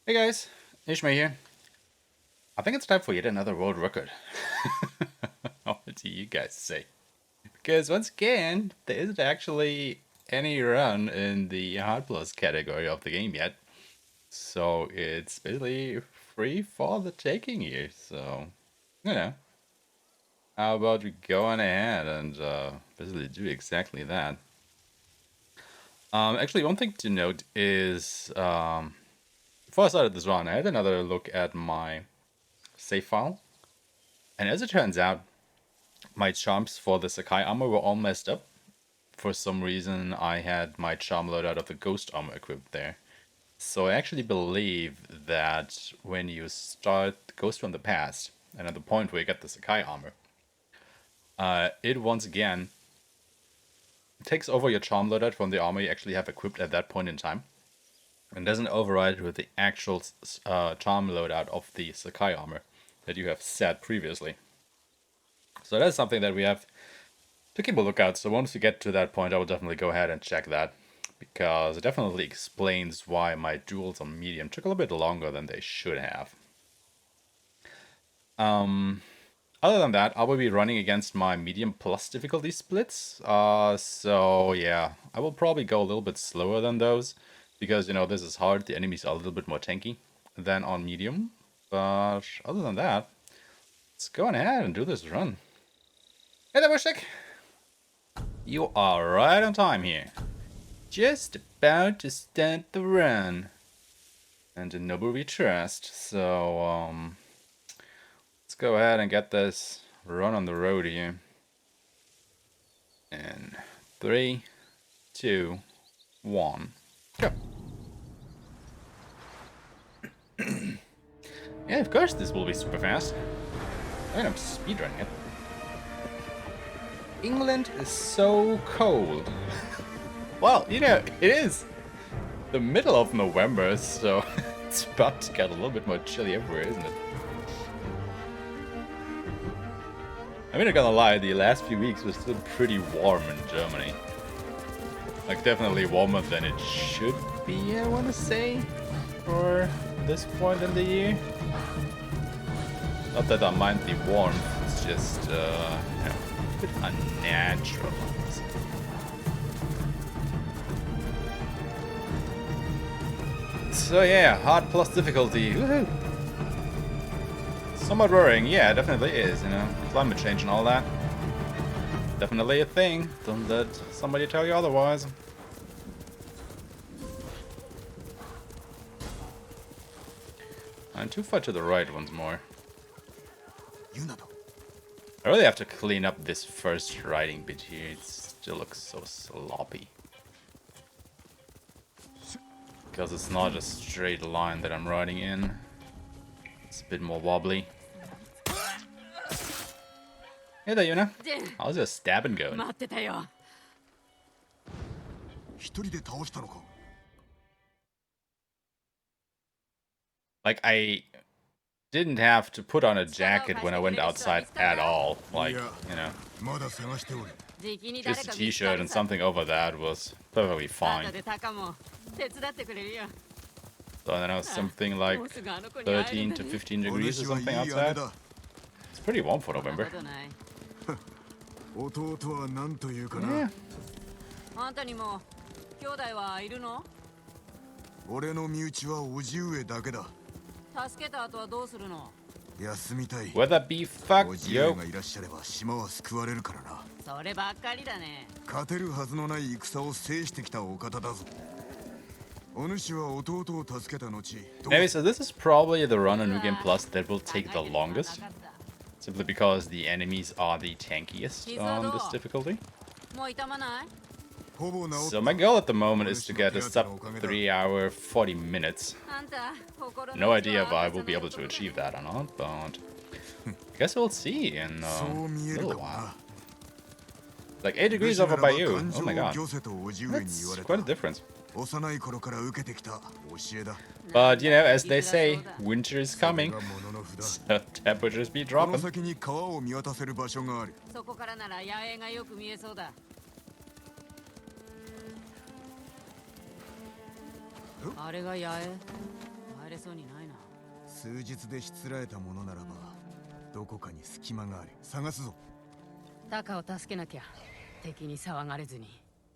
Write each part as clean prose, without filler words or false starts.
Hey guys, Aeshmah here. I think it's time for yet another world record. What do you guys say? Because once again, there isn't actually any run in the hard plus category of the game yet. So it's basically free for the taking here. So, you know, how about we go on ahead and basically do exactly that. Actually, one thing to note is before I started this run, I had another look at my save file. And as it turns out, my charms for the Sakai armor were all messed up. For some reason, I had my charm loadout of the ghost armor equipped there. So I actually believe that when you start Ghost from the Past, and at the point where you get the Sakai armor, it once again takes over your charm loadout from the armor you actually have equipped at that point in time, and doesn't override with the actual charm loadout of the Sakai armor that you have set previously. So that's something that we have to keep a lookout. So once we get to that point, I will definitely go ahead and check that, because it definitely explains why my duels on medium took a little bit longer than they should have. Other than that, I will be running against my medium plus difficulty splits. So yeah, I will probably go a little bit slower than those, because, you know, this is hard. The enemies are a little bit more tanky than on medium. But other than that, let's go on ahead and do this run. Hey there, Bushik! You are right on time here. Just about to start the run. And in Noble we trust. So, let's go ahead and get this run on the road here. In 3, 2, 1, go. Yeah, of course this will be super fast. I mean, I'm speedrunning it. England is so cold. Well, you know, it is the middle of November, so it's about to get a little bit more chilly everywhere, isn't it? I'm not gonna lie, the last few weeks were still pretty warm in Germany. Like, definitely warmer than it should be, I wanna say, for this point in the year. Not that I mind the warmth, it's just, you know, a bit unnatural. So yeah, hard plus difficulty, woohoo! Somewhat worrying, yeah, it definitely is, you know, climate change and all that. Definitely a thing, don't let somebody tell you otherwise. And too far to the right once more. I really have to clean up this first riding bit here, it still looks so sloppy. Because it's not a straight line that I'm riding in. It's a bit more wobbly. Hey there, Yuna. How's your stabbing going? Like, I didn't have to put on a jacket when I went outside at all. Like, you know, just a t-shirt and something over that was perfectly fine. So I don't know, something like 13 to 15 degrees or something outside. It's pretty warm for November. Yeah. あんたにも兄弟はいるの？俺の身内は叔父上だけだ。助けた後はどうするの？休みたい。Weather be fucked, 叔父 yo. 上がいらっしゃれば島は救われるからな。そればっかりだね。勝てるはずのない戦を制してきたお方だぞ。お主は弟を助けた後。Anyway, so this is probably the run on New Game Plus that will take the longest. Simply because the enemies are the tankiest on this difficulty. So my goal at the moment is to get a sub 3 hour 40 minutes. No idea if I will be able to achieve that or not, but I guess we'll see in a little while. Like 8 degrees over by you. Oh my god. That's quite a difference. But, you know, as they say, winter is coming, so temperatures be dropping. 数日でしつらえたものならばどこかに隙間がある。探すぞ。タカを助けなきゃ。敵に騒がれずに。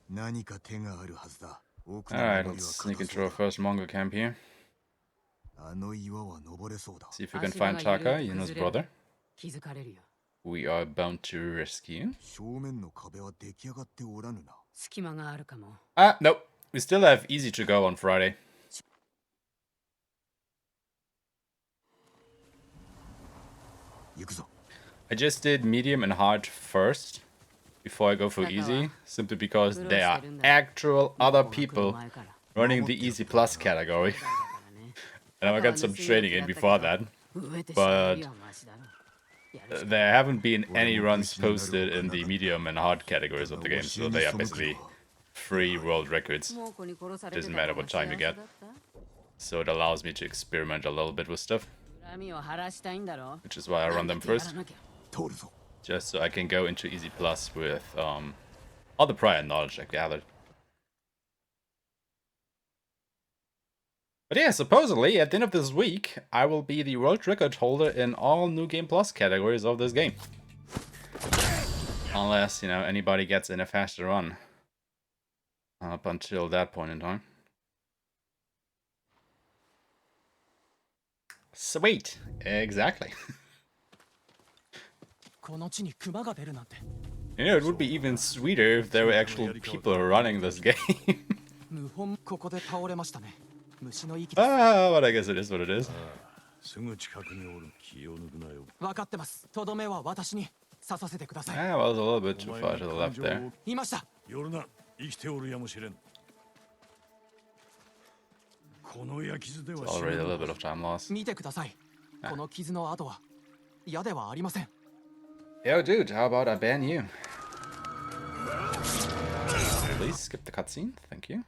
何か手があるはずだ。Alright, let's sneak into our first Mongol camp here. あの岩は登れそうだ。 See if we can find Taka, Yuno's brother. We are bound to rescue. 正面の壁は出来上がっておらぬな。隙間があるかも。Ah, nope. We still have easy to go on Friday. 行くぞ。 I just did medium and hard first before I go for easy, simply because there are actual other people running the easy plus category. And I got some training in before that, but there haven't been any runs posted in the medium and hard categories of the game, so they are basically free world records. Doesn't matter what time you get. So it allows me to experiment a little bit with stuff, which is why I run them first. Just so I can go into Easy Plus with all the prior knowledge I gathered. But yeah, supposedly at the end of this week, I will be the world record holder in all New Game Plus categories of this game. Unless, you know, anybody gets in a faster run. Up until that point in time. Sweet! Exactly. You know, it would be even sweeter if there were actual people running this game. Ah, but I guess it is what it is. Ah, well, it's a little bit too far to the left there. It's already a little bit of time lost. Yo, dude, how about I ban you? Please skip the cutscene, thank you.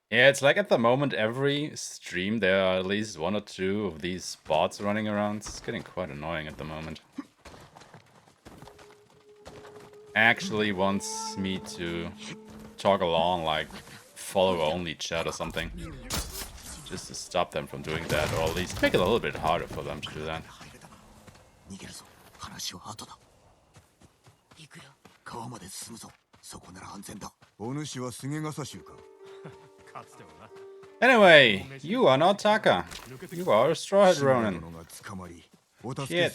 Yeah, it's like at the moment every stream there are at least one or two of these bots running around. It's getting quite annoying at the moment. Actually wants me to talk along, like follow only chat or something. Just to stop them from doing that, or at least make it a little bit harder for them to do that. Anyway, you are not Taka. You are a Strawhead Ronin. Shit.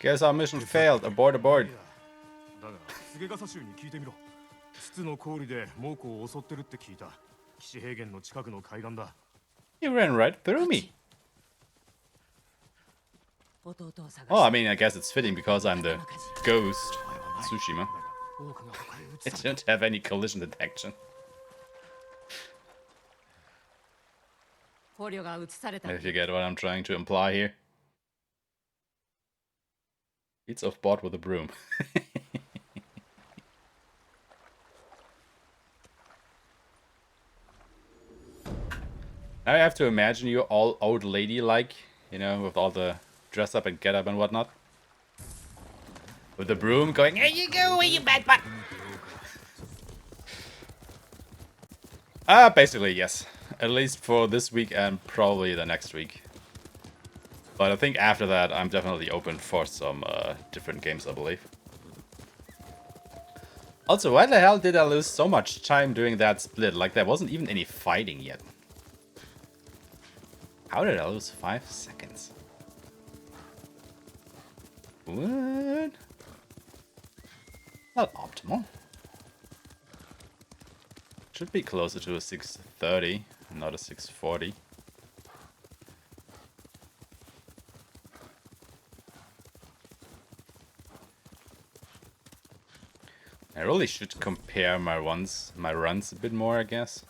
Guess our mission failed. Abort, abort. You ran right through me. Oh, I mean, I guess it's fitting because I'm the ghost Tsushima. I don't have any collision detection. If you get what I'm trying to imply here. It's off board with a broom. Now I have to imagine you all old lady-like, you know, with all the dress up and get up and whatnot. With the broom going, here you go, you bad butt! Basically, yes. At least for this week and probably the next week. But I think after that, I'm definitely open for some different games, I believe. Also, why the hell did I lose so much time doing that split? Like, there wasn't even any fighting yet. How did I lose 5 seconds? What? Not optimal. Should be closer to a 630, not a 640. I really should compare my runs a bit more, I guess.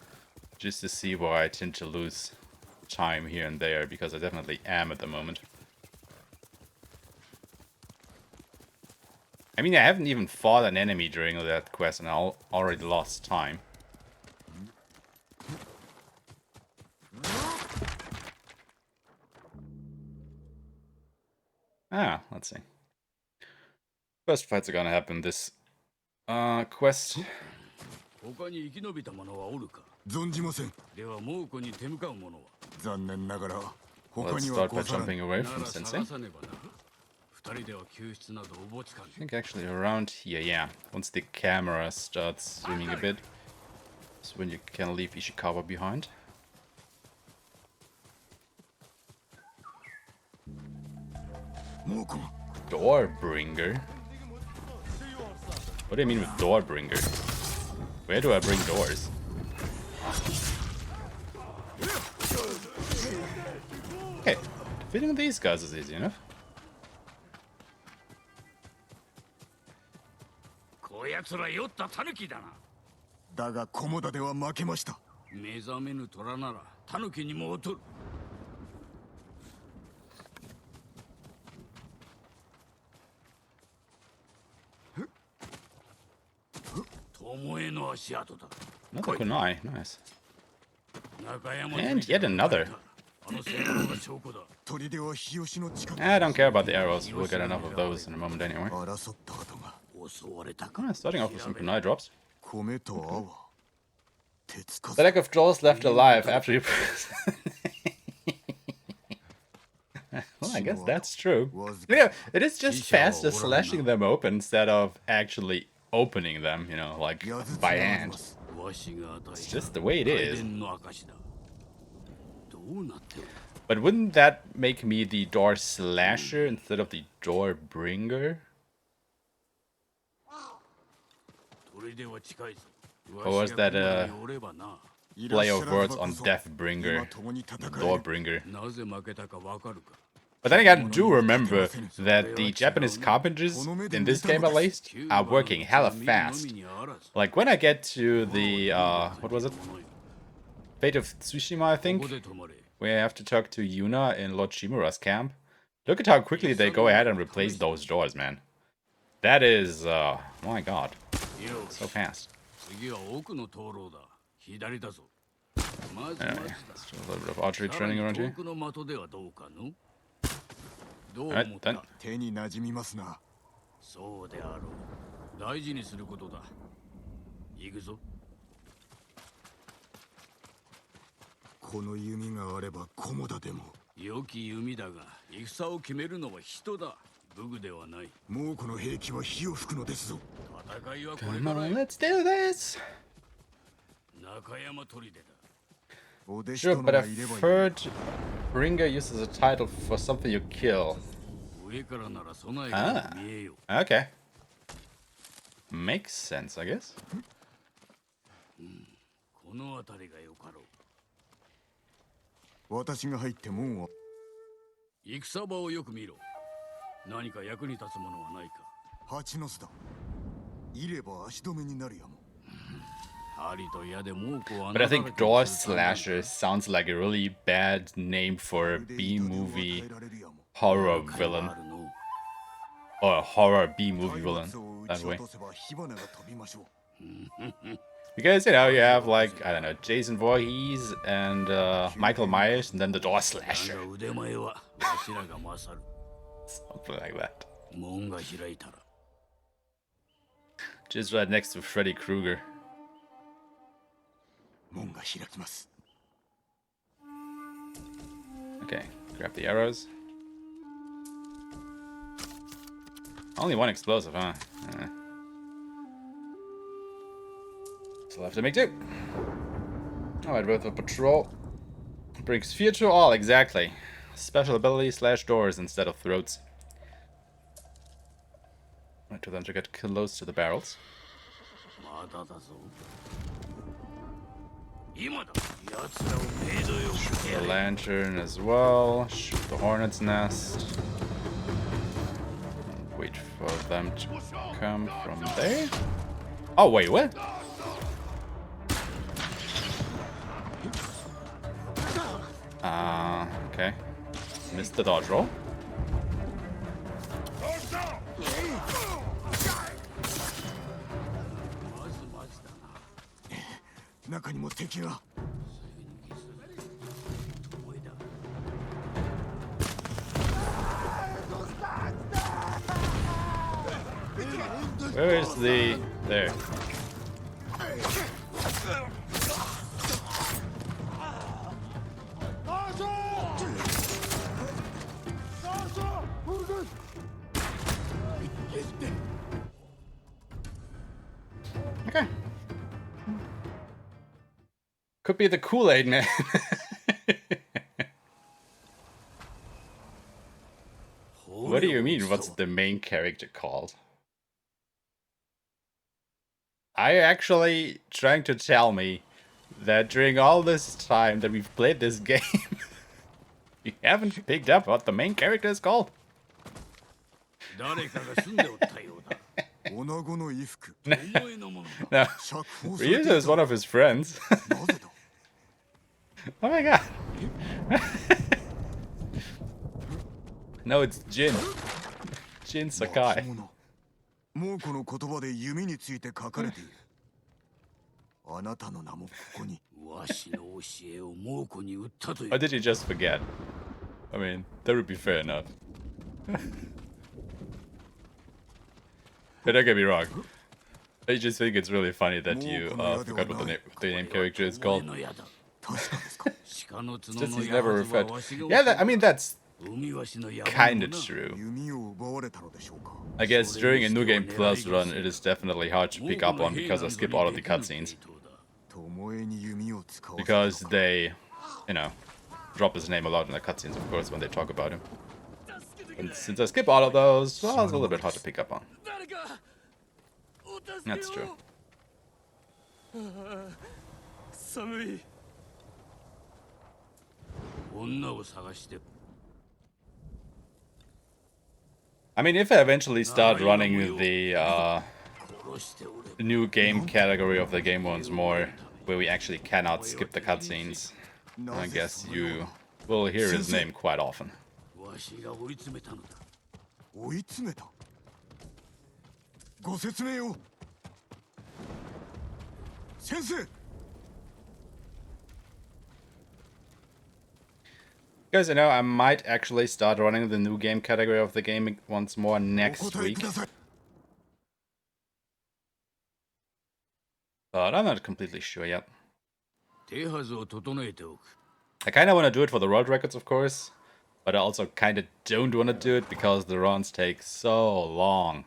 Just to see where I tend to lose time here and there, because I definitely am at the moment. I mean, I haven't even fought an enemy during that quest and I already lost time. Ah, let's see. First fights are gonna happen this Quest. 他に生き延びた者はおるか。存じません。では猛虎に手向かう者は。残念ながら他 Let's には start by ござらん。 jumping away な from ら sensing. 探さねばな。二人では救出などおぼつかん。 I think actually around here, yeah. Once the camera starts zooming a bit, is when you can leave Ishikawa behind. Doorbringer? What do you mean with Doorbringer? Where do I bring doors? Okay, defeating these guys is easy enough. こやつら酔ったタヌキだな。だが菰田では負けました。目覚めぬ虎ならタヌキにも劣る。巴の足跡だ。 Another kunai, nice. 中山 And yet another. あの戦闘が証拠だ。 砦は日吉の近く。 I don't care about the arrows, we'll get enough of those in a moment anyway. 争った跡が。襲われたか。 Starting off with some kunai drops. 米と泡。鉄か The lack of jaws left alive after you Well, I guess that's true. You know, it is just faster slashing them open instead of actually opening them, you know, like by hand. It's just the way it is. But wouldn't that make me the door slasher instead of the door bringer? Or was that a play of words on death bringer, door bringer? But then again, I do remember that the Japanese carpenters, in this game at least, are working hella fast. Like when I get to the, what was it? Fate of Tsushima, I think, where I have to talk to Yuna in Lord Shimura's camp. Look at how quickly they go ahead and replace those doors, man. That is, my god, so fast. Anyway, let's do a little bit of archery training around here. Alright, done. 手に馴染みますな。そうであろう。大事にすることだ。行くぞ。この弓があれば菰田でも。良き弓だが、戦を決めるのは人だ。武具ではない。猛虎の兵器は火を吹くのですぞ。戦いはこれ Come から。 on, let's do this! 中山砦だ。 Sure, but a third bringer uses a title for something you kill. 上からなら備えが見えよ。 Okay. Makes sense, I guess. この辺りがよかろう。私が入って門を。戦場をよく見ろ。何か役に立つものはないか。蜂の巣だ。いれば足止めになるやも。 But I think Door Slasher sounds like a really bad name for a B-movie horror villain. Or a horror B-movie villain, that way. Because, you know, you have like, I don't know, Jason Voorhees and Michael Myers, and then the Door Slasher. Something like that. Just right next to Freddy Krueger. 門が開きます。 Okay, grab the arrows. Only one explosive, huh? So I'll have to make two. Alright, worth a patrol. Brings fear to all, exactly. Special ability slash doors instead of throats. Right to them to get close to the barrels. Shoot the lantern as well. Shoot the hornet's nest. Wait for them to come from there. Oh, wait, what? Okay. Missed the dodge roll. 中にも敵が。Where is the... There. Okay. Could be the Kool-Aid man. What do you mean, what's the main character called? Are you actually trying to tell me that during all this time that we've played this game, you haven't picked up what the main character is called? No, Ryuzo is one of his friends. Oh my god. No, it's Jin. Jin Sakai. Or did you just forget? I mean, that would be fair enough. But don't get me wrong. I just think it's really funny that you forgot what the name character is called. It's just he's never referred. Yeah, I mean, that's kind of true. I guess during a New Game Plus run, it is definitely hard to pick up on because I skip all of the cutscenes. Because they, you know, drop his name a lot in the cutscenes, of course, when they talk about him. And since I skip all of those, well, it's a little bit hard to pick up on. That's true. I mean, if I eventually start running the new game category of the game once more, where we actually cannot skip the cutscenes, I guess you will hear his name quite often. Because, you know, I might actually start running the new game category of the game once more next week. But I'm not completely sure yet. I kind of want to do it for the world records, of course. But I also kind of don't want to do it because the runs take so long.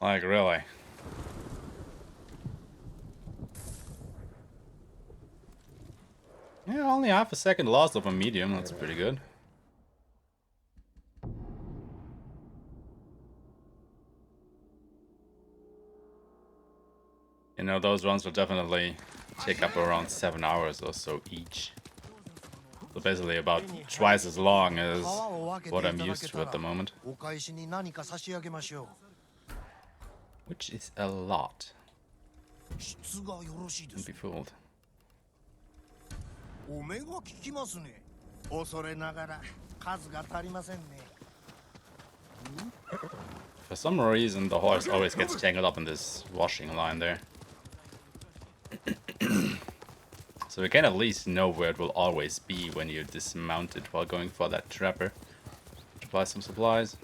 Like, really. Yeah, only half a second lost of a medium. That's pretty good. You know, those runs will definitely take up around 7 hours or so each. So basically about twice as long as what I'm used to at the moment. Which is a lot. Don't be fooled. For some reason, the horse always gets tangled up in this washing line there. So we can at least know where it will always be when you dismount it while going for that trapper. To buy some supplies.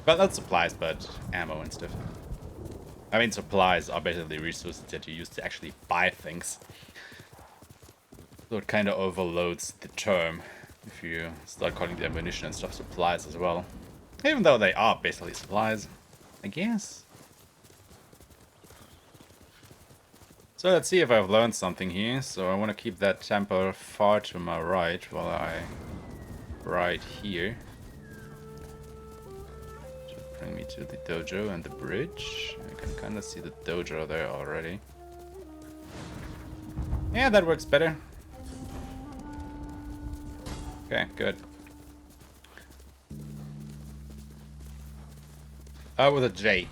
Well, not supplies, but ammo and stuff. I mean, supplies are basically resources that you use to actually buy things. So it kind of overloads the term if you start calling the ammunition and stuff supplies as well. Even though they are basically supplies, I guess. So let's see if I've learned something here. So I want to keep that temple far to my right while I ride here. Should bring me to the dojo and the bridge. I can kind of see the dojo there already. Yeah, that works better. Okay, good. With a J.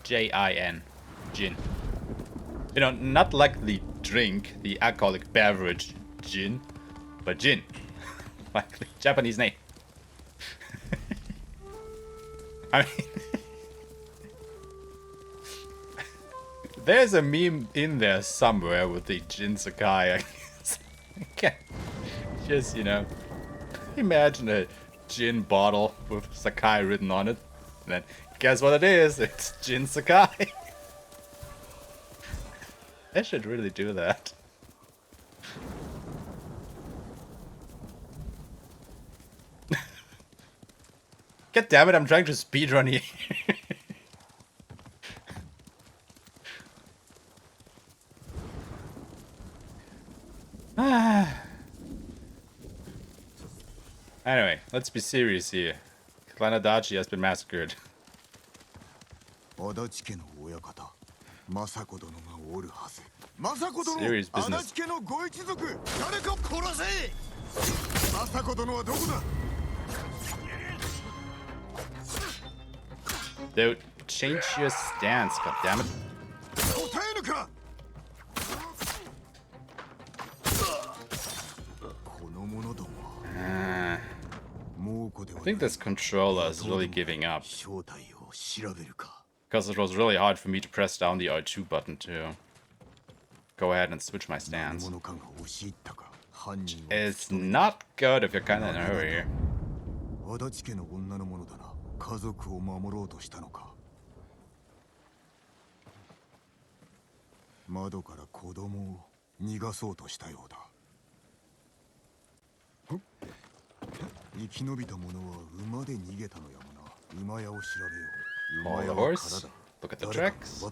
J-I-N. Jin. You know, not like the drink, the alcoholic beverage, gin, but Jin. Like the Japanese name. I mean... There's a meme in there somewhere with the Jin Sakai, I guess. Just, imagine a gin bottle with Sakai written on it. And then, guess what it is? It's Jin Sakai. I should really do that. God damn it, I'm trying to speedrun here. Anyway, let's be serious here. Clan Adachi has been massacred. Serious business. Dude, change your stance, goddammit. I think this controller is really giving up. Because it was really hard for me to press down the R2 button to go ahead and switch my stance. It's not good if you're kinda in a hurry here. Follow the horse, look at the tracks.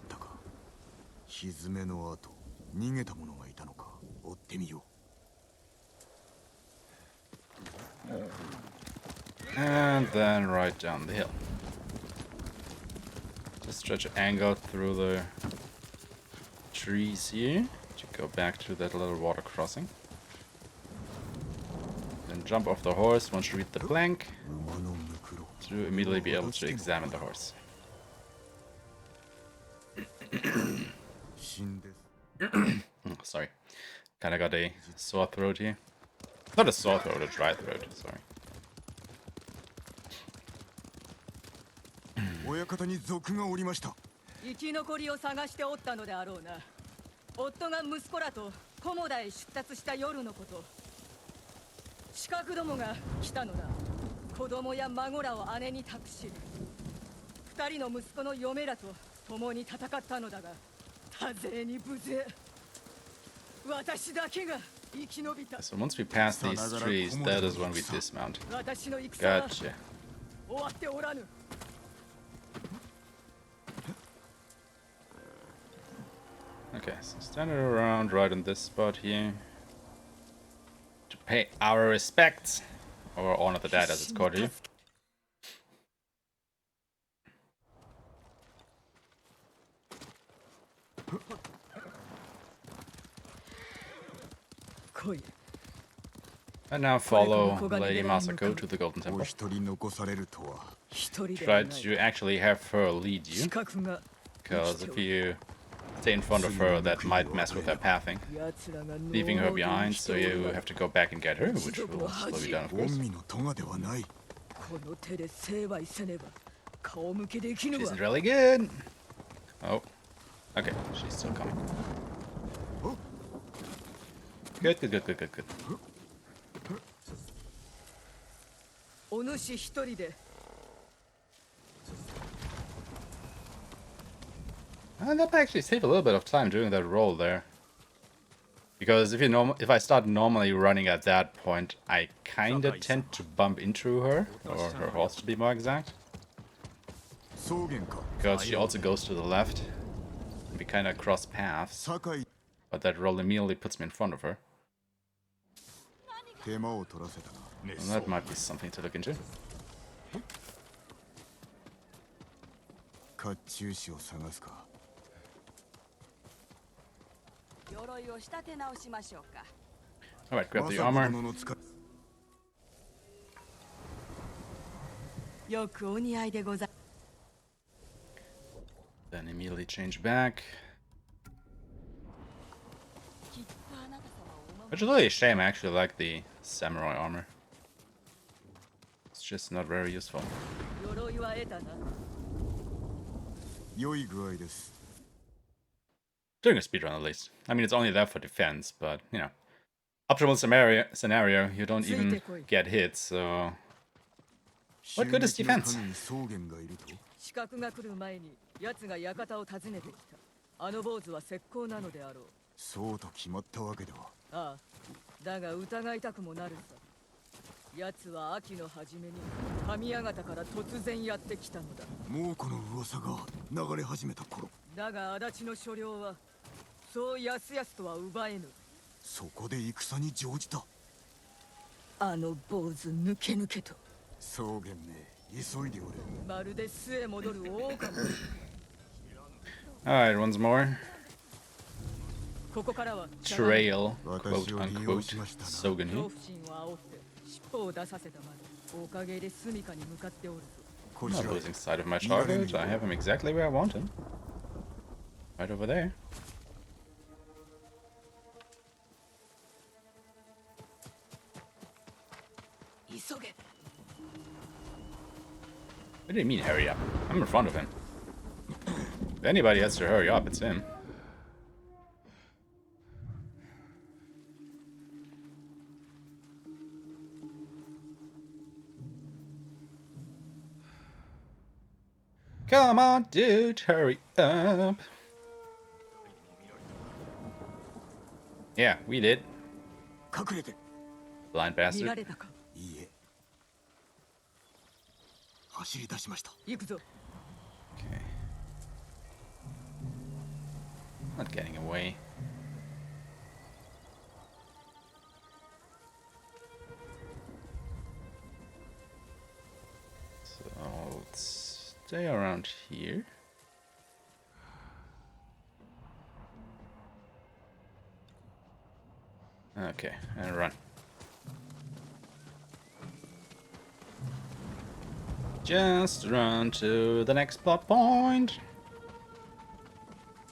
And then right down the hill. Just stretch an angle through the trees here to go back to that little water crossing. Then jump off the horse once you read the plank to immediately be able to examine the horse. Sorry. Kinda got a sore throat here. Not a sore throat, a dry throat, sorry. 親方に賊がおりました。生き残りを探しておったのであろうな。夫が息子らと菰田へ出立した夜のこと。刺客どもが来たのだ。子供や孫らを姉に託し、二人の息子の嫁らと共に戦ったのだが、多勢に無勢。私だけが生き延びた。 So once we pass these trees, that is when we dismount. 私の戦は Gotcha. 終わっておらぬ。 Okay, so standing around right in this spot here to pay our respects, or honor the dead as it's called here. And now follow Lady Masako to the Golden Temple. Try to actually have her lead you, because if you stay in front of her, that might mess with her pathing, leaving her behind, so you have to go back and get her, which will slow you down, of course. She isn't really good. Oh, okay, she's still coming. Good, good, good, good, good, good. お主一人で And that might actually save a little bit of time doing that roll there. Because if I start normally running at that point, I kinda tend to bump into her, or her horse to be more exact. Because she also goes to the left, and we kinda cross paths. But that roll immediately puts me in front of her. And that might be something to look into. Alright, grab the armor. よくお似合いでござ Then immediately change back. Which is really a shame, I actually like the samurai armor. It's just not very useful. 鎧は得たな Doing a speedrun at least. I mean, it's only there for defense, but, optimal scenario, you don't even get hit, so what good is defense? 刺客が来る前に奴が館を訪ねてきた。あの坊主は石膏なのであろう。そうと決まったわけでは。ああ、だが疑いたくもなるさ。奴は秋の初めに神館から突然やってきたのだ。もうこの噂が流れ始めた頃。だが足立の所領はそうやすやすとは奪えぬ。そこで戦に乗じた。あの坊主抜け抜けと。草原め、急いでおれ。まるで巣へ戻る狼。Alright, once more. ここからは Trail, quote unquote, Sogen 恐怖心を煽って尻尾を出させたまでおかげで住処に向かっておるぞ。I'm not losing sight of my target. I have him exactly where I want him. Right over there. What do you mean hurry up? I'm in front of him. If anybody has to hurry up, it's him. Come on, dude, hurry up. Yeah, we did. 隠れて。 Blind 見ら bastard. れたか。いいえ。走り出しました。行くぞ。 Okay. Not getting away. So let's stay around here. Okay, and run. Just run to the next plot point.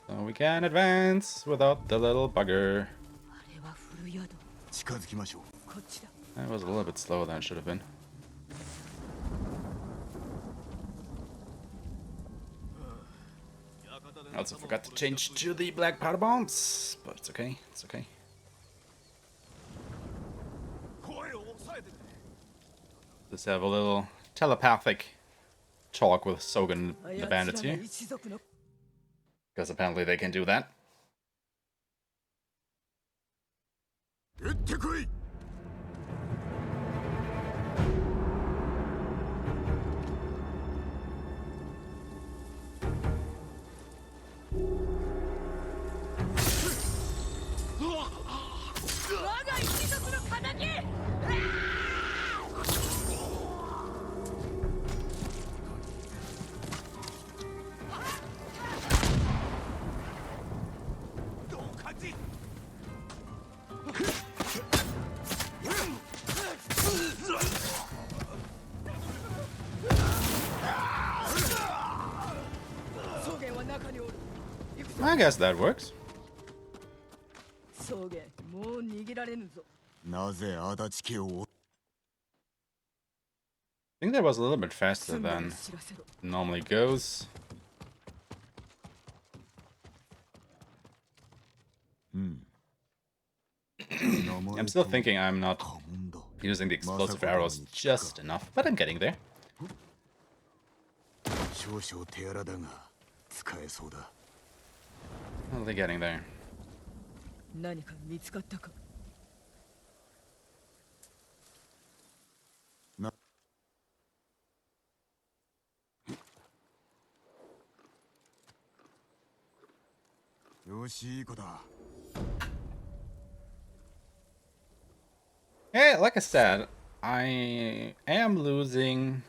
So we can advance without the little bugger. あれは古宿。近づきましょう。こっちだ。 That was a little bit slower than it should have been. I also forgot to change to the black powder bombs, but it's okay. It's okay. Let's have a little telepathic talk with Sogen the bandits here, because apparently they can do that. 撃ってこい。我が一族の敵。草原は中におる。 I guess that works. 草原、もう逃げられぬぞ。なぜ足立家を。 I think that was a little bit faster 住んだら than 知らせろ。 it normally goes. うん。 I'm still thinking I'm not 家紋だ。 using the explosive arrows just enough, but I'm getting there. 少々手荒だが使えそうだ。 Totally getting there. 何か見つかったか。な。よし、いい子だ。 Yeah, like I said, I am losing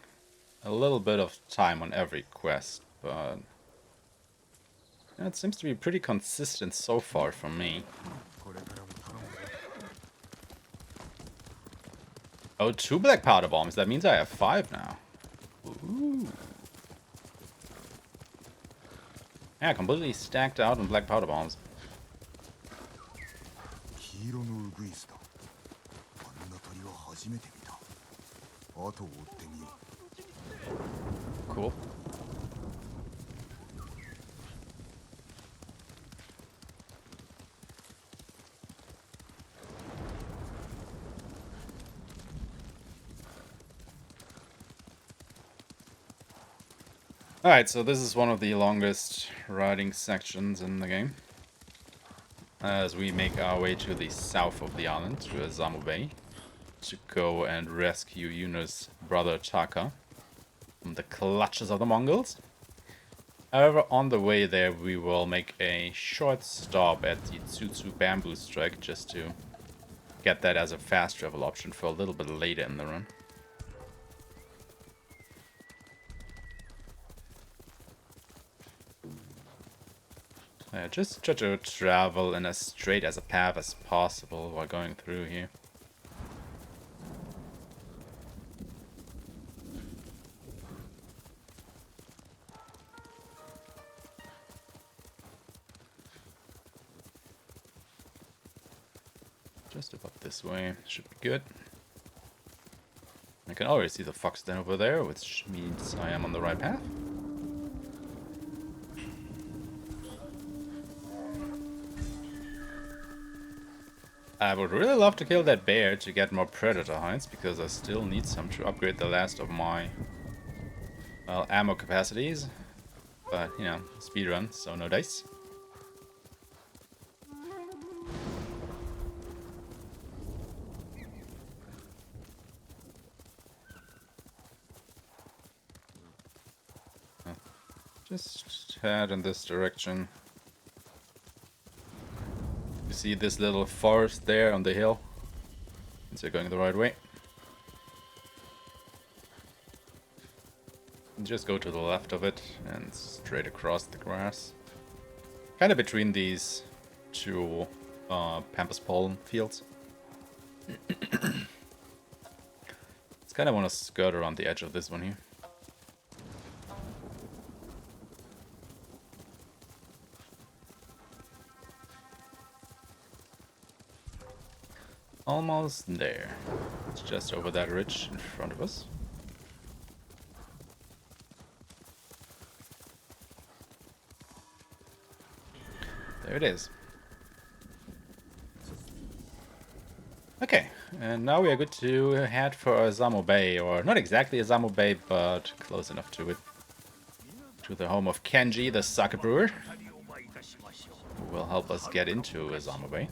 a little bit of time on every quest, but it seems to be pretty consistent so far for me. これからも頼むぞ。 Oh, 2 black powder bombs. That means I have 5 now. Ooh. Yeah, completely stacked out on black powder bombs. 黄色のウグイスだ。あんな鳥は初めて見た。後を追ってみよう。 Cool. Alright, so this is one of the longest riding sections in the game. As we make our way to the south of the island, to Azamu Bay, to go and rescue Yuna's brother Taka from the clutches of the Mongols. However, on the way there, we will make a short stop at the Tsutsu Bamboo Strike just to get that as a fast travel option for a little bit later in the run. Just try to travel in as straight as a path as possible while going through here. Just about this way, should be good. I can already see the fox den over there, which means I am on the right path. I would really love to kill that bear to get more predator hides, because I still need some to upgrade the last of my, well, ammo capacities. But, you know, speedrun, so no dice. Just head in this direction. You see this little forest there on the hill? Means you're going the right way. Just go to the left of it and straight across the grass. Kind of between these two pampas pollen fields. Just kind of want to skirt around the edge of this one here. Almost there. It's just over that ridge in front of us. There it is. Okay, and now we are good to head for Azamu Bay, or not exactly Azamu Bay, but close enough to it. To the home of Kenji, the sake brewer, who will help us get into Azamu Bay.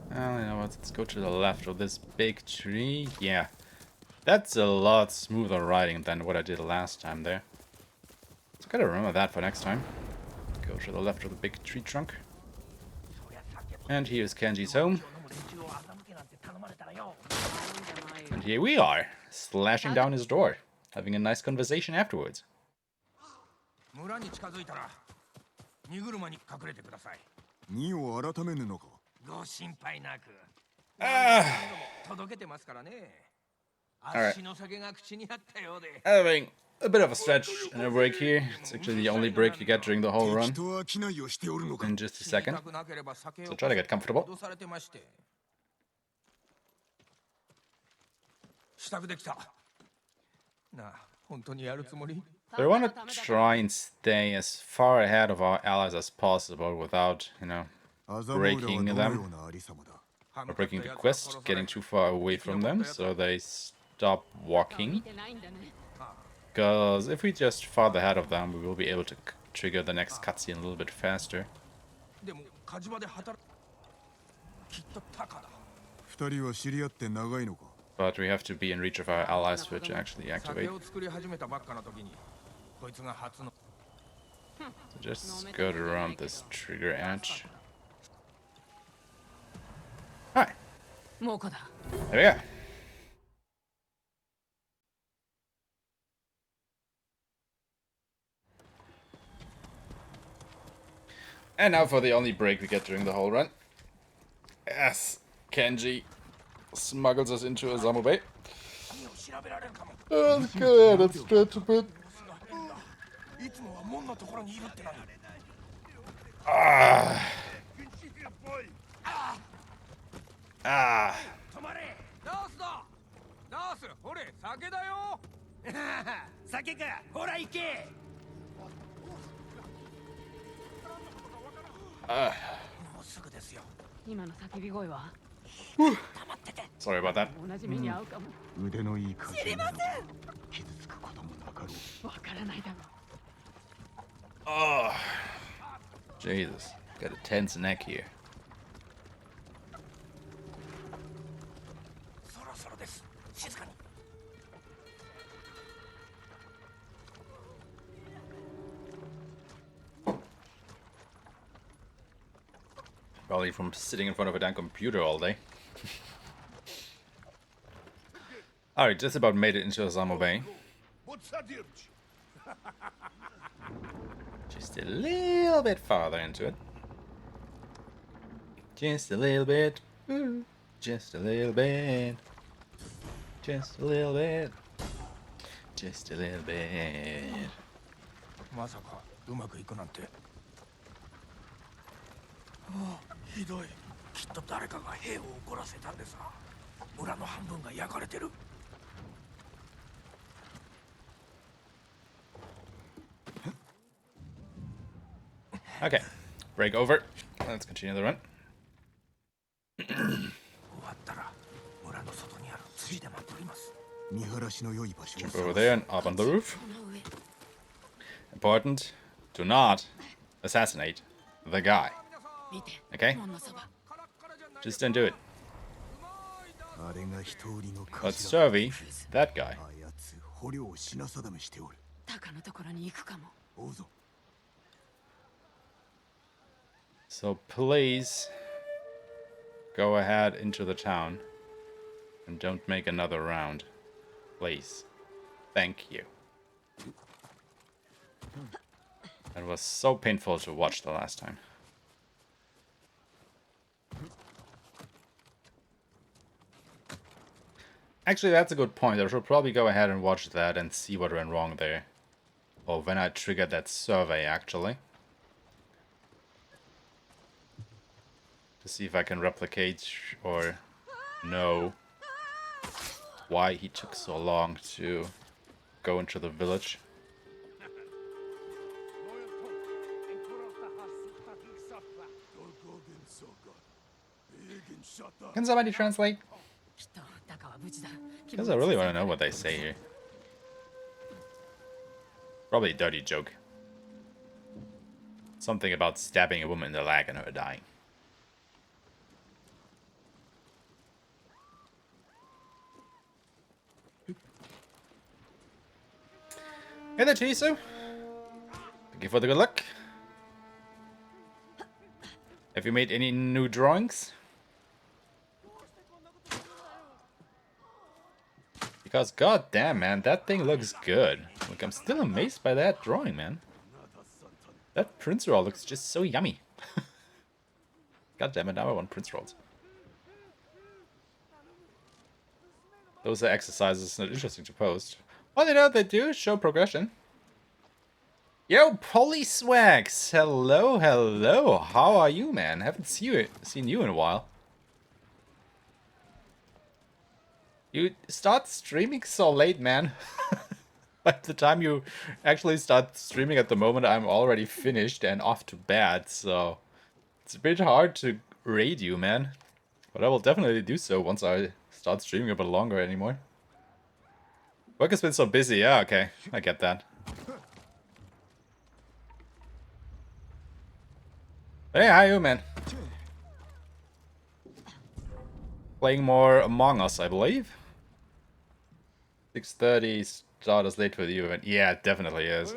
Well, you know what, let's go to the left of this big tree. Yeah, that's a lot smoother riding than what I did last time there. So gotta remember that for next time. Go to the left of the big tree trunk. And here's Kenji's home. And here we are, slashing down his door, having a nice conversation afterwards. Alright. Having a bit of a stretch and a break here. It's actually the only break you get during the whole run. In just a second. So try to get comfortable. So we want to try and stay as far ahead of our allies as possible without, you know, breaking them. Or breaking the quest, getting too far away from them, so they stop walking. Because if we just farther ahead of them, we will be able to trigger the next cutscene a little bit faster. But we have to be in reach of our allies for it to actually activate. So just skirt around this trigger edge. Alright. There we go. And now for the only break we get during the whole run. Yes, Kenji smuggles us into Azamu Bay. Oh, let's go ahead and stretch a bit. Ah. Ah. ナースだナースほれ酒だよ酒かほら行け もうすぐですよ Sorry about that. 同じ目に遭うかも。腕のいい感じなら傷つくこともなかろう。わからないだろう。 Oh. Jesus. Got a tense neck here. そろそろです静かに Probably from sitting in front of a damn computer all day. Alright, just about made it into Osama Bay. Just a little bit farther into it. Just a little bit. Ooh, just a little bit. Just a little bit. Just a little bit. まさかうまくいくなんてああひどいきっと誰かが兵を怒らせたんでさ村の半分が焼かれてる Okay, break over. Let's continue the run. 終わったら村の外にある辻で待っております 見晴らしの良い場所を Jump 探 over す there and up on the roof. Important, do not assassinate the guy. 見て。 Okay? 門のそば。 Just don't do it. あれが一人の But 頭 Survey, that guy. あやつ捕虜を品定めしておるタカのところに行くかも。追うぞ So please go ahead into the town and don't make another round. Please. Thank you. That was so painful to watch the last time. Actually, that's a good point. I should probably go ahead and watch that and see what went wrong there. Or when I triggered that survey, actually. To see if I can replicate or know why he took so long to go into the village. Can somebody translate? きっとタカは無事だ。 Because I really want to know what they say here. Probably a dirty joke. Something about stabbing a woman in the leg and her dying. Hey there, Chisu. Thank you for the good luck. Have you made any new drawings? Because goddamn, man, that thing looks good. Like, I'm still amazed by that drawing, man. That prince roll looks just so yummy. God damn it, now I want prince rolls. Those are exercises not interesting to post. Well, you know, they do show progression. Yo, Polyswags! Hello, hello. How are you, man? Haven't seen you in a while. You start streaming so late, man. By the time you actually start streaming at the moment, I'm already finished and off to bed, so it's a bit hard to raid you, man. But I will definitely do so once I start streaming a bit longer anymore. Work has been so busy, yeah, okay, I get that. Hey, how are you, man? Playing more Among Us, I believe. 6:30 start is late for the event. Yeah, it definitely is.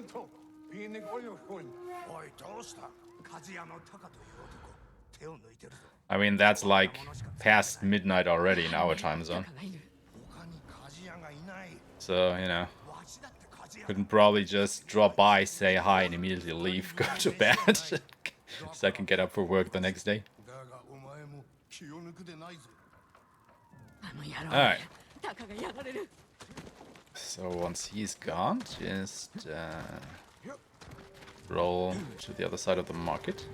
I mean, that's like past midnight already in our time zone. So, you know, couldn't probably just drop by, say hi, and immediately leave, go to bed, so I can get up for work the next day. Alright. So once he's gone, just roll to the other side of the market.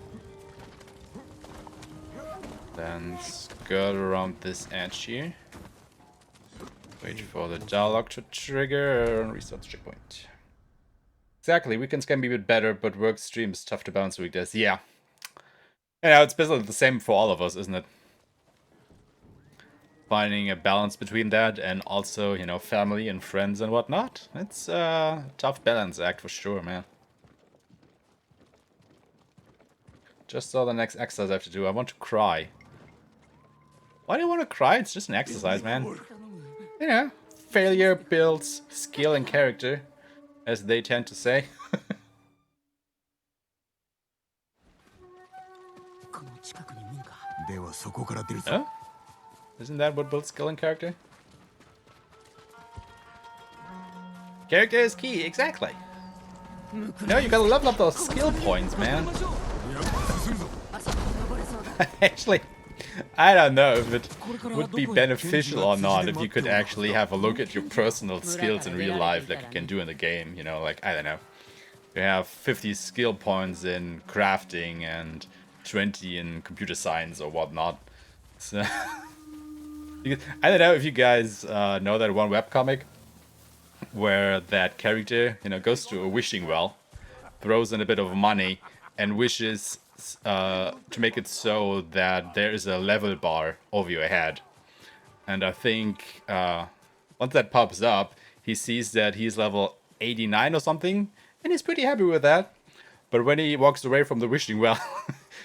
Then skirt around this edge here. Wait for the dialogue to trigger and restart the checkpoint. Exactly, weekends can be a bit better, but work stream is tough to balance weekdays. Yeah. You know, it's basically the same for all of us, isn't it? Finding a balance between that and also, you know, family and friends and whatnot. It's a tough balance act for sure, man. Just saw the next exercise I have to do. I want to cry. Why do you want to cry? It's just an exercise, man. You know, failure builds skill and character, as they tend to say. Oh? Isn't that what builds skill and character? Character is key, exactly. No, you gotta level up those skill points, man. Actually, I don't know if it would be beneficial or not if you could actually have a look at your personal skills in real life like you can do in the game, you know, like, I don't know. You have 50 skill points in crafting and 20 in computer science or whatnot. So, I don't know if you guys know that one webcomic where that character, you know, goes to a wishing well, throws in a bit of money, and wishes to make it so that there is a level bar over your head. And I think once that pops up, he sees that he's level 89 or something, and he's pretty happy with that. But when he walks away from the wishing well,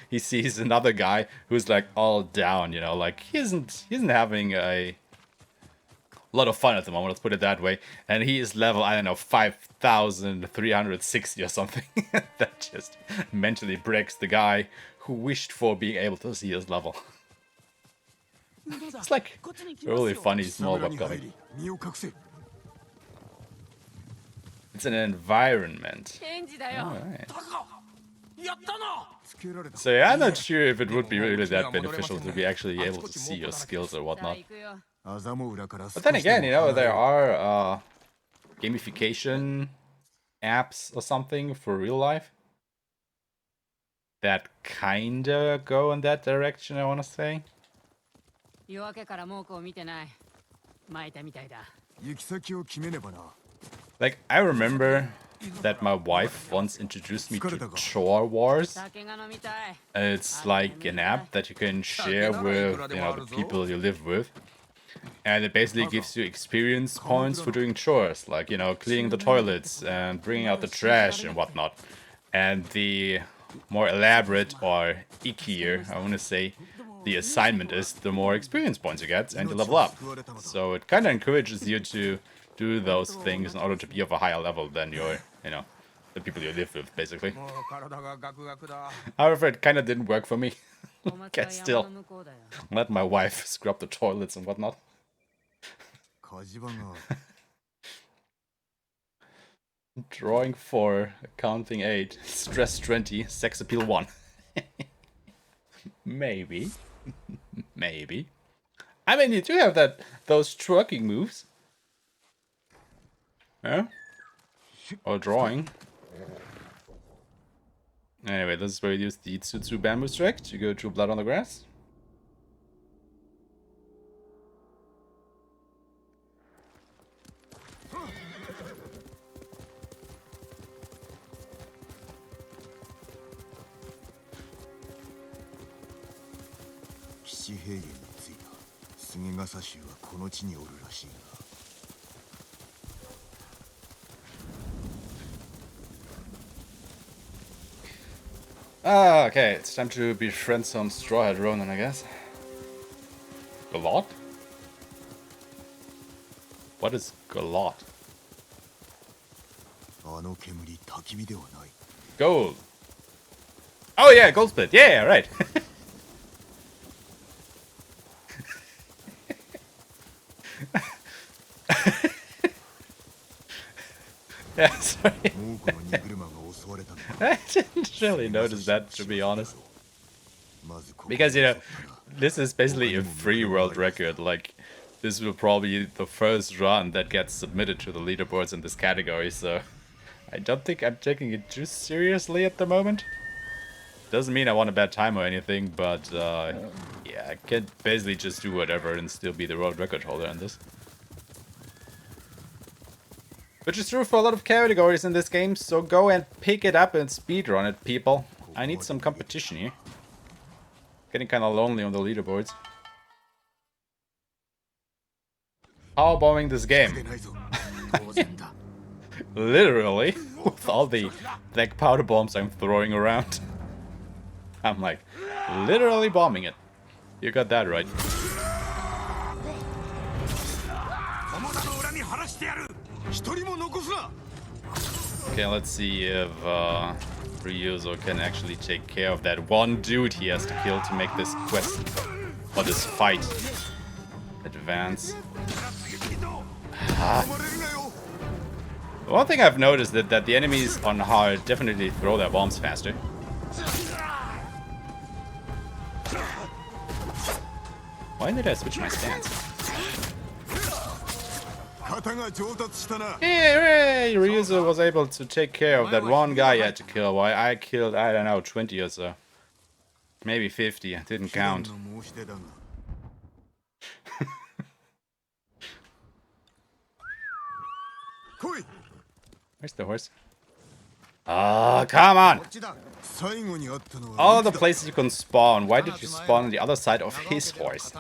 he sees another guy who's like all down, you know, like he isn't having a lot of fun at the moment, let's put it that way. And he is level, I don't know, 5,360 or something. That just mentally breaks the guy who wished for being able to see his level. It's like a really funny small webcomic. It's an environment. Alright. So yeah, I'm not sure if it would be really that beneficial to be actually able to see your skills or whatnot. But then again, you know, there are gamification apps or something for real life that kinda go in that direction, I wanna say. Like, I remember that my wife once introduced me to Chore Wars. It's like an app that you can share with, you know, the people you live with. And it basically gives you experience points for doing chores, like, you know, cleaning the toilets and bringing out the trash and whatnot. And the more elaborate or ickier, I want to say, the assignment is, the more experience points you get and you level up. So it kind of encourages you to do those things in order to be of a higher level than your, you know, the people you live with, basically. However, it kind of didn't work for me. Can still let my wife scrub the toilets and whatnot. Drawing 4, accounting 8, stress 20, sex appeal 1. Maybe. Maybe. I mean, you do have those twerking moves. Yeah? Or drawing. Anyway, this is where you use the Tsutsu bamboo strike to go to blood on the grass. Ah, okay, it's time to befriend some Strawhead Ronin, I guess. Galot? What is Galot? Gold. Oh yeah, gold split. Yeah, right. Yeah, sorry. I didn't really notice that, to be honest. Because, you know, this is basically a free world record. Like, this will probably be the first run that gets submitted to the leaderboards in this category, so I don't think I'm taking it too seriously at the moment. Doesn't mean I want a bad time or anything, but yeah, I can basically just do whatever and still be the world record holder in this. Which is true for a lot of categories in this game, so go and pick it up and speedrun it, people. I need some competition here. Getting kind of lonely on the leaderboards. How bombing this game? Literally, with all the black powder bombs I'm throwing around. I'm like, literally bombing it. You got that right. Okay, let's see if Ryuzo can actually take care of that one dude he has to kill to make this quest, or this fight, advance. One thing I've noticed is that the enemies on hard definitely throw their bombs faster. Why did I switch my stance? Hey, Ryuzo was able to take care of that one guy he had to kill, while I killed, I don't know, 20 or so. Maybe 50, I didn't count. Where's the horse? Oh, come on! All the places you can spawn, why did you spawn on the other side of his horse?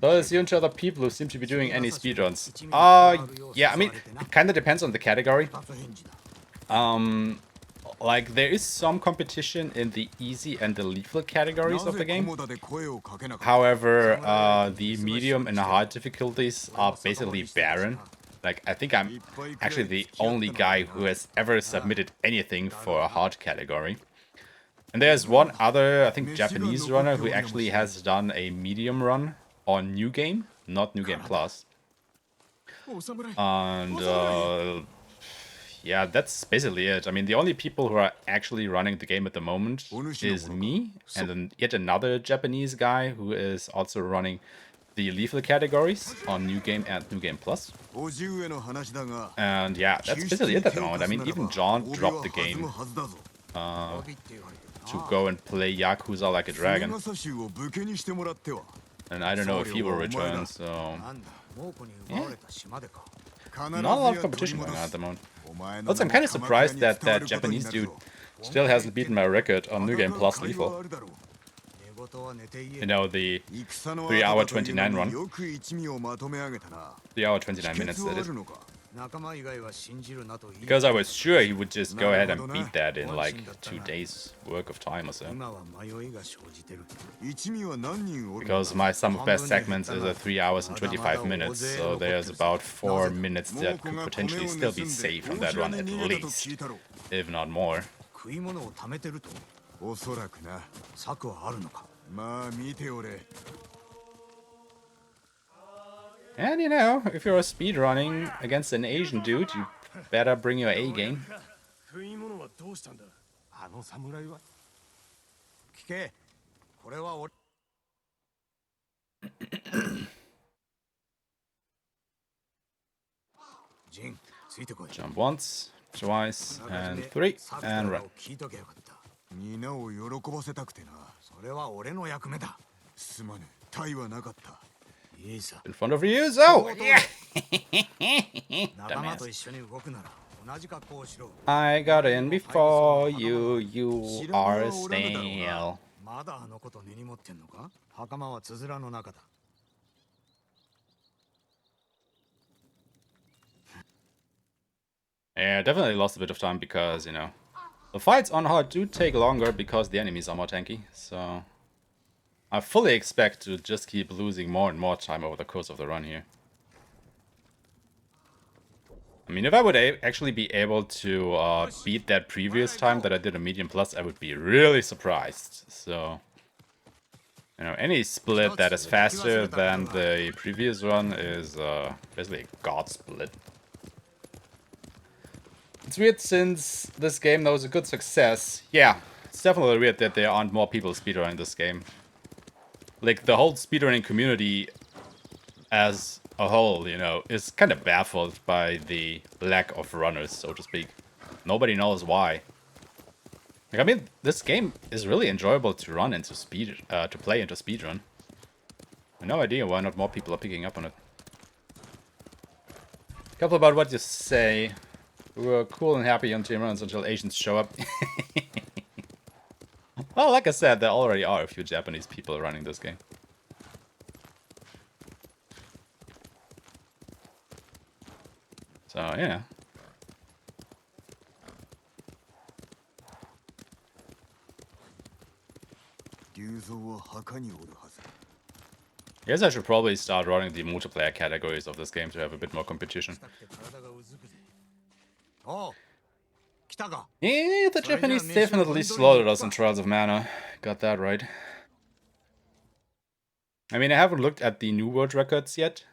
So assume to other people who seem to be doing any speedruns. Yeah, I mean, it kind of depends on the category. Like, there is some competition in the easy and the lethal categories of the game. However, the medium and hard difficulties are basically barren. Like, I think I'm actually the only guy who has ever submitted anything for a hard category. And there's one other, I think, Japanese runner who actually has done a medium run on New Game, not New Game Plus. And yeah, that's basically it. I mean, the only people who are actually running the game at the moment is me, and then yet another Japanese guy who is also running the lethal categories on New Game and New Game Plus. And yeah, that's basically it at the moment. I mean, even John dropped the game to go and play Yakuza Like a Dragon. And I don't know if he will return, so... Yeah. Not a lot of competition going on at the moment. Also, I'm kind of surprised that that Japanese dude still hasn't beaten my record on New Game Plus Lethal. You know, the 3 hour 29 run. 3 hour 29 minutes, that is. Because I was sure he would just go ahead and beat that in like 2 days work of time or so. Because my sum of best segments is 3 hours and 25 minutes, so there's about 4 minutes that could potentially still be saved from that run at least, if not more. And you know, if you're speedrunning against an Asian dude, you better bring your A game. Jump once, twice, and 3, and run. In front of Ryuzo! Yeah! I got in before you, you are stale. Yeah, definitely lost a bit of time because, you know, the fights on hard do take longer because the enemies are more tanky, so I fully expect to just keep losing more and more time over the course of the run here. I mean, if I would actually be able to beat that previous time that I did a medium plus, I would be really surprised. So, you know, any split that is faster than the previous run is basically a god split. It's weird since this game was a good success. Yeah, it's definitely weird that there aren't more people speedrunning this game. like the whole speedrunning community as a whole, you know, is kind of baffled by the lack of runners, so to speak. Nobody knows why. Like, I mean, this game is really enjoyable to run into to play into speedrun. I have no idea why not more people are picking up on it. Careful about what you say. We were cool and happy on team runs until Asians show up. Well, like I said, there already are a few Japanese people running this game. So, yeah. Guess I should probably start running the multiplayer categories of this game to have a bit more competition. Yeah, the Japanese definitely slaughtered us in Trials of Mana. Got that right. I mean, I haven't looked at the New World records yet,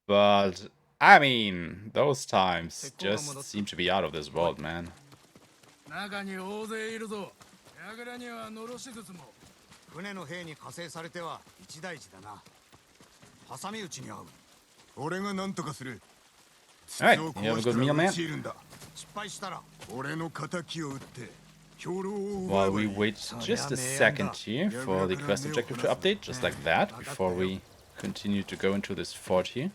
but I mean, those times just seem to be out of this world, man. 船の兵に加勢されては一大事だな。挟み撃ちに遭う。俺が何とかする。 Alright, you have a good meal, man. 失敗したら俺の仇を撃って。 While we wait just a second here for the quest objective to update, just like that, before we continue to go into this fort here.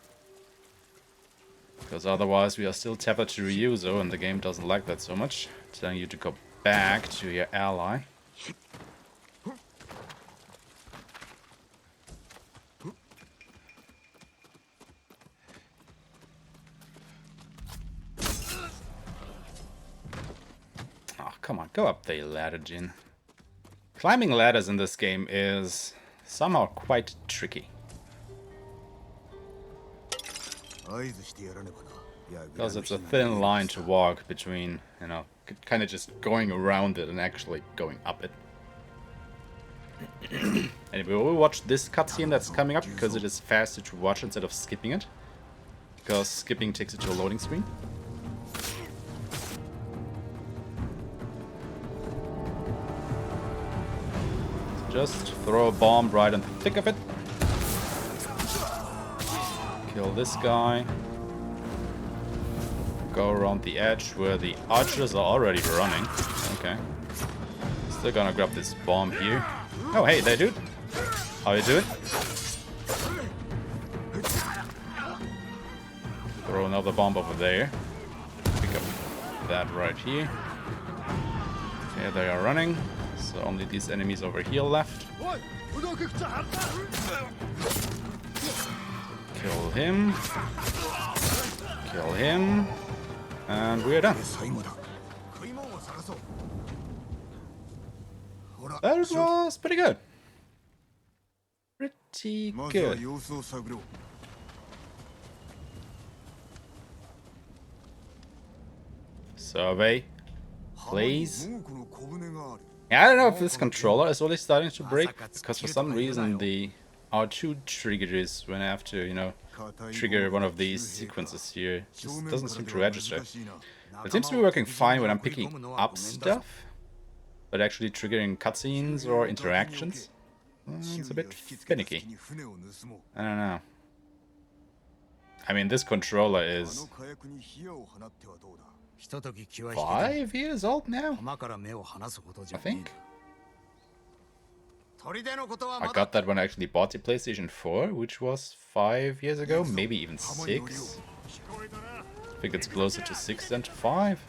Because otherwise we are still tethered to Ryuzo, and the game doesn't like that so much, telling you to go back to your ally. Come on, go up the ladder, Jin. Climbing ladders in this game is somehow quite tricky. Because it's a thin line to walk between, you know, kind of just going around it and actually going up it. Anyway, we'll watch this cutscene that's coming up because it is faster to watch instead of skipping it. Because skipping takes you to a loading screen. Just throw a bomb right in the thick of it. Kill this guy. Go around the edge where the archers are already running. Okay. Still gonna grab this bomb here. Oh, hey there, dude. How you doing? Throw another bomb over there. Pick up that right here. Okay, they are running. So only these enemies over here left. Kill him. Kill him. And we are done. That was pretty good. Pretty good. Survey, please. Yeah, I don't know if this controller is really starting to break, because for some reason the R2 triggers when I have to, you know, trigger one of these sequences here just doesn't seem to register. It seems to be working fine when I'm picking up stuff, but actually triggering cutscenes or interactions, it's a bit finicky. I don't know. I mean, this controller is 5 years old now, I think. I got that when I actually bought the PlayStation 4, which was 5 years ago, maybe even 6. I think it's closer to 6 than to 5.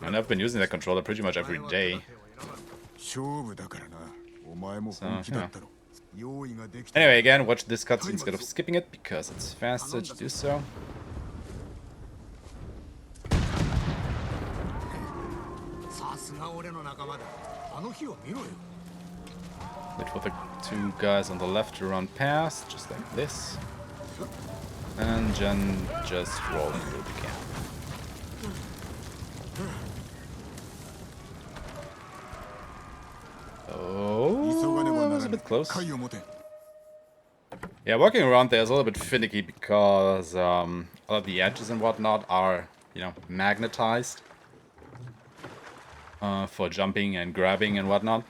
And I've been using that controller pretty much every day. So, yeah. Anyway, again, watch this cutscene instead of skipping it, because it's faster to do so. Wait for the two guys on the left to run past, just like this. And Jen just rolling through the camp. Oh, that was a bit close. Yeah, walking around there is a little bit finicky because all of the edges and whatnot are, you know, magnetized for jumping and grabbing and whatnot.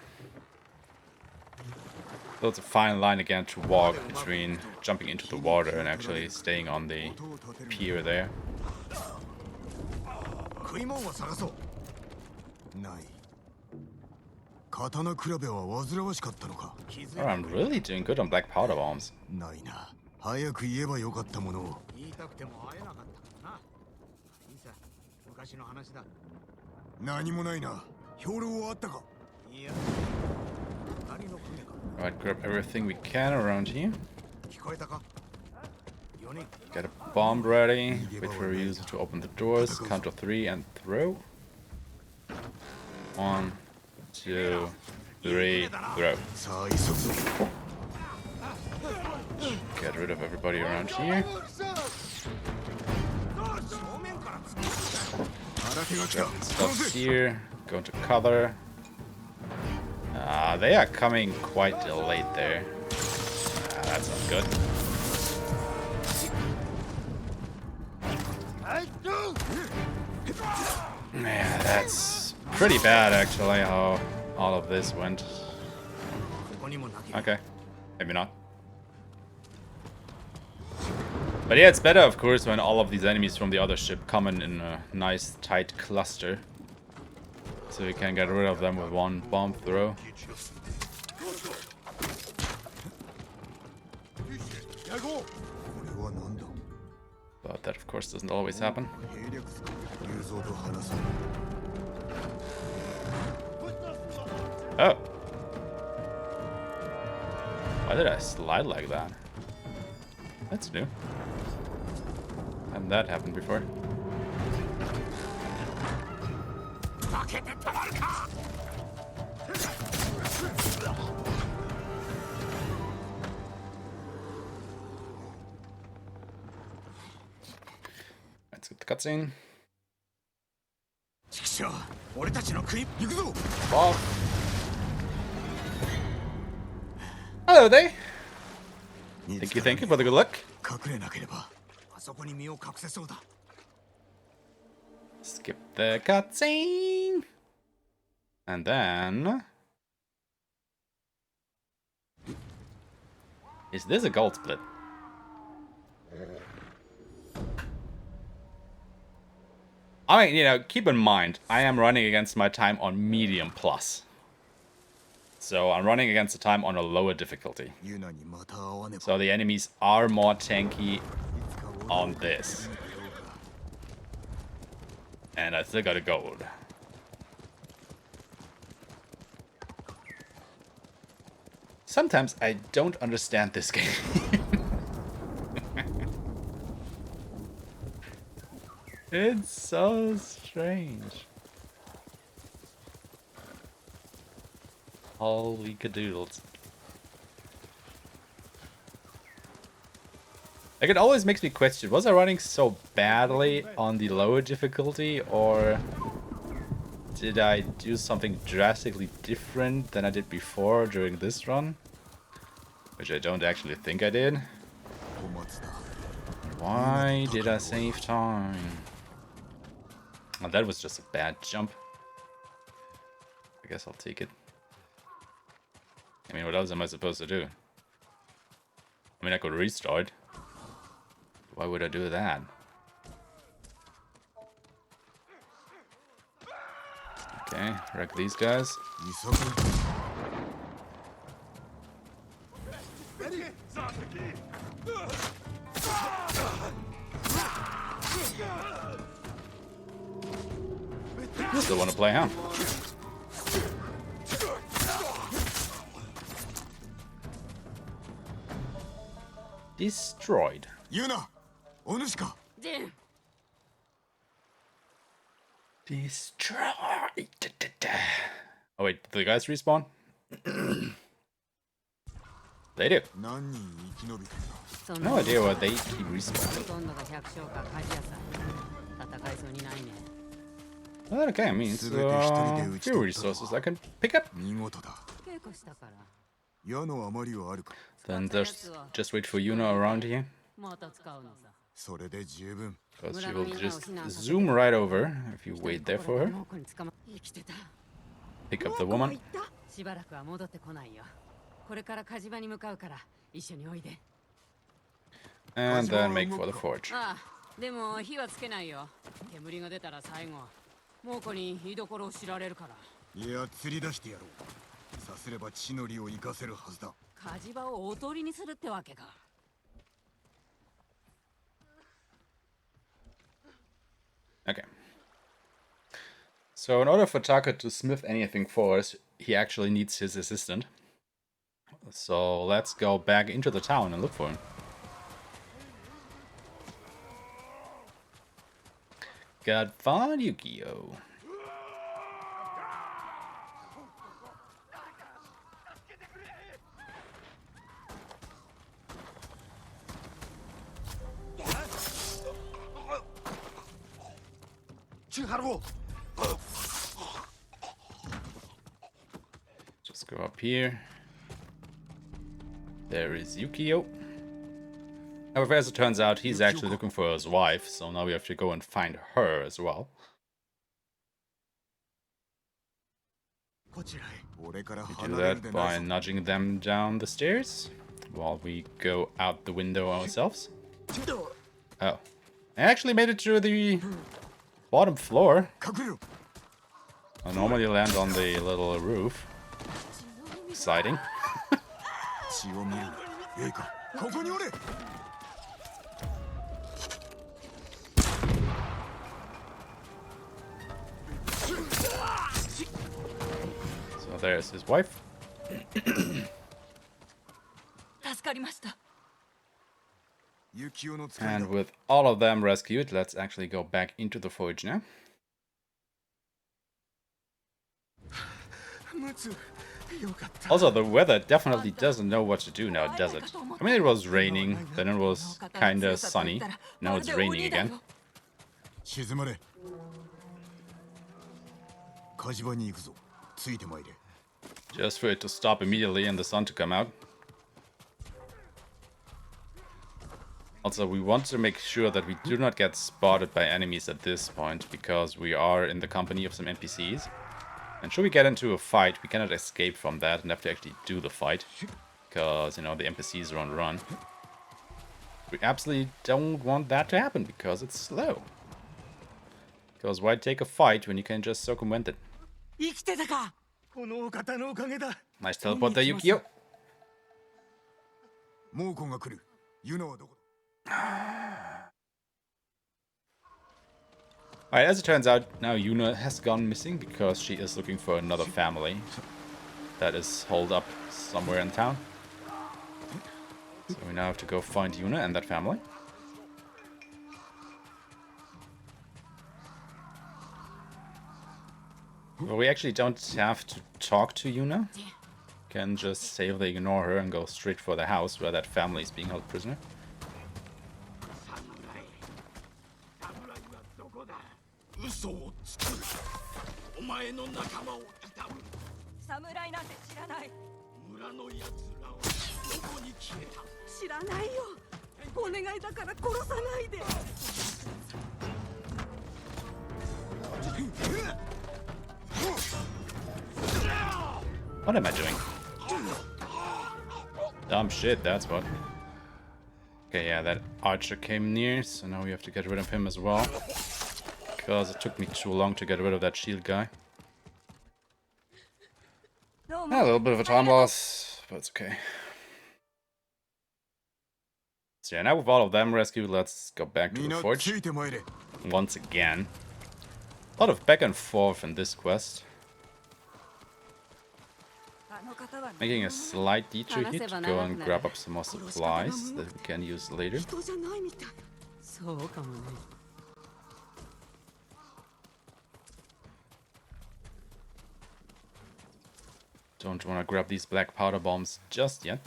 So it's a fine line again to walk between jumping into the water and actually staying on the pier there. 食い物を探そう。ない。刀比べは煩わしかったのか。 Oh, I'm really doing good on black powder bombs. ないな。早く言えばよかったものを。言いたくても会えなかったからな。いいさ、昔の話だ。何もないな。兵糧はあったか。いや、何の船か。 Alright, grab everything we can around here. 聞こえたか。4人。 Get a bomb ready. Wait for a user to open the doors. Count to 3 and throw. 1, 2, 3, throw. さあ急ぐぞ。 Get rid of everybody around here. 荒手が来た。 Stuff here. Go into cover. They are coming quite late there. That's not good. Yeah, that's pretty bad actually how all of this went. Okay, maybe not. But yeah, it's better of course when all of these enemies from the other ship come in a nice tight cluster. So you can get rid of them with one bomb throw. But that of course doesn't always happen. Oh. Why did I slide like that? That's new. Hadn't that happened before. Let's get the cutscene. Bob. Hello there. Thank you for the good luck. Skip the cutscene. And then... Is this a gold split? I mean, you know, keep in mind, I am running against my time on medium plus. So I'm running against the time on a lower difficulty. So the enemies are more tanky on this. And I still got a gold. Sometimes I don't understand this game. It's so strange. Holy cadoodles. Like, it always makes me question, was I running so badly on the lower difficulty, or did I do something drastically different than I did before during this run? Which I don't actually think I did. Why did I save time? Oh, that was just a bad jump. I guess I'll take it. I mean, what else am I supposed to do? I mean, I could restart. Why would I do that? Okay, wreck these guys. You still want to play, huh? Destroyed. Yuna! Onushika! Jin! Destroyed. Oh wait, do the guys respawn? They do. No idea why they keep respawning. Well, okay, I mean, it's few resources I can pick up. Then just wait for Yuna around here. Because she will just zoom right over if you wait there for her. Pick up the woman. これから火事場に向かうから一緒においで。And then make for the forge. ああ、でも火はつけないよ。煙が出たら最後猛虎に居所を知られるから。いや、釣り出してやろう。さすれば地の利を生かせるはずだ。火事場をおとりにするってわけか。Okay. So in order for Taka to smith anything for us, he actually needs his assistant. So let's go back into the town and look for him. Got fun, Yukio. Just go up here. There is Yukio. However, as it turns out, he's actually looking for his wife, so now we have to go and find her as well. We do that by nudging them down the stairs while we go out the window ourselves. Oh. I actually made it to the bottom floor. I normally land on the little roof. Exciting. So there's his wife. And with all of them rescued, let's actually go back into the forge now. Also, the weather definitely doesn't know what to do now, does it? I mean, it was raining, then it was kinda sunny, now it's raining again. Just for it to stop immediately and the sun to come out. Also, we want to make sure that we do not get spotted by enemies at this point, because we are in the company of some NPCs. And should we get into a fight, we cannot escape from that and have to actually do the fight. Because, you know, the NPCs are on run. We absolutely don't want that to happen, because it's slow. Because why take a fight when you can just circumvent it? Nice teleport there, Yukio. Alright, as it turns out, now Yuna has gone missing because she is looking for another family that is holed up somewhere in town. So we now have to go find Yuna and that family. Well, we actually don't have to talk to Yuna. Can just safely ignore her and go straight for the house where that family is being held prisoner. What am I doing? Dumb shit, that's what. Okay, yeah, that archer came near, so now we have to get rid of him as well. Because it took me too long to get rid of that shield guy. Yeah, a little bit of a time loss, but it's okay. So yeah, now with all of them rescued, let's go back to the forge. Once again. A lot of back and forth in this quest. Making a slight detour here to go and grab up some more supplies that we can use later. Don't want to grab these black powder bombs just yet.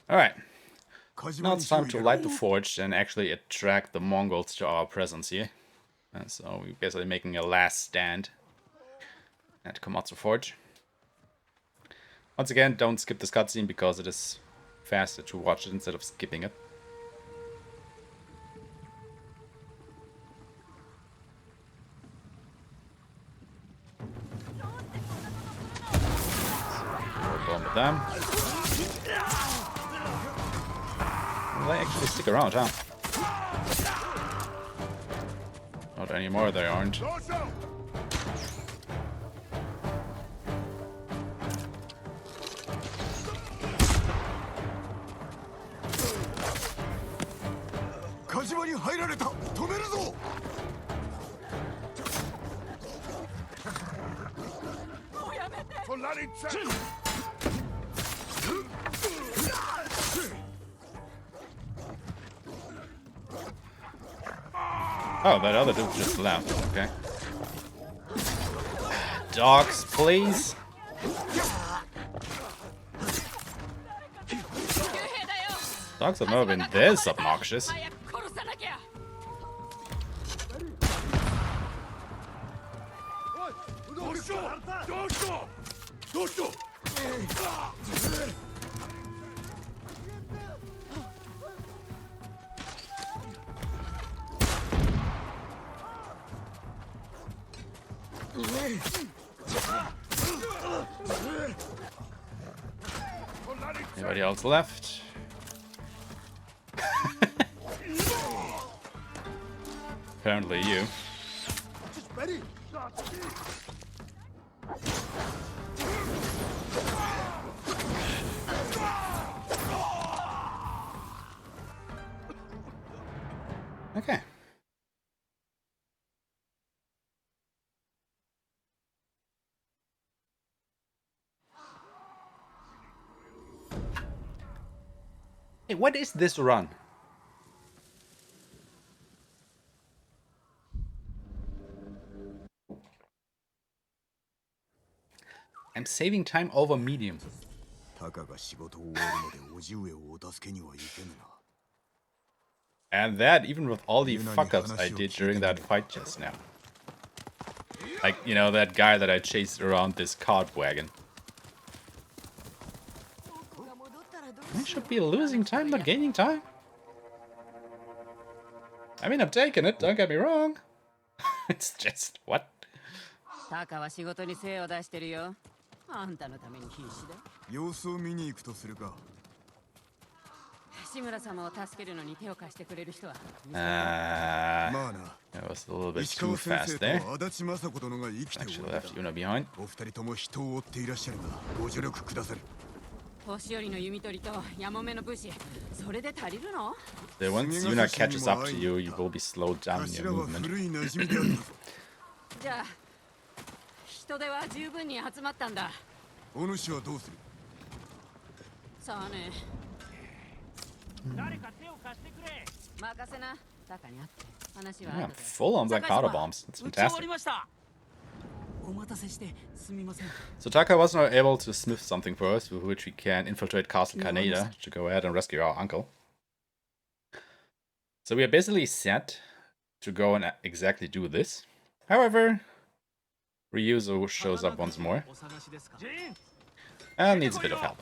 Alright. Now it's time to light the forge and actually attract the Mongols to our presence here. And so we're basically making a last stand at Komatsu Forge. Once again, don't skip this cutscene because it is faster to watch it instead of skipping it. Bomb with them. Well, they actually stick around, huh? Not anymore, they aren't. Oh, that other dude just left. Okay. Dogs, please. Dogs have never been this obnoxious. Anybody else left? Apparently you. Okay. Hey, what is this run? I'm saving time over medium. And that even with all the fuck-ups I did during that fight just now. Like, you know, that guy that I chased around this cart wagon. I should be losing time, not gaining time. I mean, I'm taking it, don't get me wrong. It's just, what? That was a little bit too fast there. Actually left Yuna behind. So once Yuna catches up to you, you will be slowed down in your movement. Yeah, I'm full on black powder bombs. That's fantastic. So Taka was not able to smith something for us, with which we can infiltrate Castle Kaneda to go ahead and rescue our uncle. So we are basically set to go and exactly do this. However, Ryuzo shows up once more and needs a bit of help.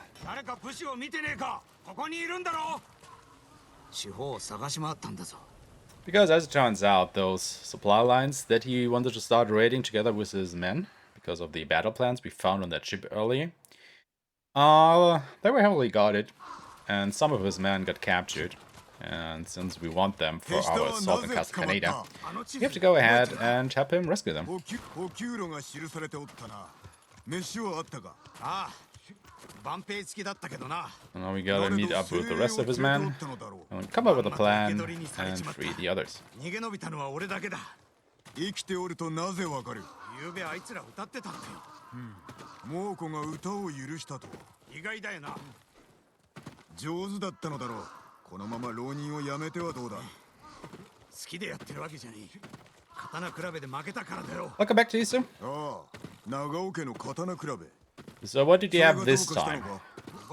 Because as it turns out, those supply lines that he wanted to start raiding together with his men, because of the battle plans we found on that ship earlier, they were heavily guarded, and some of his men got captured. And since we want them for our assault on Castle Kaneda, we have to go ahead and help him rescue them. And now we gotta meet up with the rest of his men, and come up with a plan, and free the others. Welcome back to Isu. So what did you have this time?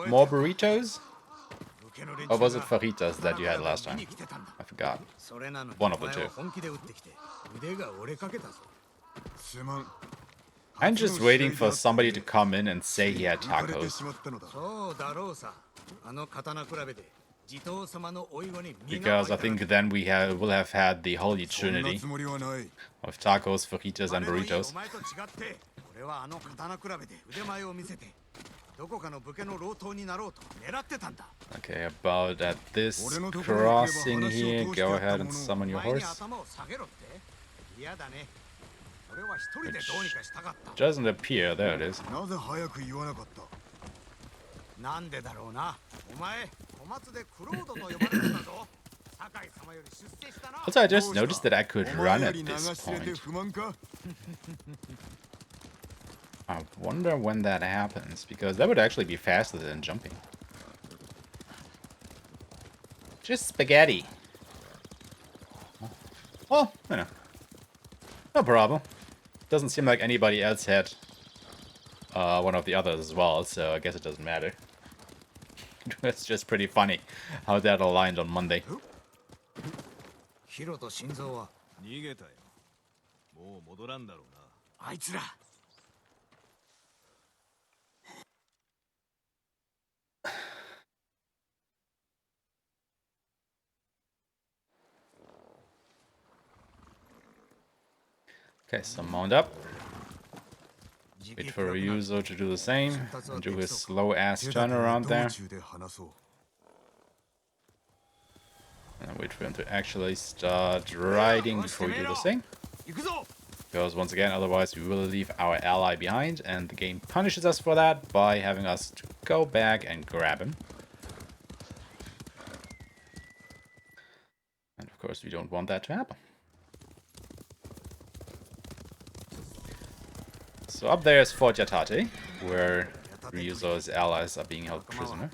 More burritos? Or was it fajitas that you had last time? I forgot. One of the two. I'm just waiting for somebody to come in and say he had tacos. そうだろうさ。あの刀比べで地頭様のおいごに身が Because I think then will have had the holy trinity of tacos, fajitas, and burritos. お前と違って俺はあの刀比べで腕前を見せてどこかの武家の老頭になろうと狙ってたんだ。 Okay, about at this crossing here, go ahead and summon your お前に horse. 頭を下げろって嫌だね。俺は一人でどうにかしたかった。 Doesn't appear. There it is. なぜ早く言わなかった。なんでだろうな。お前小松でクロードと呼ばれてたぞ。酒井様より出世したな。 Also, I just noticed that I could run at this point. I wonder when that happens, because that would actually be faster than jumping. Just spaghetti. Well, you know. No problem. Doesn't seem like anybody else had one of the others as well, so I guess it doesn't matter. It's just pretty funny how that aligned on Monday. ヒロと心臓は逃げたよ。もう戻らんだろうな。あいつら。 Okay, so mount up. Wait for Ryuzo to do the same and do his slow ass turnaround there. And wait for him to actually start riding before we do the same. Because once again, otherwise we will leave our ally behind, and the game punishes us for that by having us to go back and grab him. And of course we don't want that to happen. So up there is Fort Yatate, where Ryuzo's allies are being held prisoner.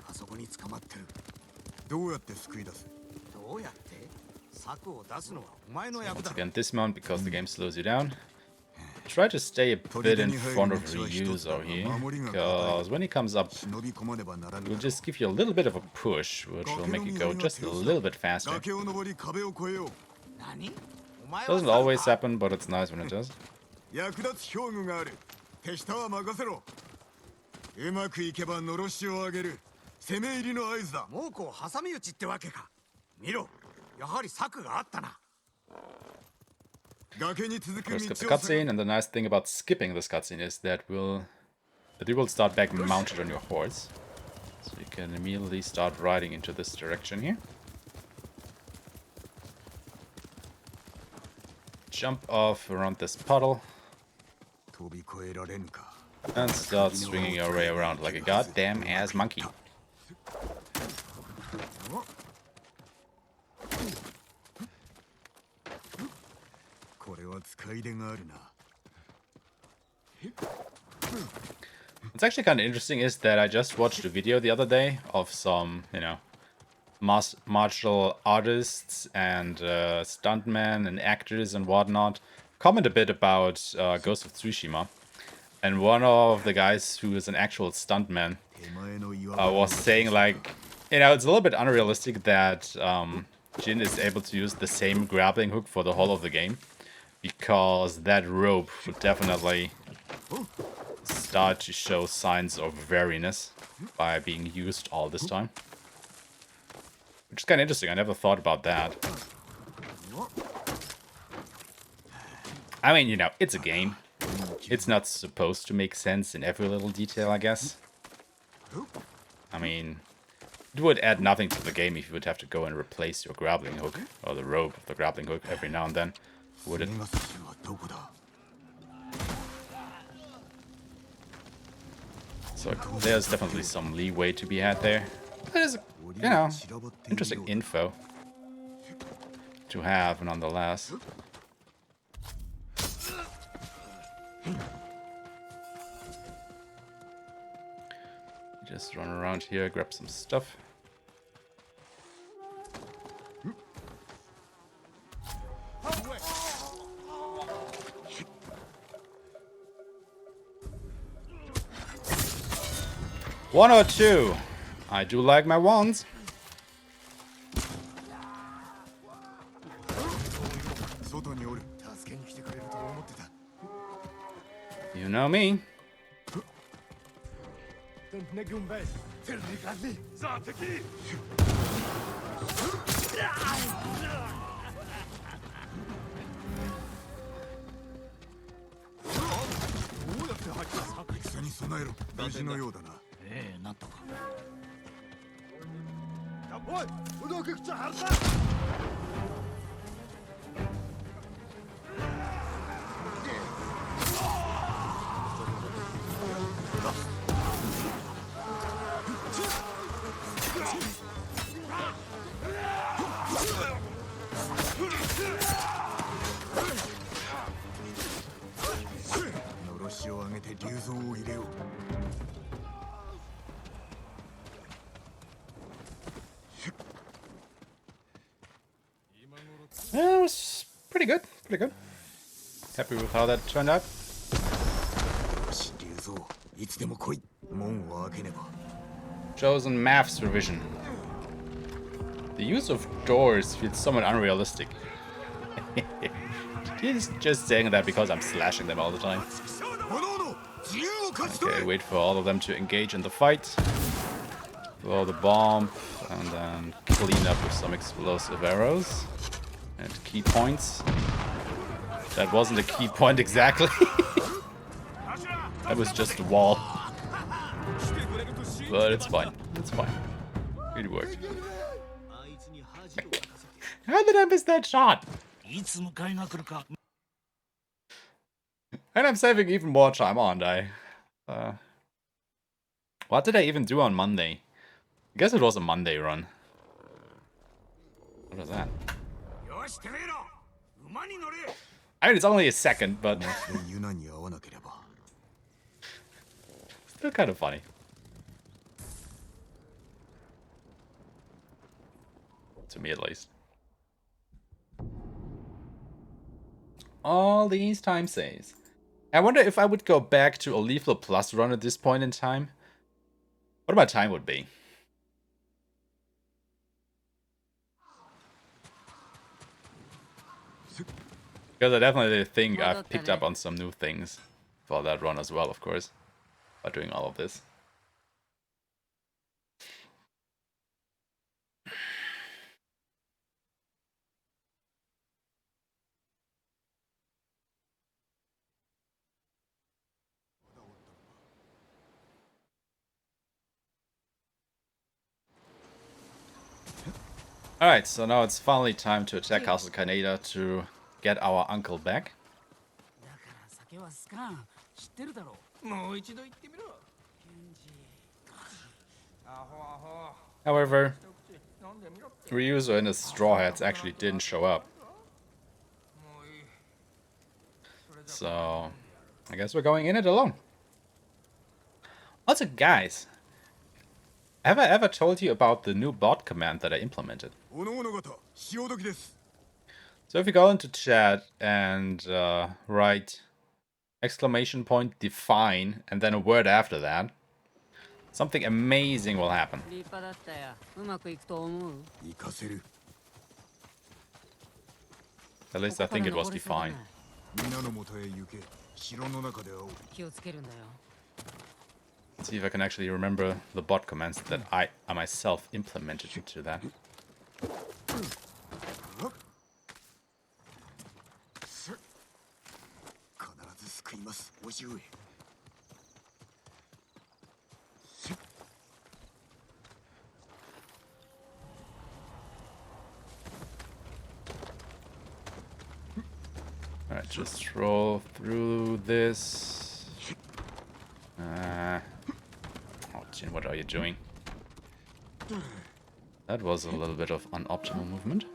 Once again, dismount because the game slows you down. Try to stay a bit in front of Ryuzo here, because when he comes up, it will just give you a little bit of a push, which will make you go just a little bit faster. Doesn't always happen, but it's nice when it does. 手下は任せろ。うまくいけばのろしを上げる攻め入りの合図だ。猛虎を挟み撃ちってわけか。見ろ、やはり策があったな。 We'll skip the cutscene, and the nice thing about skipping this cutscene is that you will start back mounted on your horse, so you can immediately start riding into this direction here. Jump off around this puddle. And start swinging your way around like a goddamn ass monkey. What's actually kind of interesting is that I just watched a video the other day of some, you know, martial artists and stuntmen and actors and whatnot comment a bit about Ghost of Tsushima, and one of the guys who is an actual stuntman was saying, like, you know, it's a little bit unrealistic that Jin is able to use the same grappling hook for the whole of the game, because that rope would definitely start to show signs of weariness by being used all this time. Which is kind of interesting, I never thought about that. I mean, you know, it's a game. It's not supposed to make sense in every little detail, I guess. I mean, it would add nothing to the game if you would have to go and replace your grappling hook, or the rope of the grappling hook every now and then, would it? So there's definitely some leeway to be had there. That is, you know, interesting info to have nonetheless. Just run around here, grab some stuff. One or two. I do like my wands. You know me. Yeah, it was pretty good. Pretty good. Happy with how that turned out. Chosen maths revision. The use of doors feels somewhat unrealistic. He's just saying that because I'm slashing them all the time. Okay, wait for all of them to engage in the fight. Blow the bomb, and then clean up with some explosive arrows. And key points. That wasn't a key point exactly. That was just a wall. But it's fine. It's fine. It worked. How did I miss that shot? And I'm saving even more time, aren't I? What did I even do on Monday? I guess it was a Monday run. What was that? I mean, it's only a second, but still kind of funny. To me, at least. All these time saves. I wonder if I would go back to a Lethal Plus run at this point in time. What my time would be. Because I definitely think I've picked up on some new things for that run as well, of course, by doing all of this. Alright, so now it's finally time to attack Castle Kaneda to get our uncle back. However, Ryuzo and his Straw Hats actually didn't show up. So, I guess we're going in it alone. Also, guys, have I ever told you about the new bot command that I implemented? So if you go into chat and write !define and then a word after that, something amazing will happen. At least I think it was define. Let's see if I can actually remember the bot commands that I myself implemented into that. Alright, just roll through this. Oh, Jin, what are you doing? That was a little bit of unoptimal movement.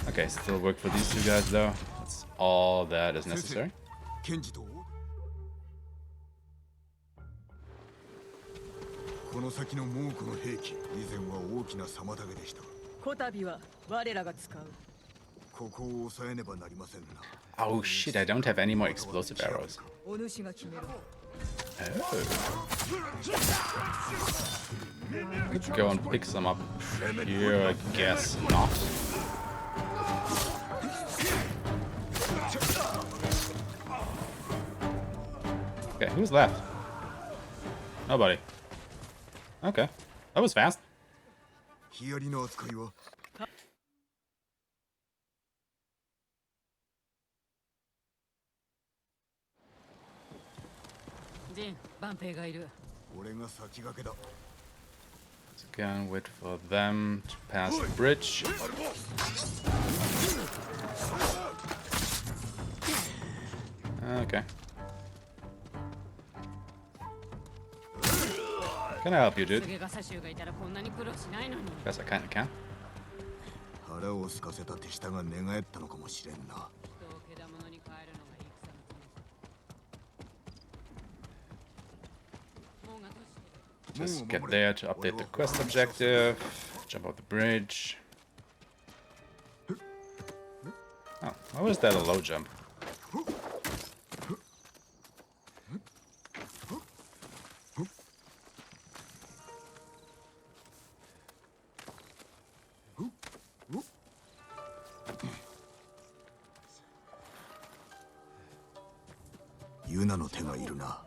Okay, still work for these two guys though. That's all that is necessary. Oh shit, I don't have any more explosive arrows. Oh. Could go and pick some up here, I guess not. who's left? Nobody. Okay. That was fast. ヒアリの扱いはジン、万兵がいる。俺が先駆けだ。 Again, wait for them to pass the bridge. Okay. Can I help you, dude? Guess I kinda can. 腹を空かせた手下が寝返ったのかもしれんな。 Just get there to update the quest objective. Jump off the bridge. Oh, how is that a low jump? Yunaの手がいるな。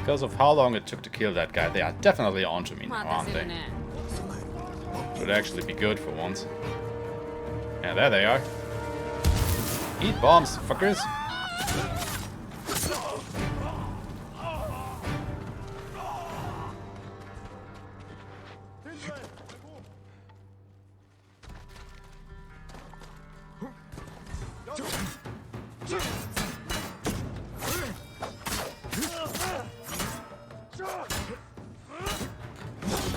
Because of how long it took to kill that guy, they are definitely onto me now, aren't they? Would actually be good for once. Yeah, there they are. Eat bombs, fuckers.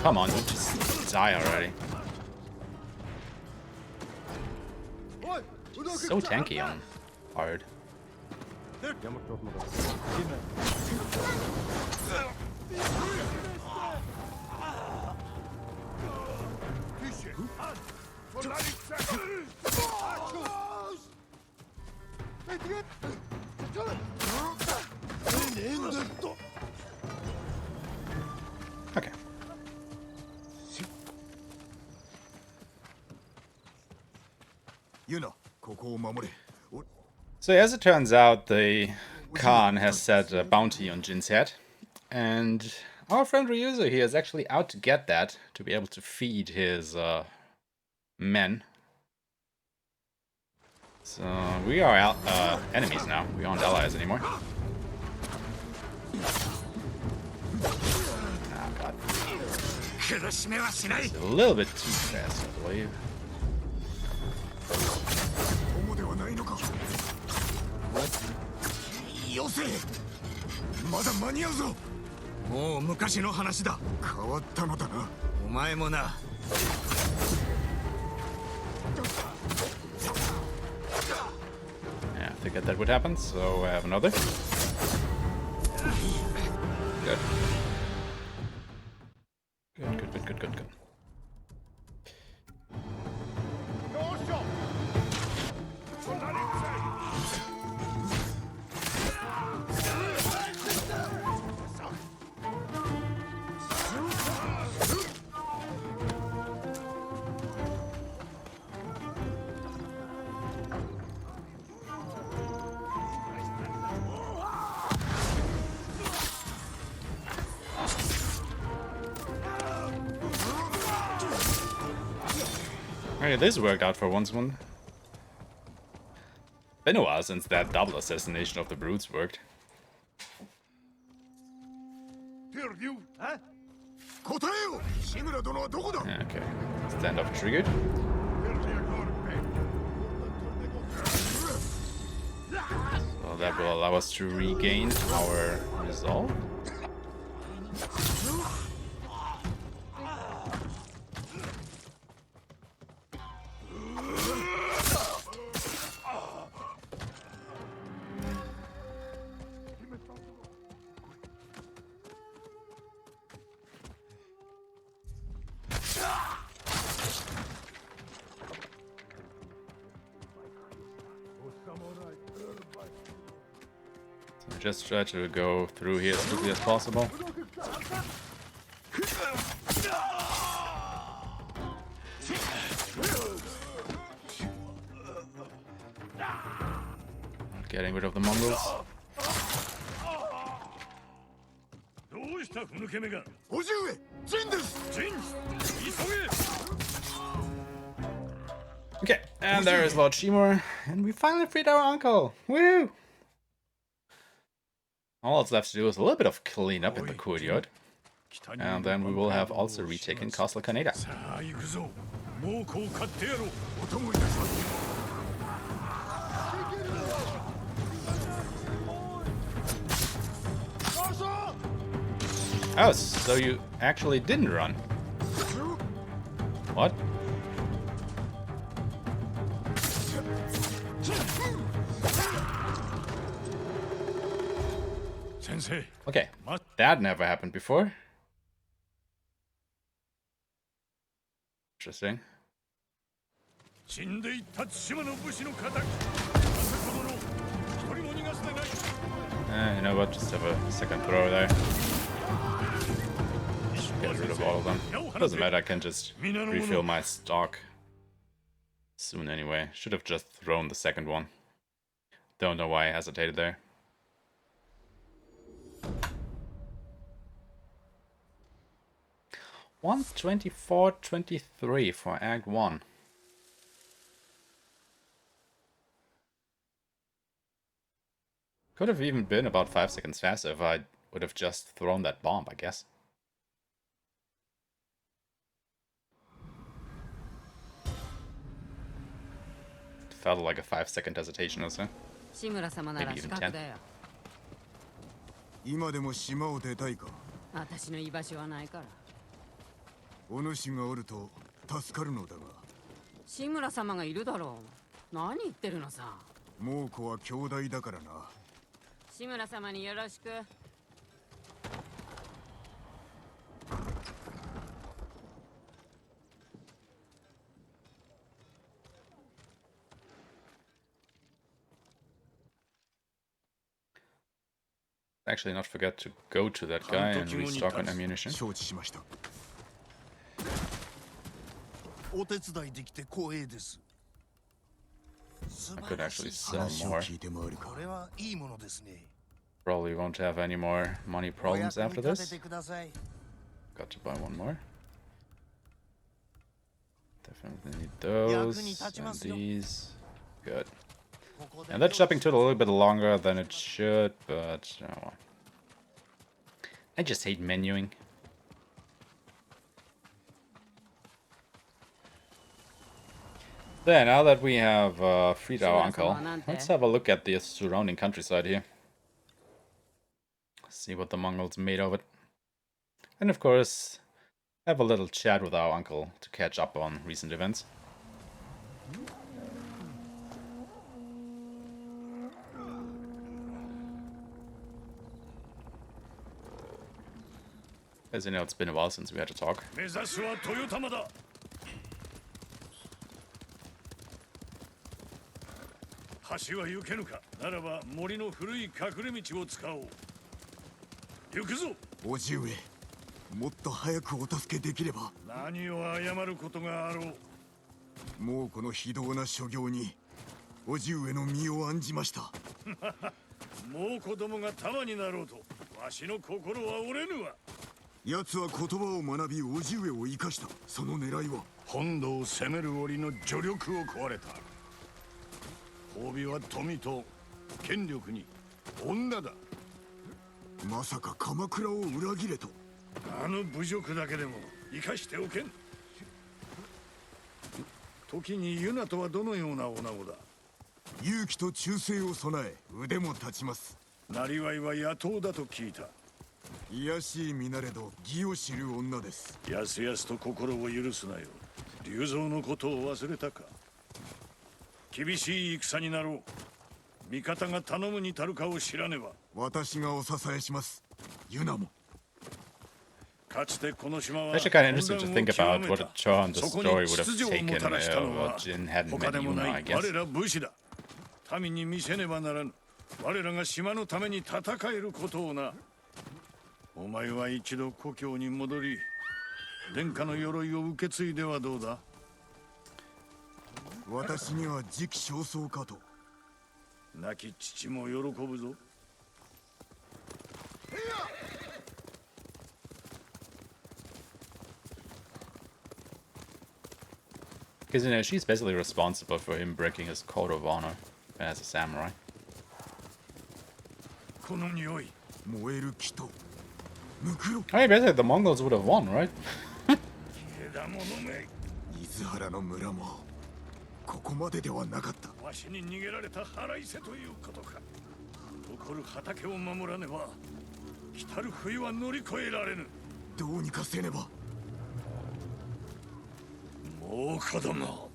Come on, dude, just die already. So tanky on hard. Okay. So as it turns out, the Khan has set a bounty on Jin's head, and our friend Ryuzo here is actually out to get that, to be able to feed his men. So we are enemies now, we aren't allies anymore. Oh god. It's a little bit too fast, I believe. Yeah, I figured that would happen, so I have another. Good. Good. Okay, this worked out for once. Been a while since that double assassination of the brutes worked. Yeah, okay, standoff triggered. So that will allow us to regain our resolve. Just try to go through here as quickly as possible. getting rid of the Mongols. Okay, and there is Lord Shimur, and we finally freed our uncle. Woo! All that's left to do is a little bit of cleanup in the courtyard, and then we will have also retaken Castle Kaneda. Oh, so you actually didn't run. What? Okay, that never happened before. Interesting. You know what? Just have a second throw there. Get rid of all of them. Doesn't matter, I can just refill my stock soon anyway. Should have just thrown the second one. Don't know why I hesitated there. $124.23 for Act 1. Could have even been about 5 seconds faster if I would have just thrown that bomb, I guess. It felt like a 5-second hesitation or so. Maybe even 10. 今でも島を出たいか。私の居場所はないから。お主がおると助かるのだが。志村様がいるだろう。何言ってるのさ。猛虎は兄弟だからな。志村様によろしく。Actually, not forget to go to that guy and restock on ammunition. 承知しました。お手伝いできて光栄です。 I could actually sell more. これはいいものですね。 Probably won't have any more money problems after this. Got to buy one more. Definitely need those and these. Good. And that shopping took a little bit longer than it should, but oh. I just hate menuing. Then, now that we have freed our uncle, let's have a look at the surrounding countryside here. See what the Mongols made of it. And of course, have a little chat with our uncle to catch up on recent events. As you know, it's been a while since we had to talk. 橋は行けぬか。ならば森の古い隠れ道を使おう。行くぞ。叔父上、もっと早くお助けできれば。何を謝ることがあろう。もうこの非道な所業に叔父上の身を案じました。もう子供が玉になろうと、わしの心は折れぬわ。奴は言葉を学び叔父上を生かした。その狙いは本土を攻める折の助力を請われた。褒美は富と権力に女だ。まさか鎌倉を裏切れと。あの侮辱だけでも生かしておけん。時にユナとはどのような女子だ。勇気と忠誠を備え腕も立ちます。なりわいは野党だと聞いた。卑しい身なれど義を知る女です。やすやすと心を許すなよ。龍蔵のことを忘れたか。厳しい戦になろう。味方が頼むに足るかを知らねば。私がお支えします。ユナも。It's actually kind of interesting to think about what a turn the story would have taken if Jin hadn't met Yuna, I guess. 民に見せねばならぬ。我らが島のために戦えることをな。お前は一度故郷に戻り、殿下の鎧を受け継いではどうだ。私には時期尚早かと。亡き父も喜ぶぞ。Because, you know, she's basically responsible for him breaking his code of honor as a samurai. この匂い。燃える木とムクロ I mean, basically the Mongols would have won, right? 枝物め。水原の村もここまでではなかった。わしに逃げられた腹いせということか。残る畑を守らねば来たる冬は乗り越えられぬ。どうにかせねば。もう子供。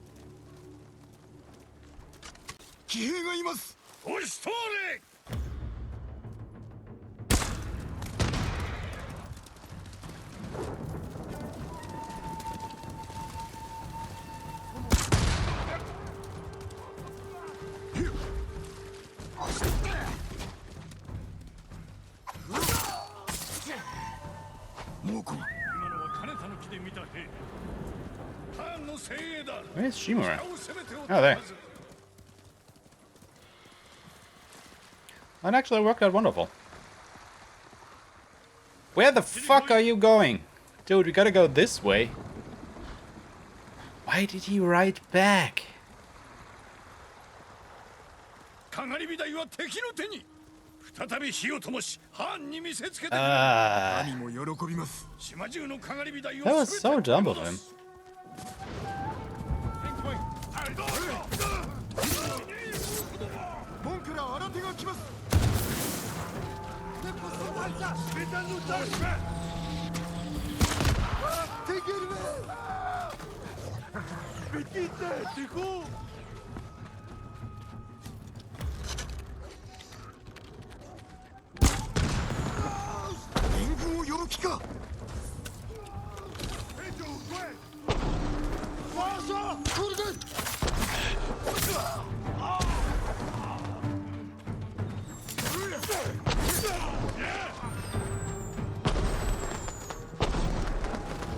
騎兵がいます。押し通れ。Where's Shimura? Oh, there. That actually worked out wonderful. Where the fuck are you going? Dude, we gotta go this way. Why did he ride back? That was so dumb of him. 門から新手が来ます。援軍を呼ぶ気か。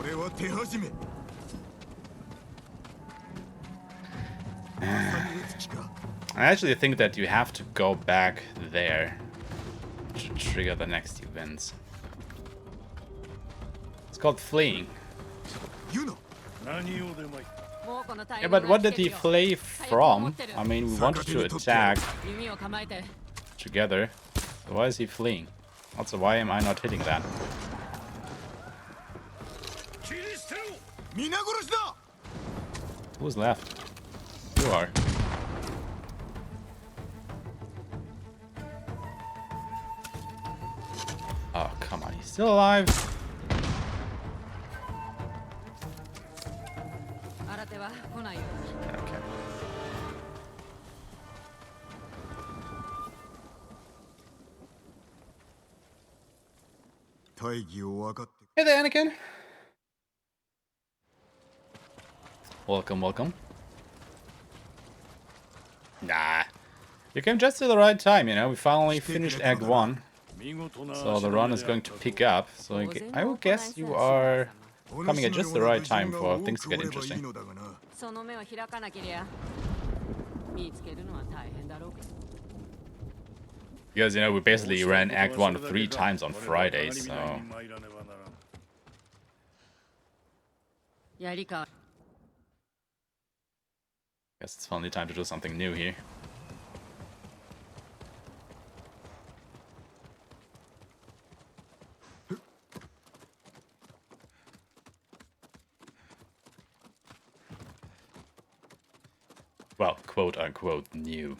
俺は手始め。 I actually think that you have to go back there to trigger the next events. It's called fleeing. Yeah, but what did he flee from? I mean, we wanted to attack together. So why is he fleeing? Also, why am I not hitting that? Who's left? You are. Oh, come on, he's still alive. Okay. Hey there, Anakin. Welcome, welcome. Nah. You came just at the right time, you know. We finally finished Act 1. So the run is going to pick up. So I would guess you are coming at just the right time for things to get interesting. Because, you know, we basically ran Act 1 3 times on Friday, so... Guess it's finally time to do something new here. Well, quote-unquote new.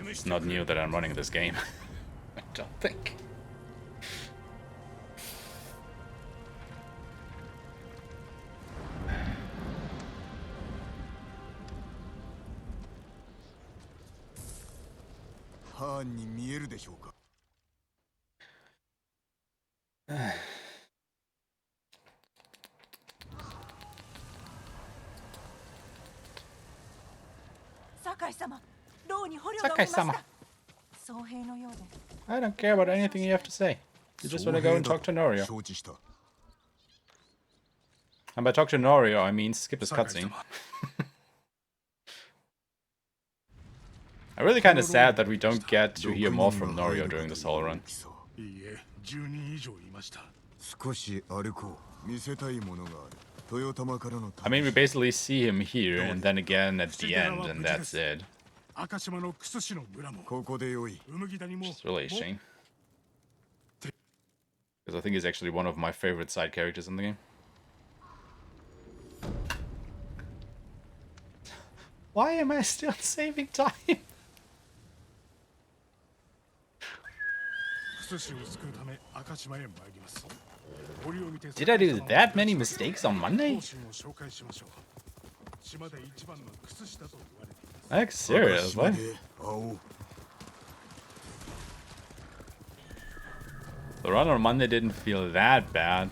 It's not new that I'm running this game. I don't think. Sakai-sama. I don't care about anything you have to say. You just want to go and talk to Norio. And by talk to Norio, I mean skip his cutscene. I'm really kind of sad that we don't get to hear more from Norio during this whole run. 10人以上いました。少し歩こう。見せたいものがある。豊玉からの I mean, we basically see him here and then again at the end, and that's it. 赤島のクス市の村も。ここでよい。 It's really a shame. Because I think he's actually one of my favorite side characters in the game. Why am I still saving time? Did I do that many mistakes on Monday? Like, serious, what? The run on Monday didn't feel that bad.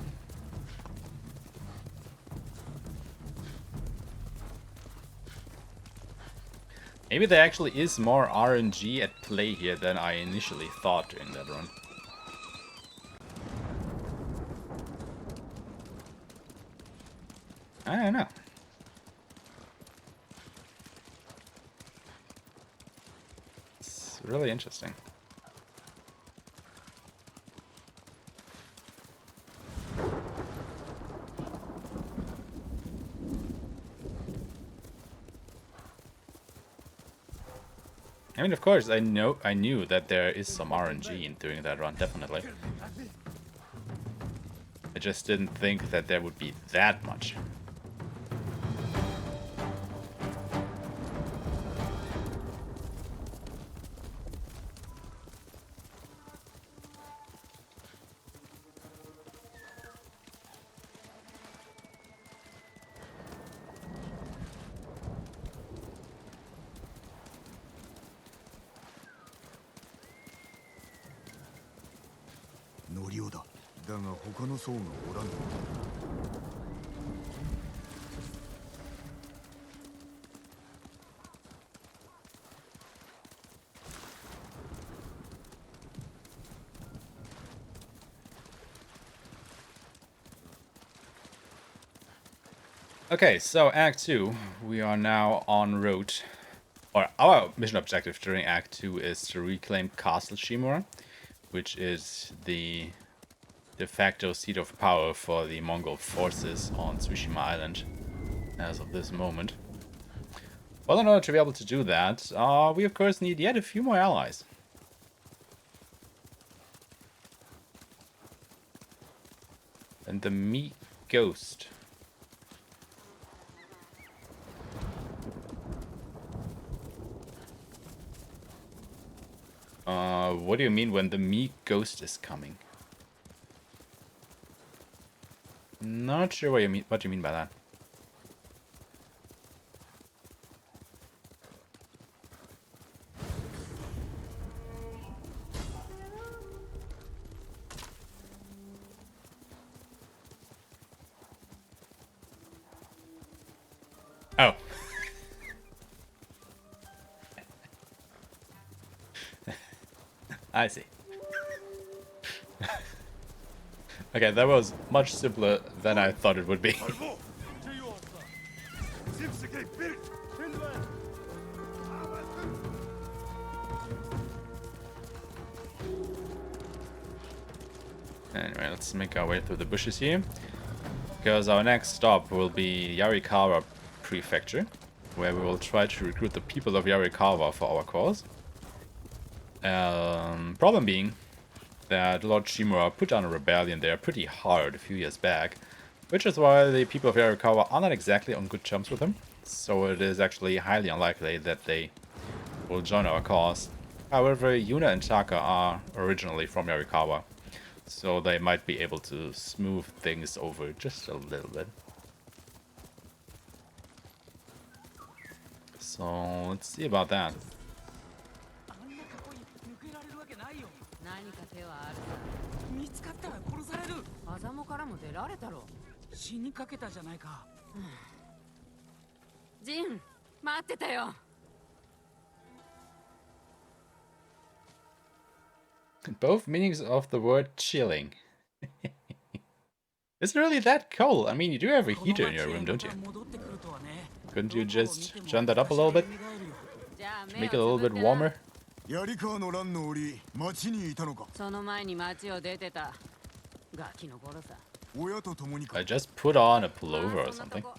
Maybe there actually is more RNG at play here than I initially thought during that run. I don't know. It's really interesting. I mean, of course, I knew that there is some RNG in doing that run, definitely. I just didn't think that there would be that much. Okay, so Act 2, we are now en route, or our mission objective during Act 2 is to reclaim Castle Shimura, which is the de facto seat of power for the Mongol forces on Tsushima Island as of this moment. Well, in order to be able to do that, we of course need yet a few more allies. And the meat ghost. What do you mean when the meat ghost is coming? Not sure what you mean by that. Oh. I see. Okay, that was much simpler than I thought it would be. Anyway, let's make our way through the bushes here, because our next stop will be Yarikawa Prefecture, where we will try to recruit the people of Yarikawa for our cause. Problem being that Lord Shimura put down a rebellion there pretty hard a few years back, which is why the people of Yarikawa are not exactly on good terms with him, so it is actually highly unlikely that they will join our cause. However, Yuna and Taka are originally from Yarikawa, so they might be able to smooth things over just a little bit. So let's see about that. Jin, 待ってたよ。 Both meanings of the word chilling. It's really that cold. I mean, you do have a heater in your room, don't you? Couldn't you just turn that up a little bit? Make it a little bit warmer. 槍川の乱の折町にいたのか。その前に町を出てた。ガキの頃さ。親と共にか。 I just put on a pullover or something. こ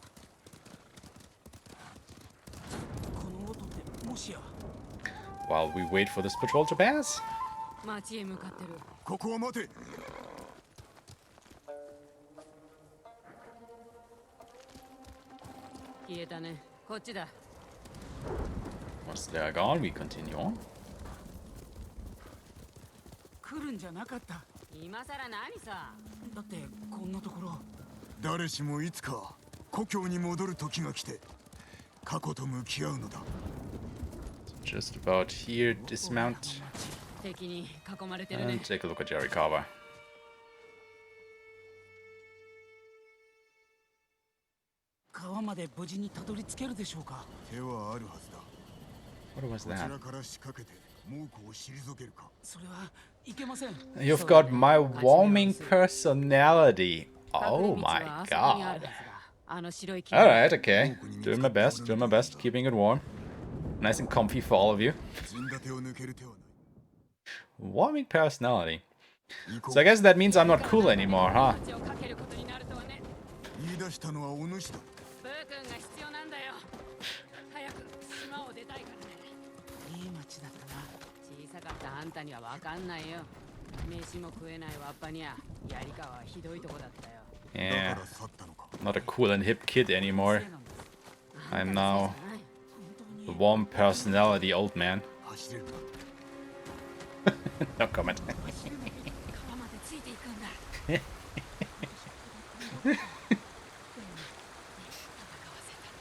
の音ってもしや While we wait for this patrol to pass. 町へ向かってる。ここは待て。消えたね。こっちだ。 Once they are gone, we continue on. 来るんじゃなかった。今さら何さ。だってこんなところ。誰しもいつか故郷に戻る時が来て過去と向き合うのだ。 Just about here, dismount 敵に囲まれてる and ね。 take a look at Yarikawa. 川まで無事にたどり着けるでしょうか。手はあるはずだ。 What was こち that? らから仕掛けて猛虎を退けるか。それはいけません。 You've got my warming personality. Oh my god. あの白い木。 Alright, okay. Doing my best, keeping it warm. Nice and comfy for all of you. 陣立てを抜ける手はない。 Warming personality. So I guess that means I'm not cool anymore, huh? 命をかけることになるとはね。言い出したのはお主だ。ブー君が必要なんだよ。早く島を出たいからね。いい町だったな。小さかったあんたにはわかんないよ。飯も食えないわっぱにゃ、槍川はひどいとこだったよ。だ Yeah, から去ったのか。 not a cool and hip kid anymore. I'm now the warm personality old man. 走れるな。 No comment. 川までついていくんだ。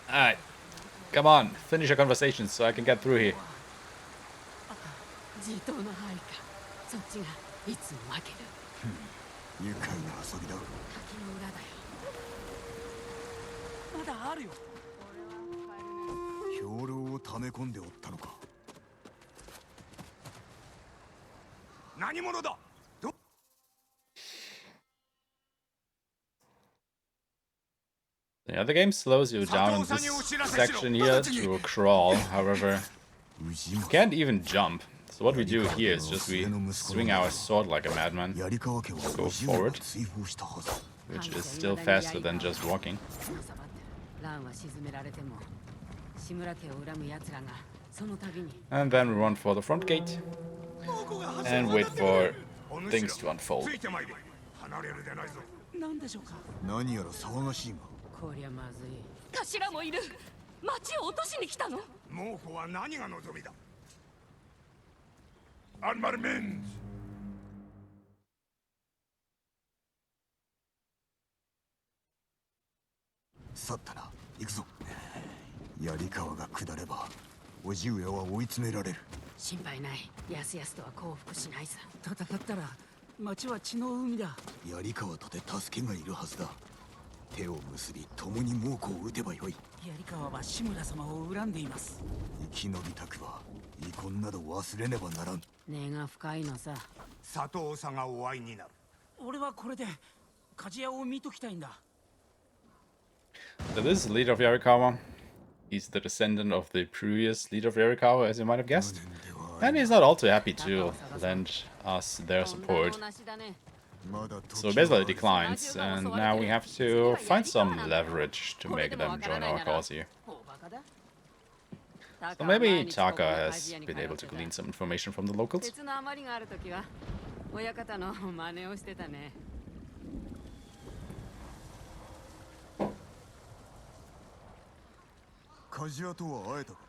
Alright. Come on, finish your conversations so I can get through here. 地頭の範囲か。そっちがいつも負ける。愉快な遊びだ。滝の裏だよ。まだあるよ。兵糧を溜め込んでおったのか。何者だ。 Yeah, the game slows you down in this section here to a crawl. However, you can't even jump. So what we do here is just we swing our sword like a madman, 槍川家は go 50名 forward, が追放したはず。 which is still faster than just walking. 乱は沈められても、志村家を恨む奴らがその度に。 And then we run for the front gate and wait for things to unfold. ついてまいれ。離れるでないぞ。なんでしょうか。何やら騒がしいが。こりゃまずい。頭もいる。町を落としに来たの。猛虎は何が望みだ。アンマルメンズ。去ったな。行くぞ。槍川が下れば叔父上は追い詰められる。心配ない。やすやすとは降伏しないさ。戦ったら町は血の海だ。槍川とて助けがいるはずだ。手を結び共に猛虎を撃てばよい。槍川は志村様を恨んでいます。生き延びたくは遺恨など忘れねばならん。根が深いのさ。佐藤さんがお会いになる。俺はこれで鍛冶屋を見ときたいんだ。 So this is the leader of Yarikawa. He's the descendant of the previous leader of Yarikawa, as you might have guessed. And he's not all too happy to lend us their support. なしだね。 So basically declines, and now we have to find some leverage to make them join our cause here. So maybe Taka has been able to glean some information from the locals. 鉄の余りがあるときは親方の真似をしてたね。鍛冶屋とは会えたか。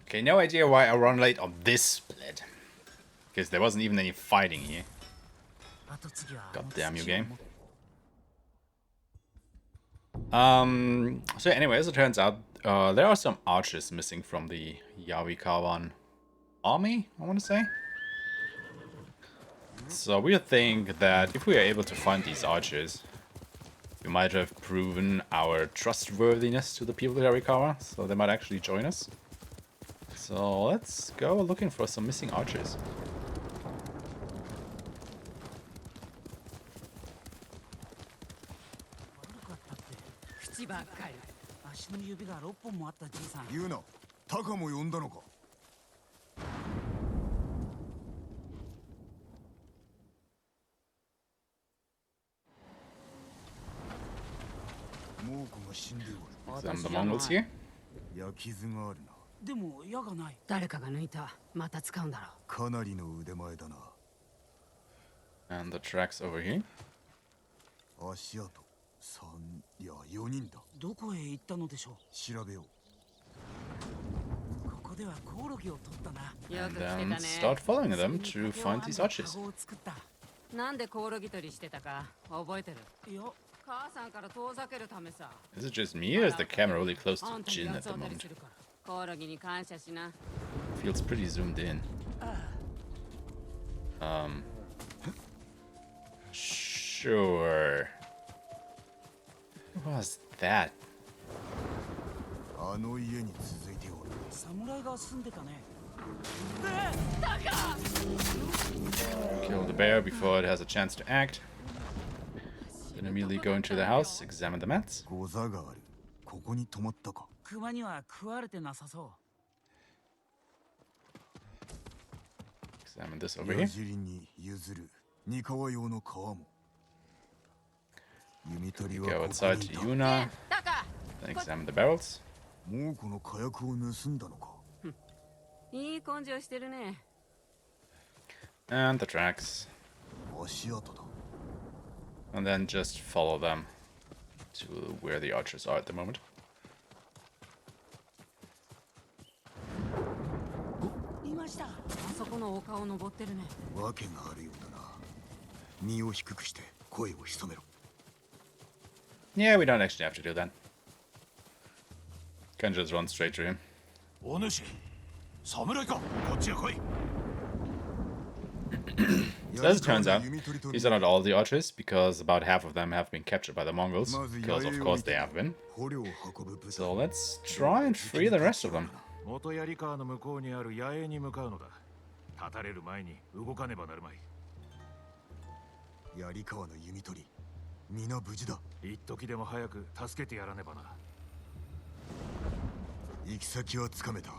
Okay, no idea why I run late on this split. Because there wasn't even any fighting here. 後継ぎは God damn you, game. So anyway, as it turns out, there are some archers missing from the Yarikawan army, I want to say. So we think that if we are able to find these archers, we might have proven our trustworthiness to the people of Yarikawa, so they might actually join us. So let's go looking for some missing archers. 悪かったって普口ばっかり。足の指が6本もあったじいさん。言うな。タカも呼んだのか。猛虎が死んでおる。 Some of the Mongols here. 焼き傷があるな。でも矢がない。誰かが抜いた。また使うんだろかなりの腕前だな。 And the tracks over here. 足跡3、いや4人だ。どこへ行ったのでしょう。調べよう。ここではコオロギを取ったな。よく And 来てた then ね。 start following them to find these arches. カゴを作った。なんでコオロギ取りしてたか覚えてる？いや、母さんから遠ざけるためさ。 Is it just me or is the camera really close あ to んたに Jin 八 at つ the 当たり moment? するから。コオロギに感謝しな。 Feels pretty zoomed in. Sure. What was that? あの家に続いておる。侍が住んでたね。 Kill the bear before it has a chance to act. Then immediately go into the house, examine the mats. ゴザがある。ここに泊まったか。熊には食われてなさそ Examine this over 矢 here. 尻に譲る。三河用の皮も。弓取りは Go ここ outside にい to た。 Yuna, タカ then examine the barrels. 猛虎の火薬を盗んだのか。いい根性してるね。 And the tracks. 足跡だ。 And then just follow them to where the archers are at the moment. う。いました。あそこの丘を登ってるね。わけがあるようだな。身を低くして声を潜めろ。 Yeah, we don't actually have to do that. Can just run straight to him. お主、侍か。こっちへ来い。 So as it turns out, these are not all the archers, because about half of them have been captured by the Mongols, because of course they have been. 捕虜を運ぶ部隊。 So let's try and free the rest of them. 元槍川の向こうにある野営に向かうのだ。立たれる前に動かねばなるまい。槍川の弓取り。皆無事だ。一時でも早く助けてやらねばな。行き先はつかめた。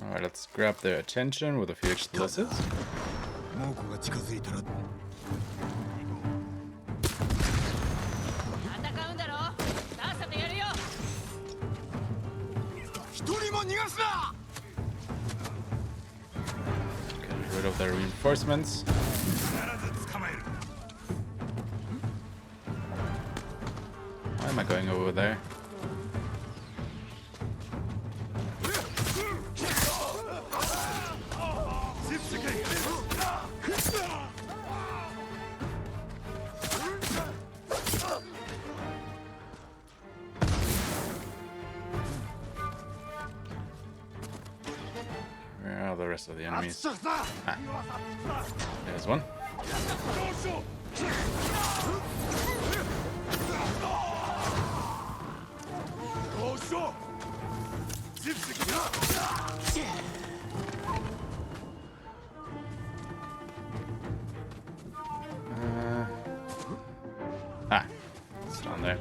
Alright, let's grab their attention with a few explosives. 猛虎が近づいたら。戦うんだろ。さっさとやるよ。一人も逃がすな。 Get rid of their reinforcements. 必ず捕まえる。 Why am I going over there? Where are the rest of the enemies? Ah. There's one. Ah, it's down there.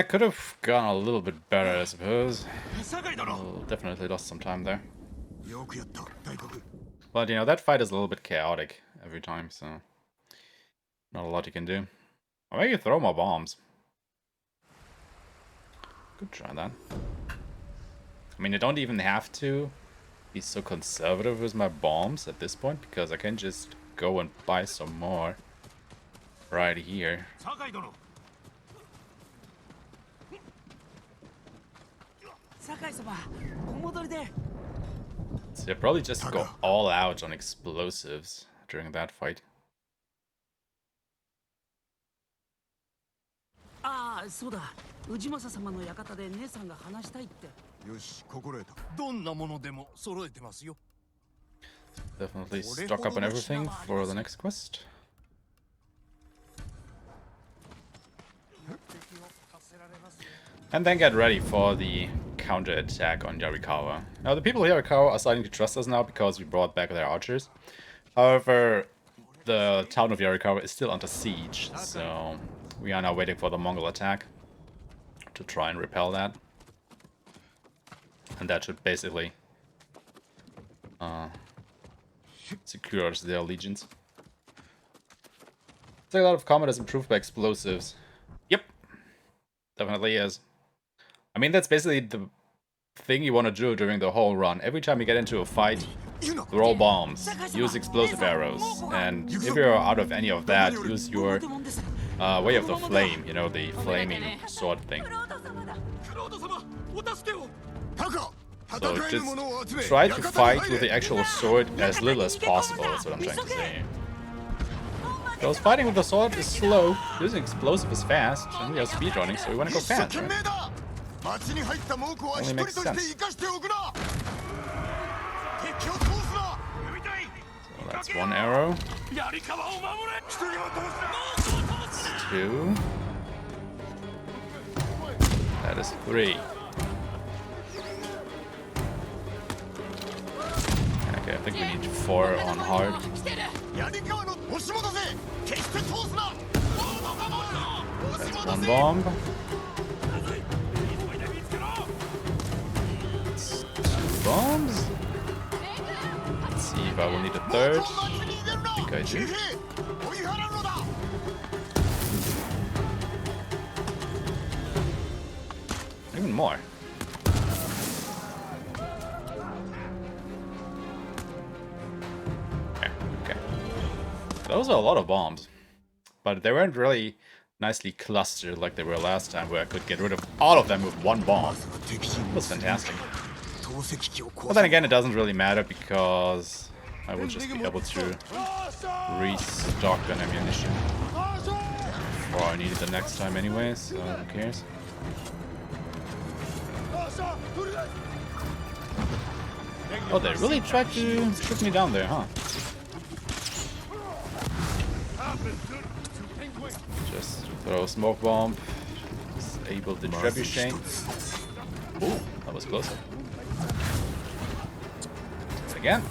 Could have gone a little bit better, I suppose. Well, definitely lost some time there. よくやった、大黒。 But, you know, that fight is a little bit chaotic every time, so... Not a lot you can do. Or maybe throw more bombs. Could try that. I mean, I don't even have to be so conservative with my bombs at this point, because I can just go and buy some more right here. 酒井殿。酒井様、お戻りで。 So yeah, probably just go all out on explosives during that fight. ああ、そうだ。氏政様の館で姉さんが話したいって。よし、心得た。どんなものでも揃えてますよ。 Definitely stock up on everything for the next quest. And then get ready for the counter-attack on Yarikawa. Now, the people of Yarikawa are starting to trust us now because we brought back their archers. However, the town of Yarikawa is still under siege, so we are now waiting for the Mongol attack to try and repel that. And that should basically secure their allegiance. It's like a lot of combat is improved by explosives. Yep, definitely is. I mean, that's basically the thing you want to do during the whole run. Every time you get into a fight, throw bombs, use explosive arrows, and if you're out of any of that, use your way of the flame, you know, the flaming sword thing. So just try to fight with the actual sword as little as possible, that's what I'm trying to say. Because fighting with the sword is slow, using explosive is fast, and we are speedrunning, so we want to go fast, right? Only makes sense. So that's one arrow. That's two. That is three. Okay, I think we need 4 on hard. That's one bomb. That's 2 bombs. Let's see if I will need a third. I think I do. Even more. Okay. Those are a lot of bombs. But they weren't really nicely clustered like they were last time, where I could get rid of all of them with one bomb. It was fantastic. But then again, it doesn't really matter because I will just be able to restock on ammunition before I need it the next time anyway, so who cares? Oh, they really tried to shoot me down there, huh? Just throw a smoke bomb, disable the trebuchet. Ooh, that was closer. Again.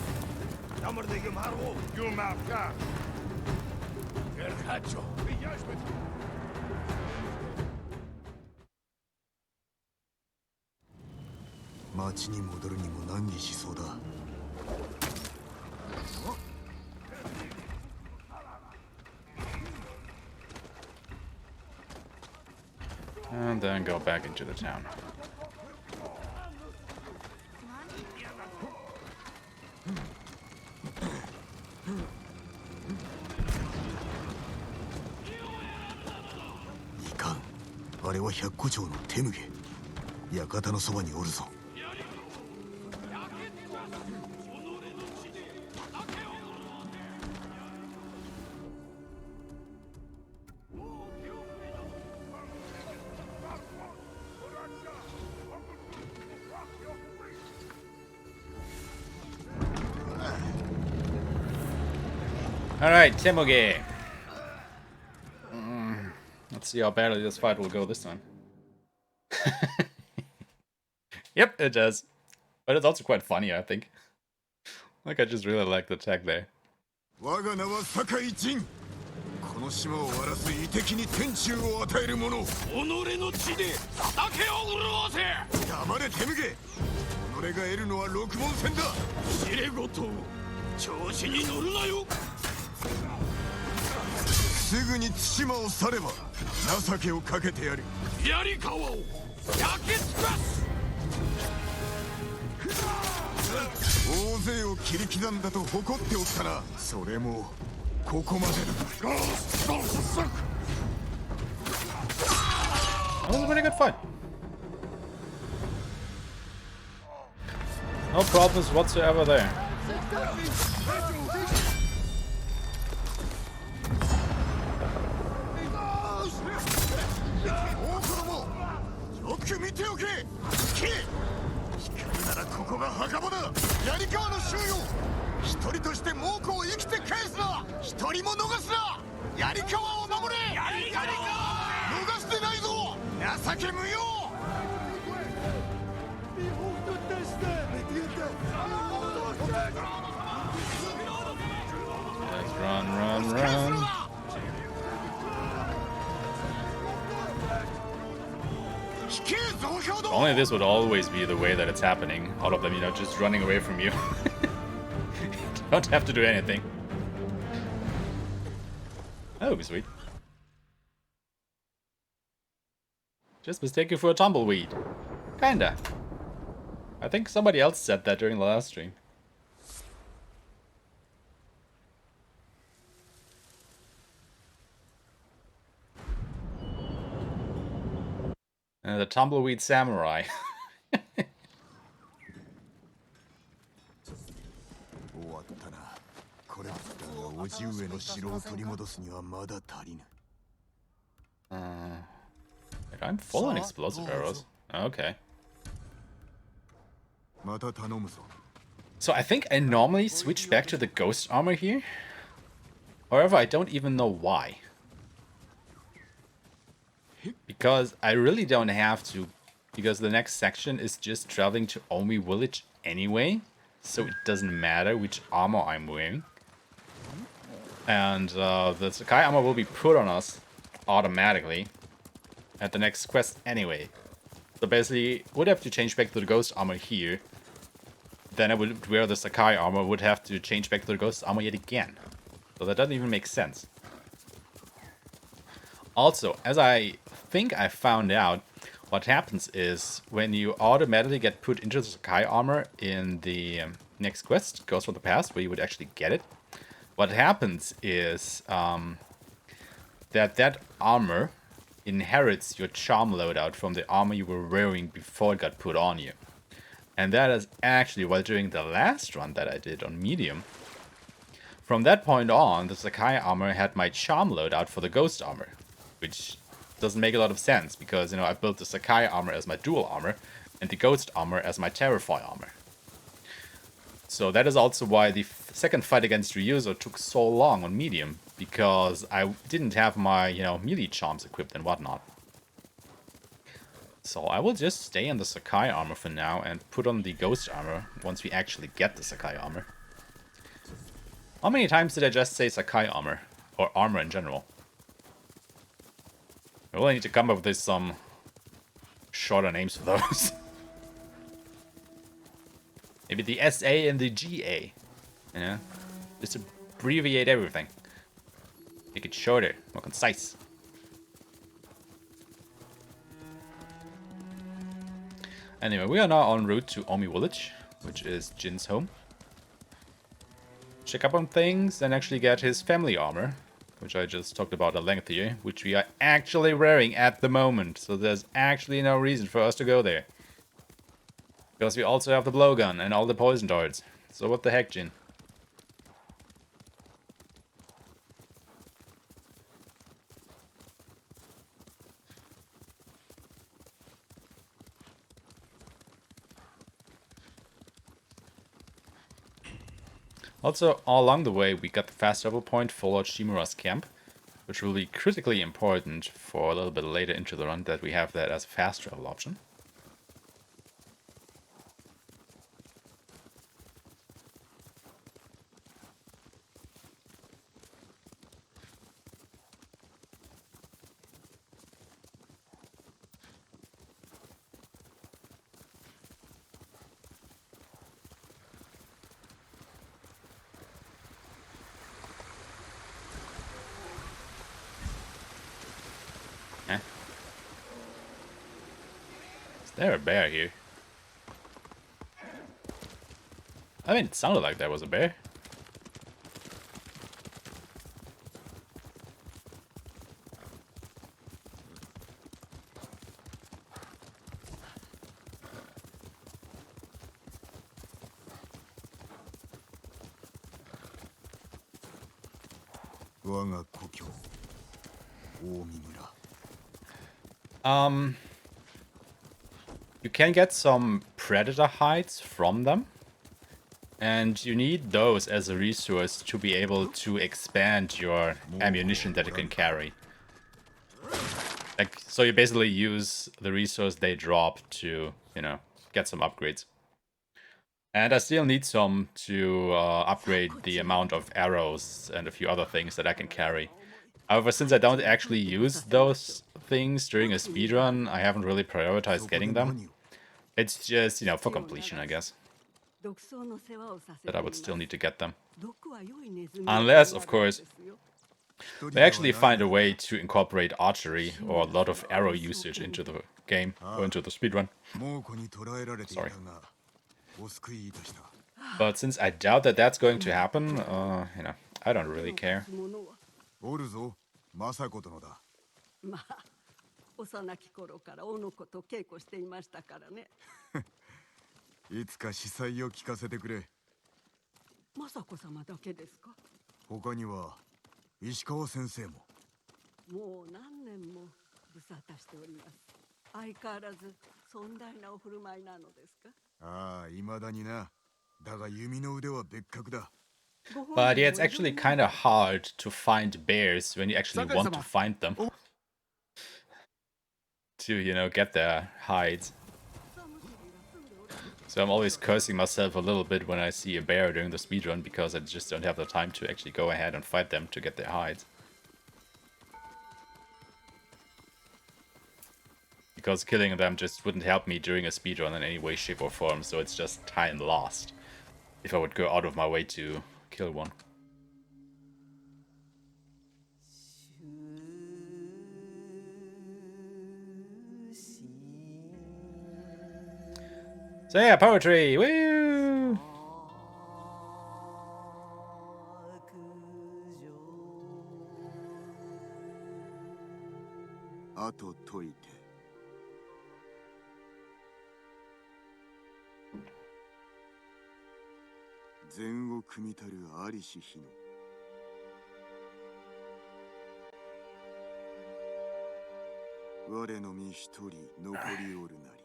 And then go back into the town. Alright, Temuge. Let's see how badly this fight will go this time. Yep, it does. But it's also quite funny, I think. Like, I just really like the tag there. That was a pretty good fight. No problems whatsoever there. ておけ。引け。光ならここが墓場だ。槍川の収容。一人として猛虎を生きて返すな。一人も逃すな。槍川を守れ。槍川逃してないぞ。情け無用。Let's run. Only this would always be the way that it's happening. All of them, you know, just running away from you. Don't have to do anything. That would be sweet. Just mistake you for a tumbleweed. Kinda. I think somebody else said that during the last stream. The tumbleweed samurai. 終わったな。これだが叔父上の城を取り戻すにはまだ足りぬ。I'm full on explosive arrows. Okay. また頼むぞ。 So I think I normally switch back to the ghost armor here. However, I don't even know why. Because I really don't have to. Because the next section is just traveling to Omi village anyway. So it doesn't matter which armor I'm wearing. And the Sakai armor will be put on us automatically at the next quest anyway. So basically, would have to change back to the ghost armor here. Then I would wear the Sakai armor, would have to change back to the ghost armor yet again. So that doesn't even make sense. Also, as I think I found out, what happens is when you automatically get put into the Sakai armor in the next quest, Ghost from the Past, where you would actually get it, what happens is that armor inherits your charm loadout from the armor you were wearing before it got put on you. And that is actually while doing the last run that I did on medium. From that point on, the Sakai armor had my charm loadout for the ghost armor, which doesn't make a lot of sense because, you know, I built the Sakai armor as my dual armor and the ghost armor as my Terrify armor. So that is also why the second fight against Ryuzo took so long on medium, because I didn't have my, you know, melee charms equipped and whatnot. So I will just stay in the Sakai armor for now and put on the ghost armor once we actually get the Sakai armor. How many times did I just say Sakai armor? Or armor in general? I really need to come up with some shorter names for those. Maybe the SA and the GA. You know? Just abbreviate everything. Make it shorter, more concise. Anyway, we are now en route to Omi village, which is Jin's home. Check up on things and actually get his family armor, which I just talked about at length here, which we are actually wearing at the moment. So there's actually no reason for us to go there. Because we also have the blowgun and all the poison darts. So what the heck, Jin? Also, all along the way, we got the fast travel point for Lord Shimura's camp, which will be critically important for a little bit later into the run that we have that as a fast travel option. Is there a bear here? I mean, it sounded like there was a bear. you can get some predator hides from them. And you need those as a resource to be able to expand your ammunition that you can carry. Like, so you basically use the resource they drop to, you know, get some upgrades. And I still need some to upgrade the amount of arrows and a few other things that I can carry. However, since I don't actually use those things during a speedrun, I haven't really prioritized getting them. It's just, you know, for completion, I guess, that I would still need to get them. Unless, of course, they actually find a way to incorporate archery or a lot of arrow usage into the game, or into the speedrun. Sorry. But since I doubt that that's going to happen, you know, I don't really care. まあ幼き頃からおのこと稽古していましたからね。いつか司祭を聞かせてくれ。雅子様だけですか？他には石川先生も。もう何年も無沙汰しております。相変わらず尊大なお振る舞いなのですか？ああ、未だにな。だが弓の腕は別格だ。 But yeah, it's actually kind of hard to find bears when you actually want to find them. To, you know, get their hides. So I'm always cursing myself a little bit when I see a bear during the speedrun, because I just don't have the time to actually go ahead and fight them to get their hides. Because killing them just wouldn't help me during a speedrun in any way, shape or form, so it's just time lost if I would go out of my way to kill one. So yeah, poetry! Woo! あと解いて。善を組みたるありし日の。我の身一人残りおるなり。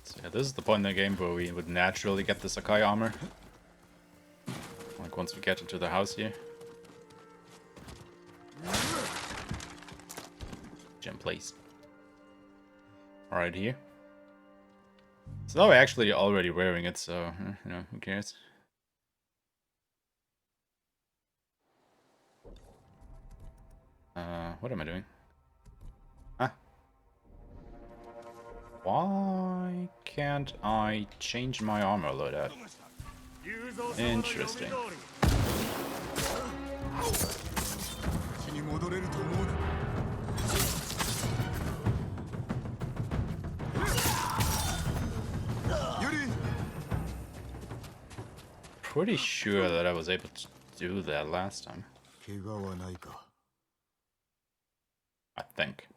So yeah, this is the point in the game where we would naturally get the Sakai armor. Like once we get into the house here. Gem place. Right here. So now we're actually already wearing it, so, you know, who cares? What am I doing? Ah. Why can't I change my armor loadout? Interesting. Pretty sure that I was able to do that last time. I think.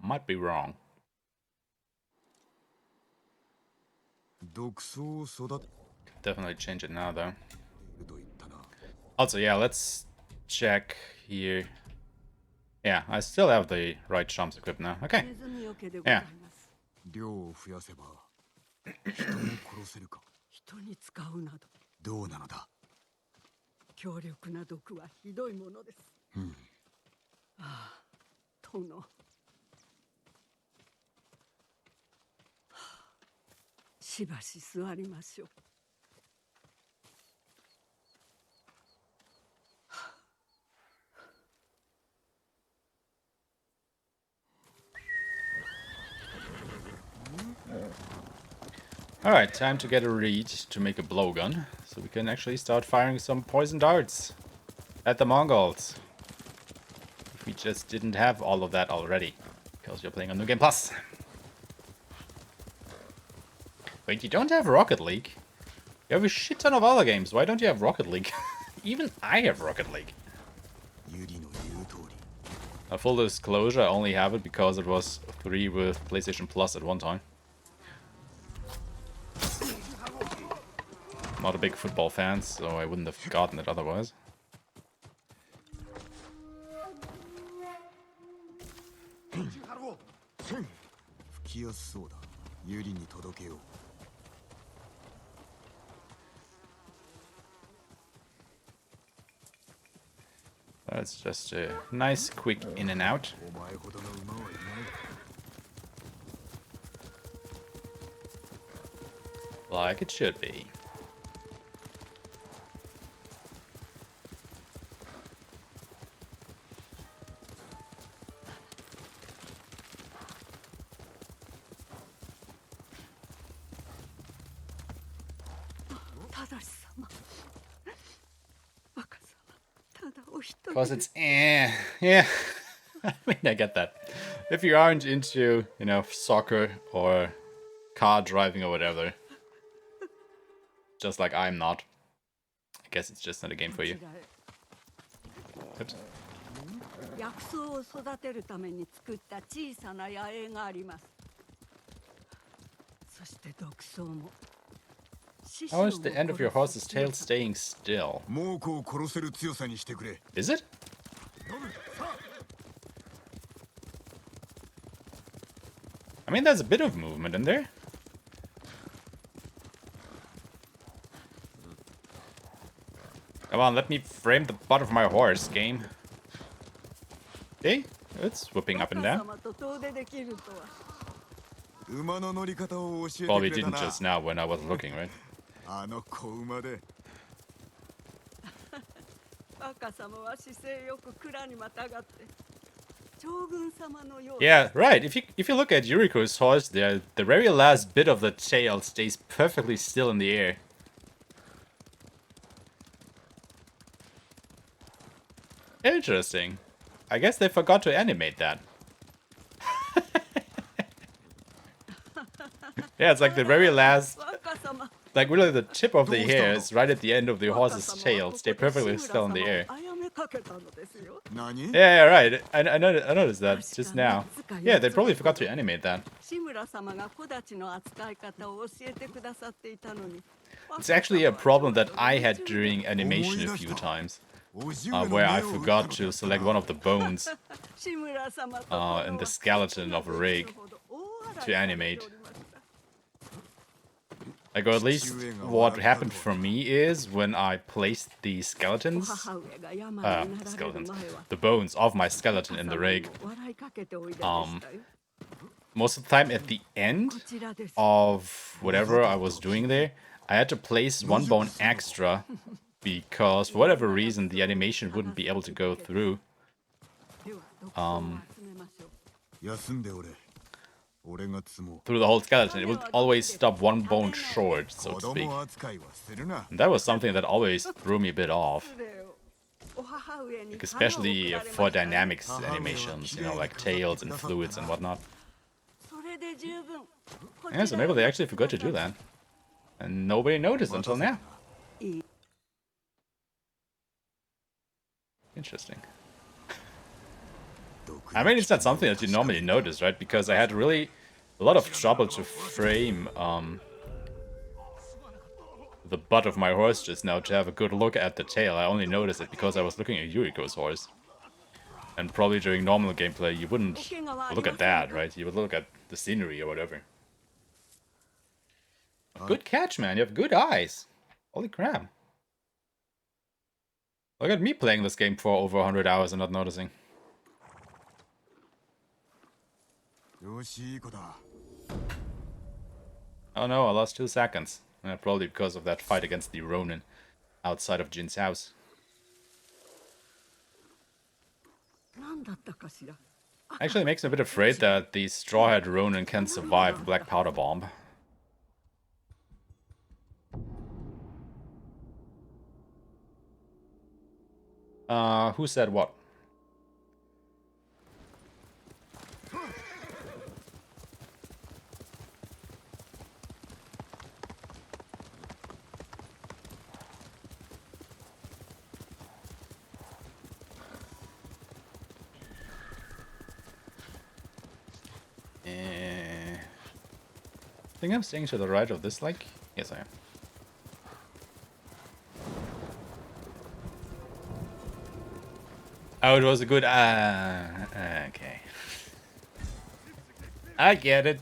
Might be wrong. Definitely change it now, though. Also, yeah, let's check here. Yeah, I still have the right jumps equipped now. Okay. Yeah. 量を増やせば人も殺せるか。人に使うなどどうなのだ。強力な毒はひどいものです。うん。ああ、殿。しばし座りましょう。Alright, time to get a reed to make a blowgun, so we can actually start firing some poison darts at the Mongols. If we just didn't have all of that already, because you're playing on New Game Plus. Wait, you don't have Rocket League? You have a shit ton of other games. Why don't you have Rocket League? Even I have Rocket League. ユリの言う通り Full disclosure, I only have it because it was free with PlayStation Plus at one time. Not a big football fan, so I wouldn't have gotten it otherwise. 吹きやすそうだユリに届けよう That's just a nice, quick in and out. お前ほどの馬はいない Like it should be. Because it's yeah. I mean, I get that. If you aren't into, you know, soccer or car driving or whatever, just like I'm not, I guess it's just not a game for you. Oops. 薬草を育てるために作った小さな野営があります。そして毒草も。 How is the end of your horse's tail staying still? 猛虎を殺せる強さにしてくれ Is it? I mean, there's a bit of movement in there. Come on, let me frame the butt of my horse, game. Okay, it's whipping up and down. 馬の乗り方を教えて Well, く we れた didn't な just now when I was looking, right? あの子馬で 若様は姿勢よく蔵にまたがって。将軍様のよう。 Yeah, right. If you look at Yuriko's horse there, the very last bit of the tail stays perfectly still in the air. Interesting. I guess they forgot to animate that. Yeah, it's like the very last, 若様。 like really the tip of the hair is right at the end of the horse's tail. Stay perfectly still in the air. 殺めかけたのですよ。何 Yeah, right. I noticed that just now. Yeah, they probably forgot to animate that. 志村様が子たちの扱い方を教えてくださっていたのに。 It's actually a problem that I had during animation a few times, おじゅうの where I 目を打った forgot の to だ select one of the bones 志村様と in the skeleton of a rig to animate. Like, or at least what happened for me is when I placed the skeletons, the bones of my skeleton in the rig, most of the time at the end of whatever I was doing there, I had to place one bone extra because for whatever reason the animation wouldn't be able to go through. 休んでおれ俺が積もう Through the whole skeleton. It would always stop one bone short, so 子 to speak. 供扱いはするな And that was something that always threw me a bit off. Like especially for dynamics animations, you know, like tails and fluids and whatnot. Yeah, so maybe they actually forgot to do that. And nobody noticed until now. Interesting. I mean, it's not something that you normally notice, right? Because I had really a lot of trouble to frame the butt of my horse just now to have a good look at the tail. I only noticed it because I was looking at Yuriko's horse. And probably during normal gameplay, you wouldn't look at that, right? You would look at the scenery or whatever. Good catch, man. You have good eyes. Holy crap. Look at me playing this game for over 100 hours and not noticing. よしいい子だ Oh no, I lost 2 seconds. Probably because of that fight against the Ronin outside of Jin's house. 何だったかしら。 Actually makes me a bit afraid that the Strawhead Ronin can survive Black Powder Bomb. Who said what? think I'm staying to the right of this lake? Yes, I am. Oh, it was a good... okay. I get it.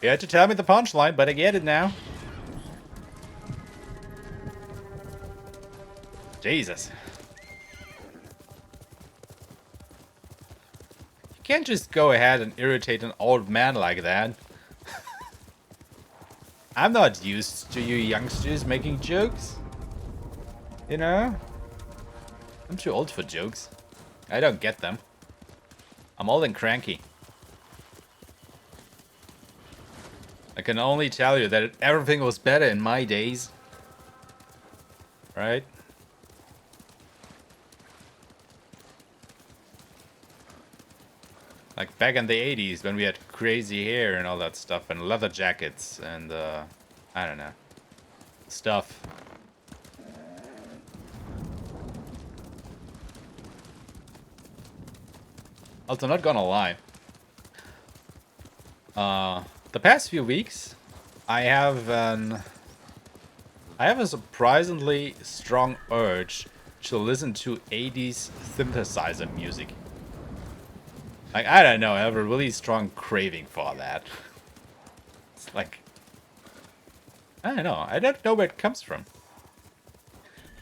You had to tell me the punchline, but I get it now. Jesus. You can't just go ahead and irritate an old man like that. I'm not used to you youngsters making jokes. You know? I'm too old for jokes. I don't get them. I'm old and cranky. I can only tell you that everything was better in my days. Right? Like back in the 80s when we had crazy hair and all that stuff and leather jackets and I don't know. Stuff. Also, not gonna lie. The past few weeks I have a surprisingly strong urge to listen to 80s synthesizer music. Like, I don't know, I have a really strong craving for that. It's like... I don't know, I don't know where it comes from.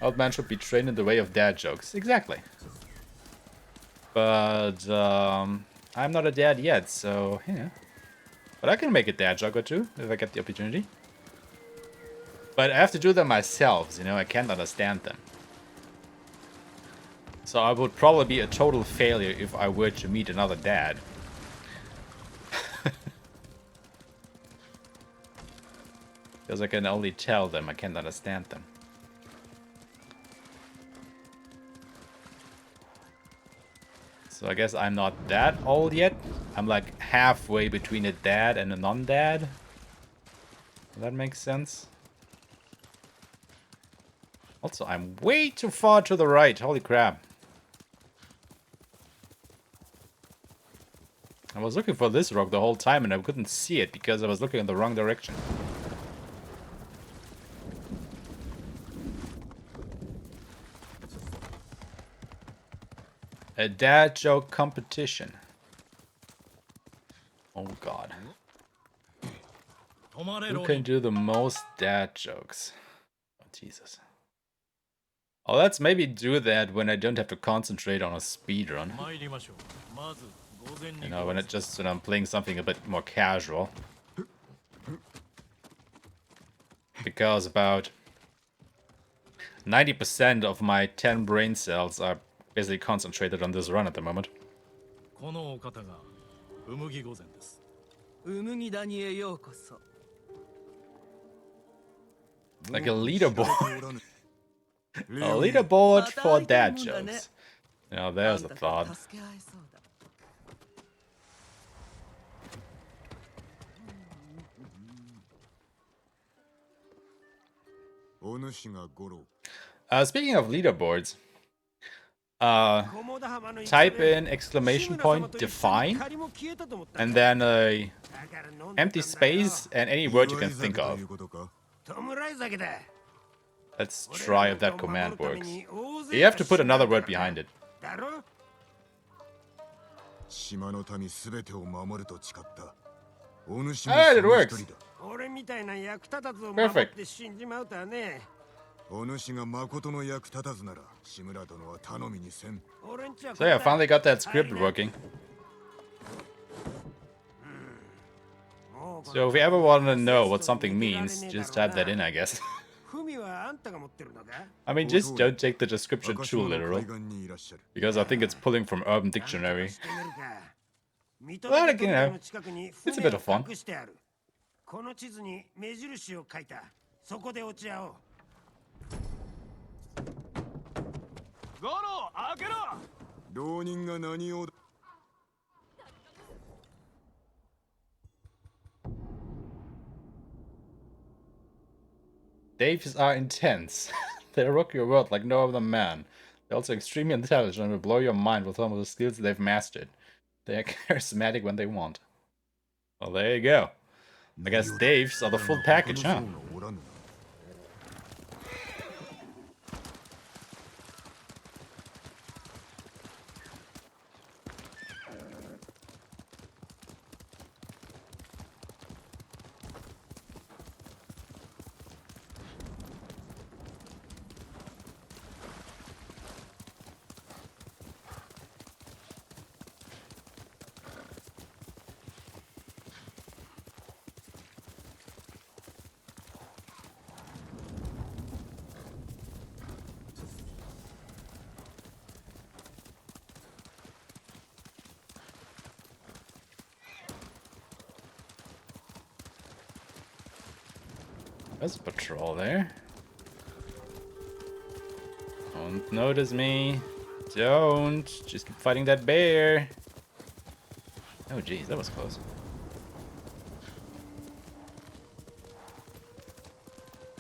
Old man should be trained in the way of dad jokes. Exactly. But, I'm not a dad yet, so, yeah. But I can make a dad joke or two, if I get the opportunity. But I have to do them myself, you know, I can't understand them. So I would probably be a total failure if I were to meet another dad. Because I can only tell them, I can't understand them. So I guess I'm not that old yet. I'm like halfway between a dad and a non-dad. Does that make sense? Also, I'm way too far to the right. Holy crap. I was looking for this rock the whole time and I couldn't see it because I was looking in the wrong direction. A dad joke competition. Oh god. Who can do the most dad jokes? Oh Jesus. Oh, let's maybe do that when I don't have to concentrate on a speedrun. You know, when I'm playing something a bit more casual. Because about 90% of my 10 brain cells are basically concentrated on this run at the moment. Like a leaderboard. A leaderboard for dad jokes. Now there's a thought. Speaking of leaderboards, type in exclamation point define and then a empty space and any word you can think of. Let's try if that command works. You have to put another word behind it. Alright, it works. Perfect. So yeah, I finally got that script working. So if you ever want to know what something means, just type that in, I guess. I mean, just don't take the description too literal. Because I think it's pulling from Urban Dictionary. But, you know, it's a bit of fun. Daves are intense. They rock your world like no other man. They're also extremely intelligent and will blow your mind with some of the skills they've mastered. They are charismatic when they want. Well, there you go. I guess Dave's are the full package, huh? There's a patrol there. Don't notice me. Don't. Just keep fighting that bear. Oh geez, that was close.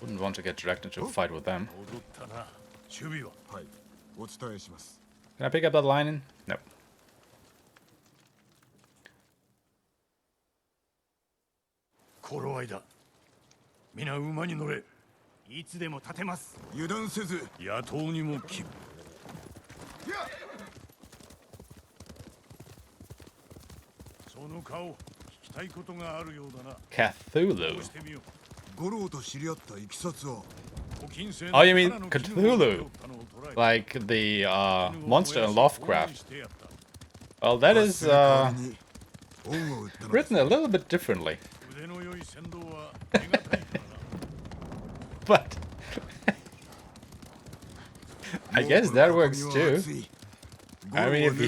Wouldn't want to get dragged into a fight with them. Can I pick up that line? Nope. 皆馬に乗れ。いつでも立てます。油断せず。野党にも切る。その顔、聞きたいことがあるようだな。Cthulhu. 五郎と知り合ったいきさつは。Oh, you mean Cthulhu? Like the monster in Lovecraft. Well, that is written a little bit differently. But I guess that works too. I mean, if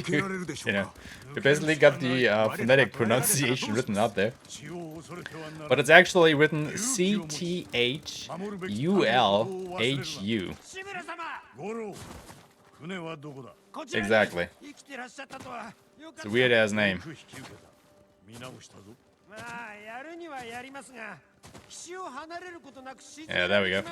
you know, you basically got the phonetic pronunciation written out there. But it's actually written C-T-H-U-L-H-U. Exactly. It's a weird ass name. Yeah, there we go.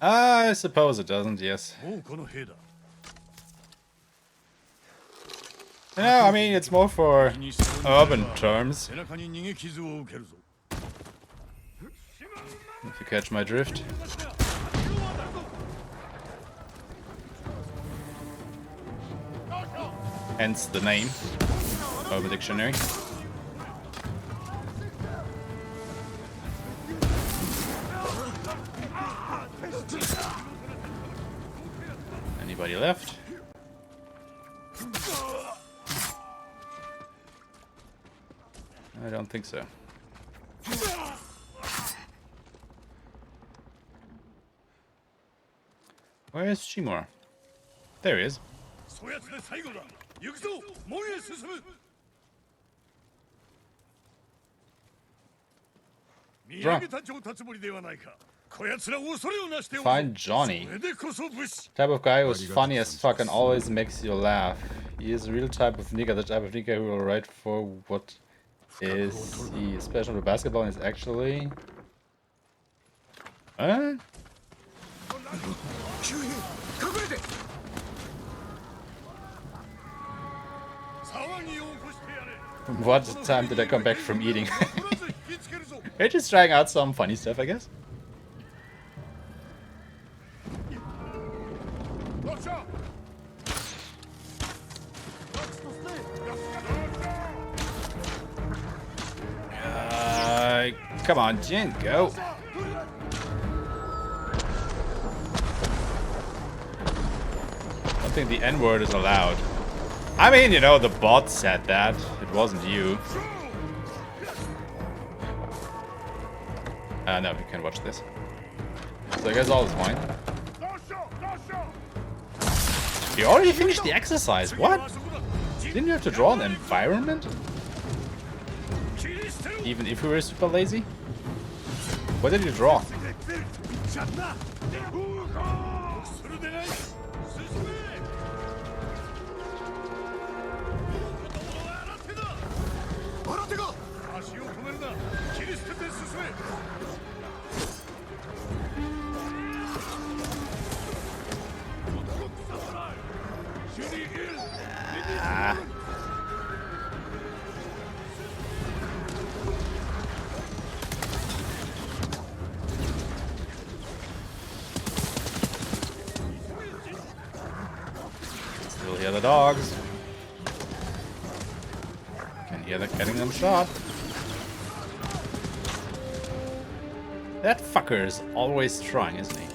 I suppose it doesn't, yes. No, I mean, it's more for urban terms. If you catch my drift. Hence the name. Urban Dictionary. Anybody left? I don't think so. Where is Shimura? There he is. Find Johnny. Type of guy who's funny as fuck and always makes you laugh. He is a real type of nigga, the type of nigga who will write for what is he special with basketball and is actually... Huh? What time did I come back from eating? They're just trying out some funny stuff, I guess. Come on, Jin, go. I don't think the N-word is allowed. I mean, you know, the bot said that. It wasn't you. No, you can watch this. So I guess all is fine. You already finished the exercise. What? Didn't you have to draw an environment? Even if we were super lazy? What did you draw? Ah. Still hear the dogs. Can hear them getting them shot. That fucker is always trying, isn't he?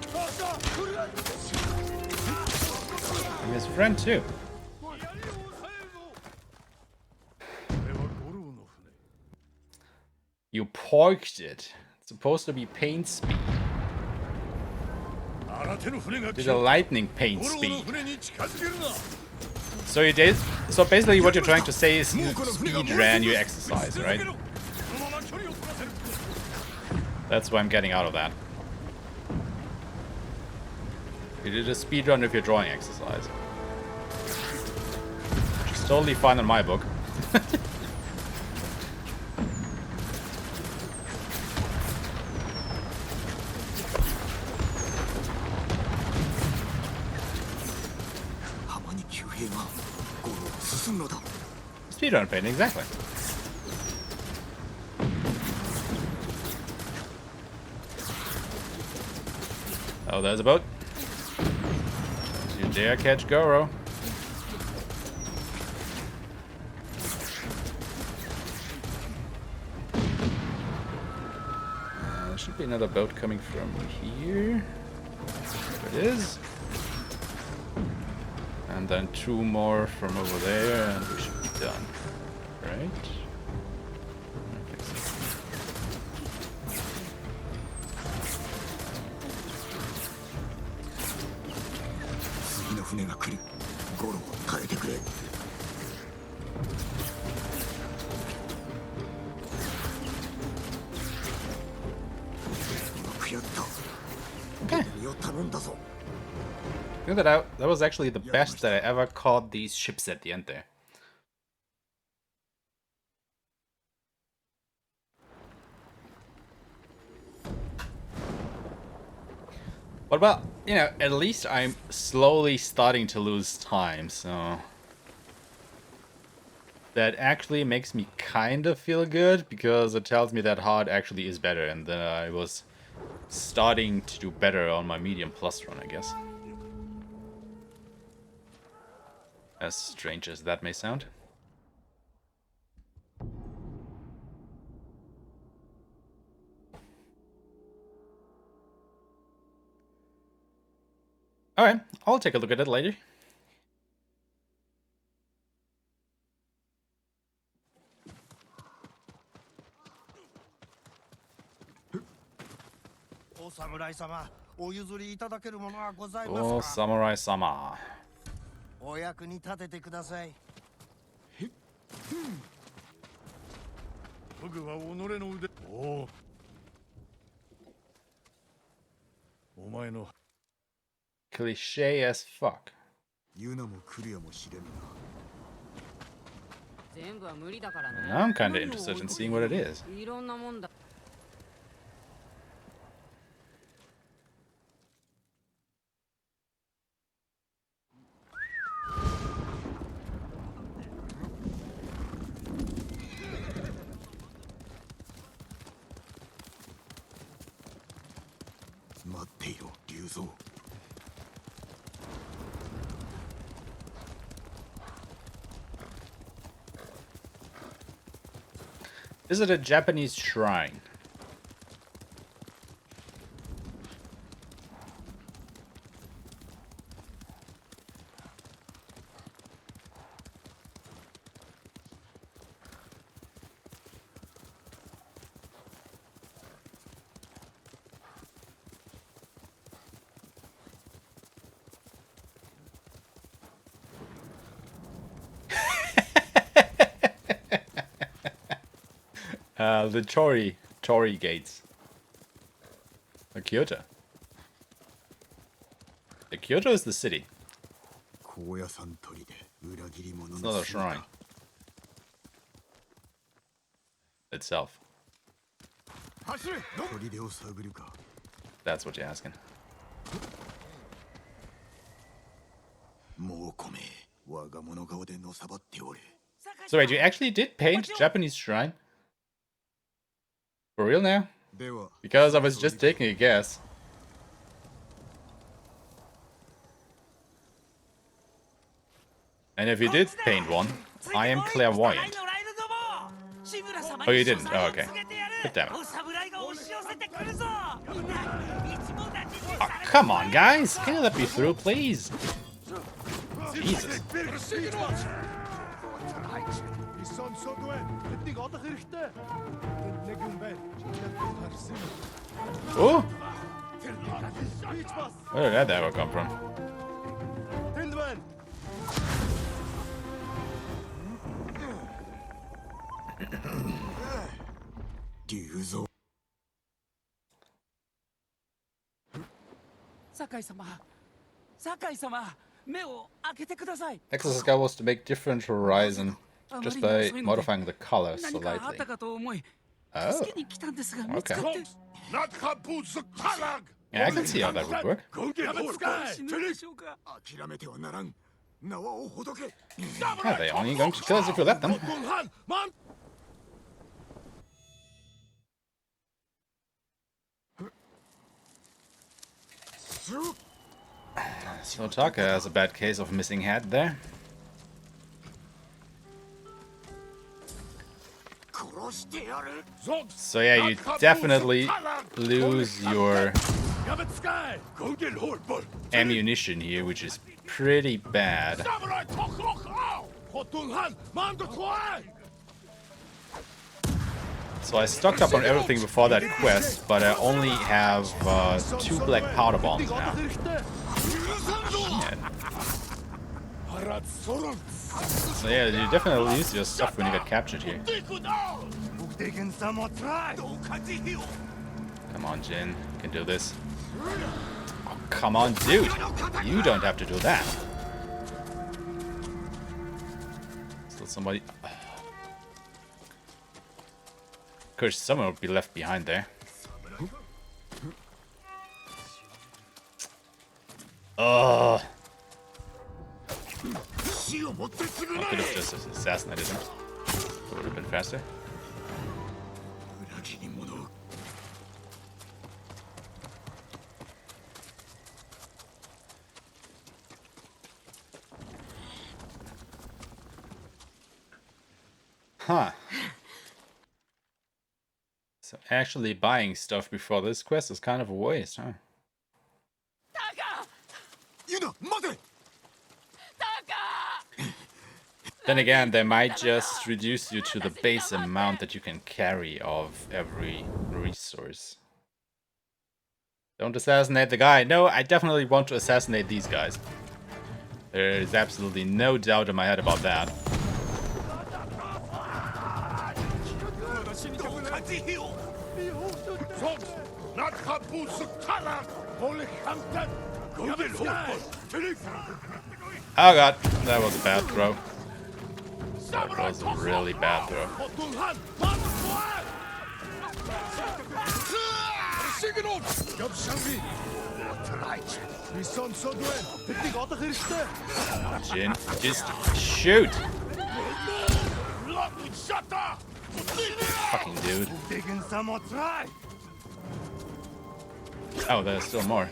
And his friend too. You porked it. It's supposed to be paint speed. Did a lightning paint speed. So you did. So basically, what you're trying to say is you speed ran your exercise, right? That's what I'm getting out of that. You did a speed run with your drawing exercise. Which is totally fine in my book. Speedrun painting, exactly. Oh, there's a boat. You dare catch Goro. There should be another boat coming from here. There it is. And then two more from over there, and we should be done. Right? I think so. Okay. I think that was actually the best that I ever caught these ships at the end there. But well, you know, at least I'm slowly starting to lose time, so that actually makes me kind of feel good, because it tells me that hard actually is better, and that I was starting to do better on my medium plus run, I guess. As strange as that may sound. Alright, I'll take a look at it later. Oh, Samurai-sama. お譲りいただけるものはございますか? Oh, Samurai-sama. お役に立ててください。僕は己の腕。おお。お前の。Cliché as fuck. ユナも来るやもしれんな。全部は無理だからね。I'm kinda interested in seeing what it is. いろんなもんだ。待っていろ、龍蔵。Is it a Japanese shrine? The Torii gates. Kyoto. Kyoto is the city. It's not a shrine itself. That's what you're asking. So wait, you actually did paint Japanese shrine? For real now? Because I was just taking a guess. And if you did paint one, I am clairvoyant. Oh, you didn't? Oh, okay. But damn it. Oh, come on, guys! Can you let me through, please? Jesus. Oh! Where did that ever come from? Exercise goal was to make different horizon just by modifying the colors slightly. Oh, okay. Yeah, I can see how that would work. Yeah, they're only going to kill us if we let them. So Taka has a bad case of missing head there. So yeah, you definitely lose your ammunition here, which is pretty bad. So I stocked up on everything before that quest, but I only have 2 black powder bombs now. Shit. So yeah, you definitely lose your stuff when you get captured here. Come on, Jin. You can do this. Oh, come on, dude. You don't have to do that. Still somebody... Of course, someone would be left behind there. Ugh. I could have just assassinated him. It would have been faster. Huh. So actually buying stuff before this quest is kind of a waste, huh? Then again, they might just reduce you to the base amount that you can carry of every resource. Don't assassinate the guy. No, I definitely want to assassinate these guys. There is absolutely no doubt in my head about that. Oh god, that was a bad throw. That was a really bad throw. Jin, just shoot! Fucking dude. Oh, there's still more.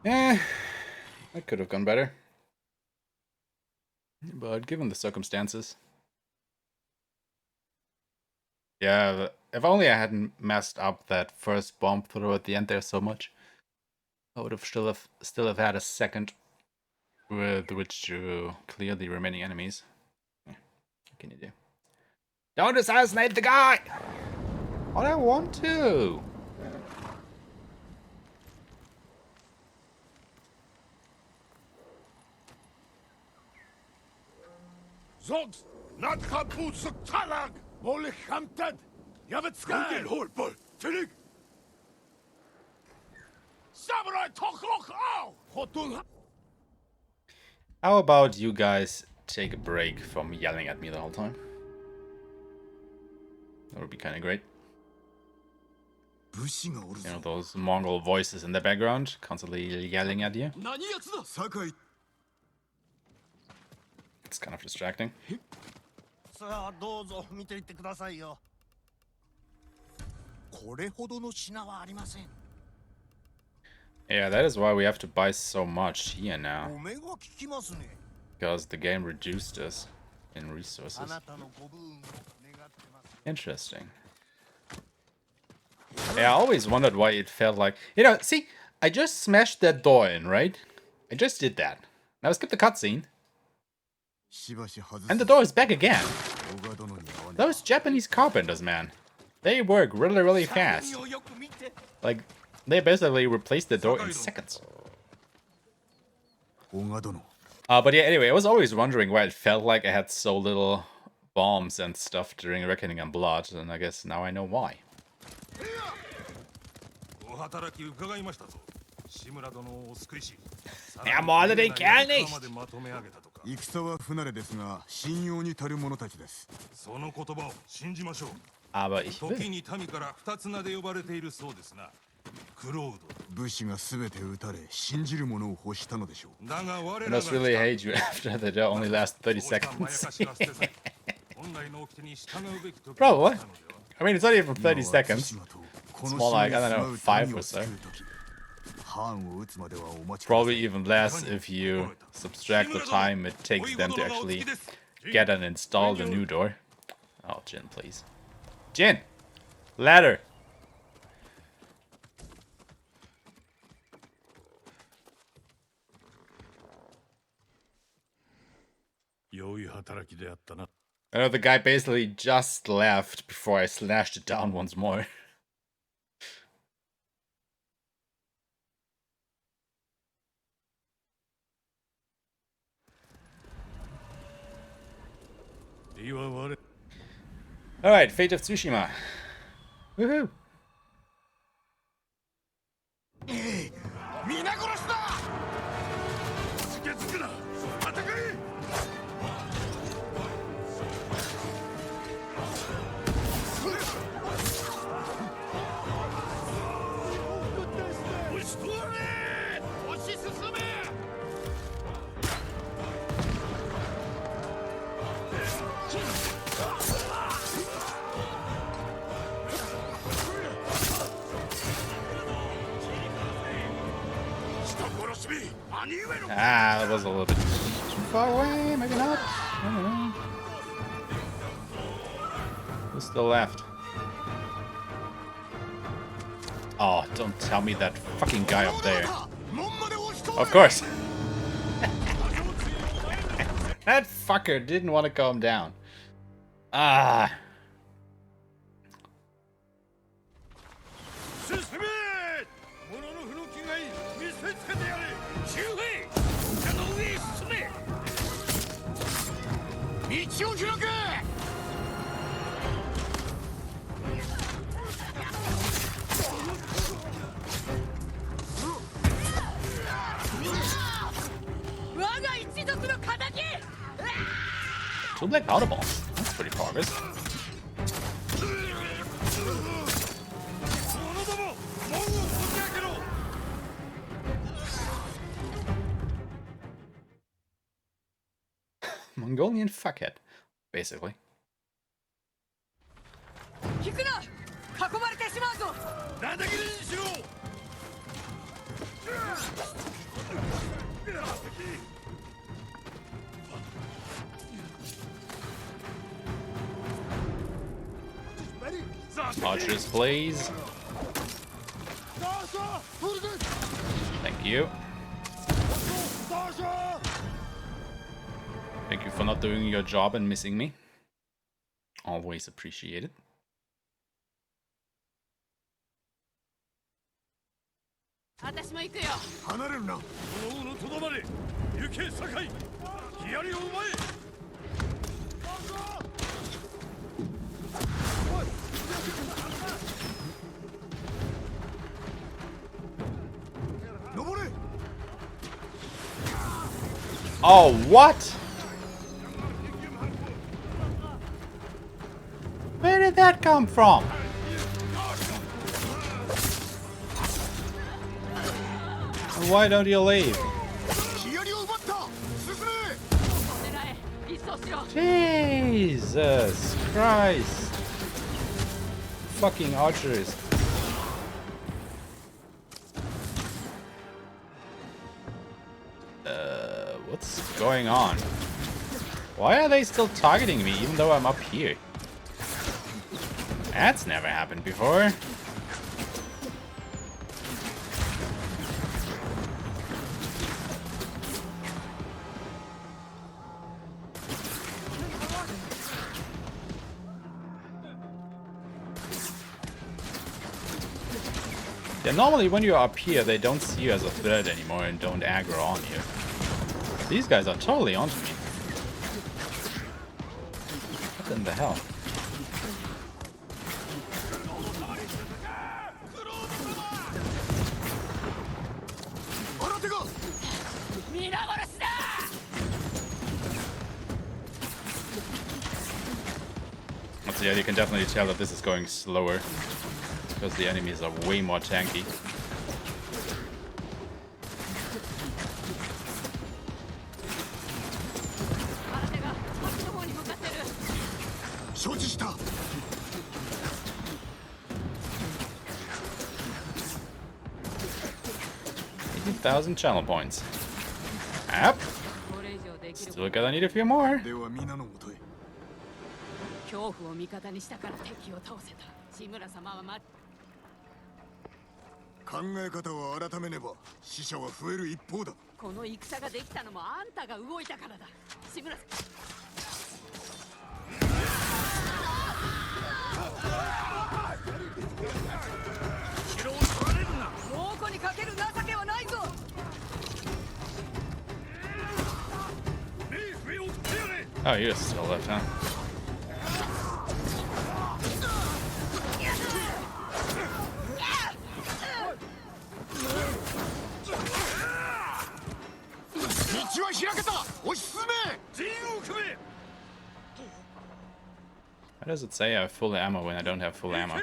Eh, that could have gone better. But given the circumstances. Yeah, if only I hadn't messed up that first bomb throw at the end there so much, I would have still have had a second with which to clear the remaining enemies. What can you do? Don't assassinate the guy! I don't want to! Zogs, not kaput suk talag, mole hamtad, yavetska, hol bol, tilig. Samurai tokok ow, Khotun. How about you guys take a break from yelling at me the whole time? That would be kind of great. You know, those Mongol voices in the background constantly yelling at you. It's kind of distracting. Yeah, that is why we have to buy so much here now. Because the game reduced us in resources. Interesting. Yeah, I always wondered why it felt like... You know, see, I just smashed that door in, right? I just did that. Now skip the cutscene. And the door is back again. Those Japanese carpenters, man. They work really, really fast. Like, they basically replaced the door in seconds. But yeah, anyway, I was always wondering why it felt like I had so little bombs and stuff during Reckoning and Blood, and I guess now I know why. Er morde den Kerl nicht! Aber ich will. I must really hate you after the day only lasts 30 seconds. Probably. I mean, it's not even 30 seconds. It's more like, I don't know, 5 or so. Probably even less if you subtract the time it takes them to actually get and install the new door. Oh, Jin, please. Jin! Ladder! I know the guy basically just left before I slashed it down once more. Alright, Fate of Tsushima. Woohoo! Ah, that was a little bit too far away, maybe not? I don't know. Who's still left? Oh, don't tell me that fucking guy up there. Of course. That fucker didn't want to calm down. Ah. Two black powder balls. That's pretty progress. Mongolian fuckhead, basically. Archers, please. Thank you. Thank you for not doing your job and missing me. Always appreciated. Oh, what? Where did that come from? Why don't you leave? Jesus Christ. Fucking archers. What's going on? Why are they still targeting me even though I'm up here? That's never happened before. Yeah, normally when you're up here, they don't see you as a threat anymore and don't aggro on you. These guys are totally onto me. What in the hell? So yeah, you can definitely tell that this is going slower because the enemies are way more tanky. $80,000 channel points. Yep. Still gonna need a few more. 恐怖を味方にしたから敵を倒せた。志村様は考え方を改めねば死者は増える一方だ。この戦ができたのもあんたが動いたからだ。志村さん。城を取られるな。猛虎にかける情けはないぞ。 Oh, you're still left, huh? Why does it say I have full ammo when I don't have full ammo?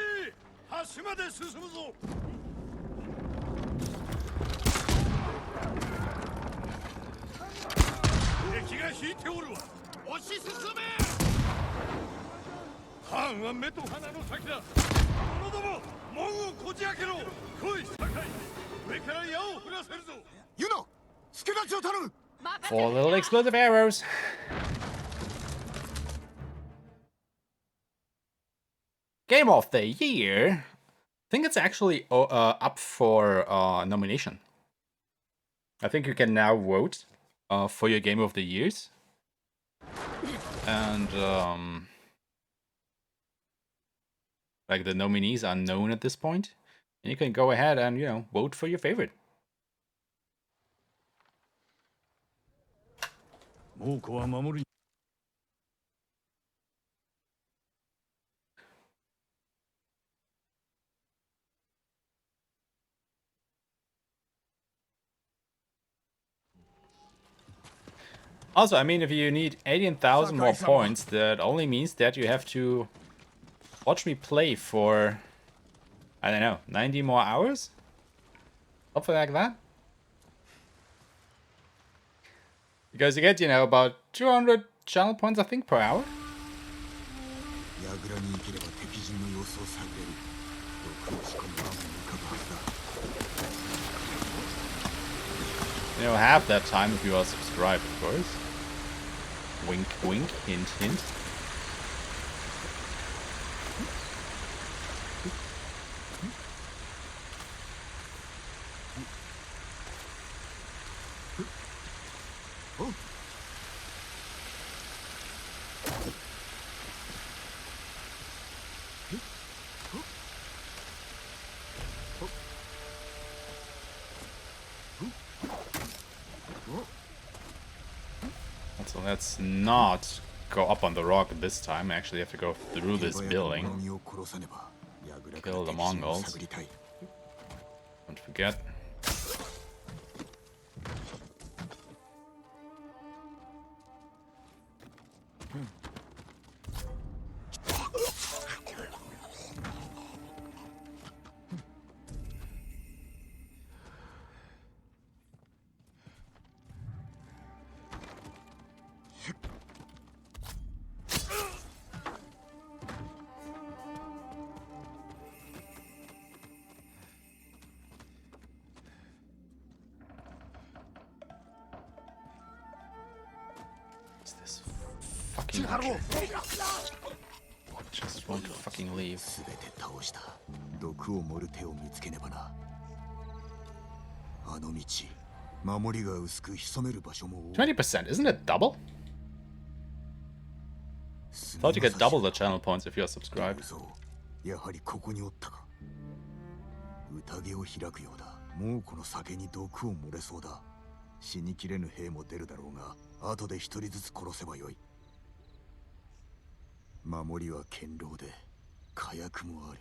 Four little explosive arrows. Game of the Year. I think it's actually up for nomination. I think you can now vote for your Game of the Years. And like the nominees are known at this point. And you can go ahead and, you know, vote for your favorite. Also, I mean, if you need 18,000 more points, that only means that you have to watch me play for, I don't know, 90 more hours? Something like that? Because you get, you know, about 200 channel points, I think, per hour. You know, half that time if you are subscribed, of course. Wink, wink, hint, hint. So let's not go up on the rock this time. I actually have to go through this building. Kill the Mongols. Don't forget. This fucking just want to fucking leave. 20%, isn't it double? Thought you get double the channel points if you're subscribed. やはりここにおったか。宴を開くようだ。もうこの酒に毒を漏れそうだ。死にきれぬ兵も出るだろうが、後で一人ずつ殺せばよい。守りは堅牢で、火薬もある。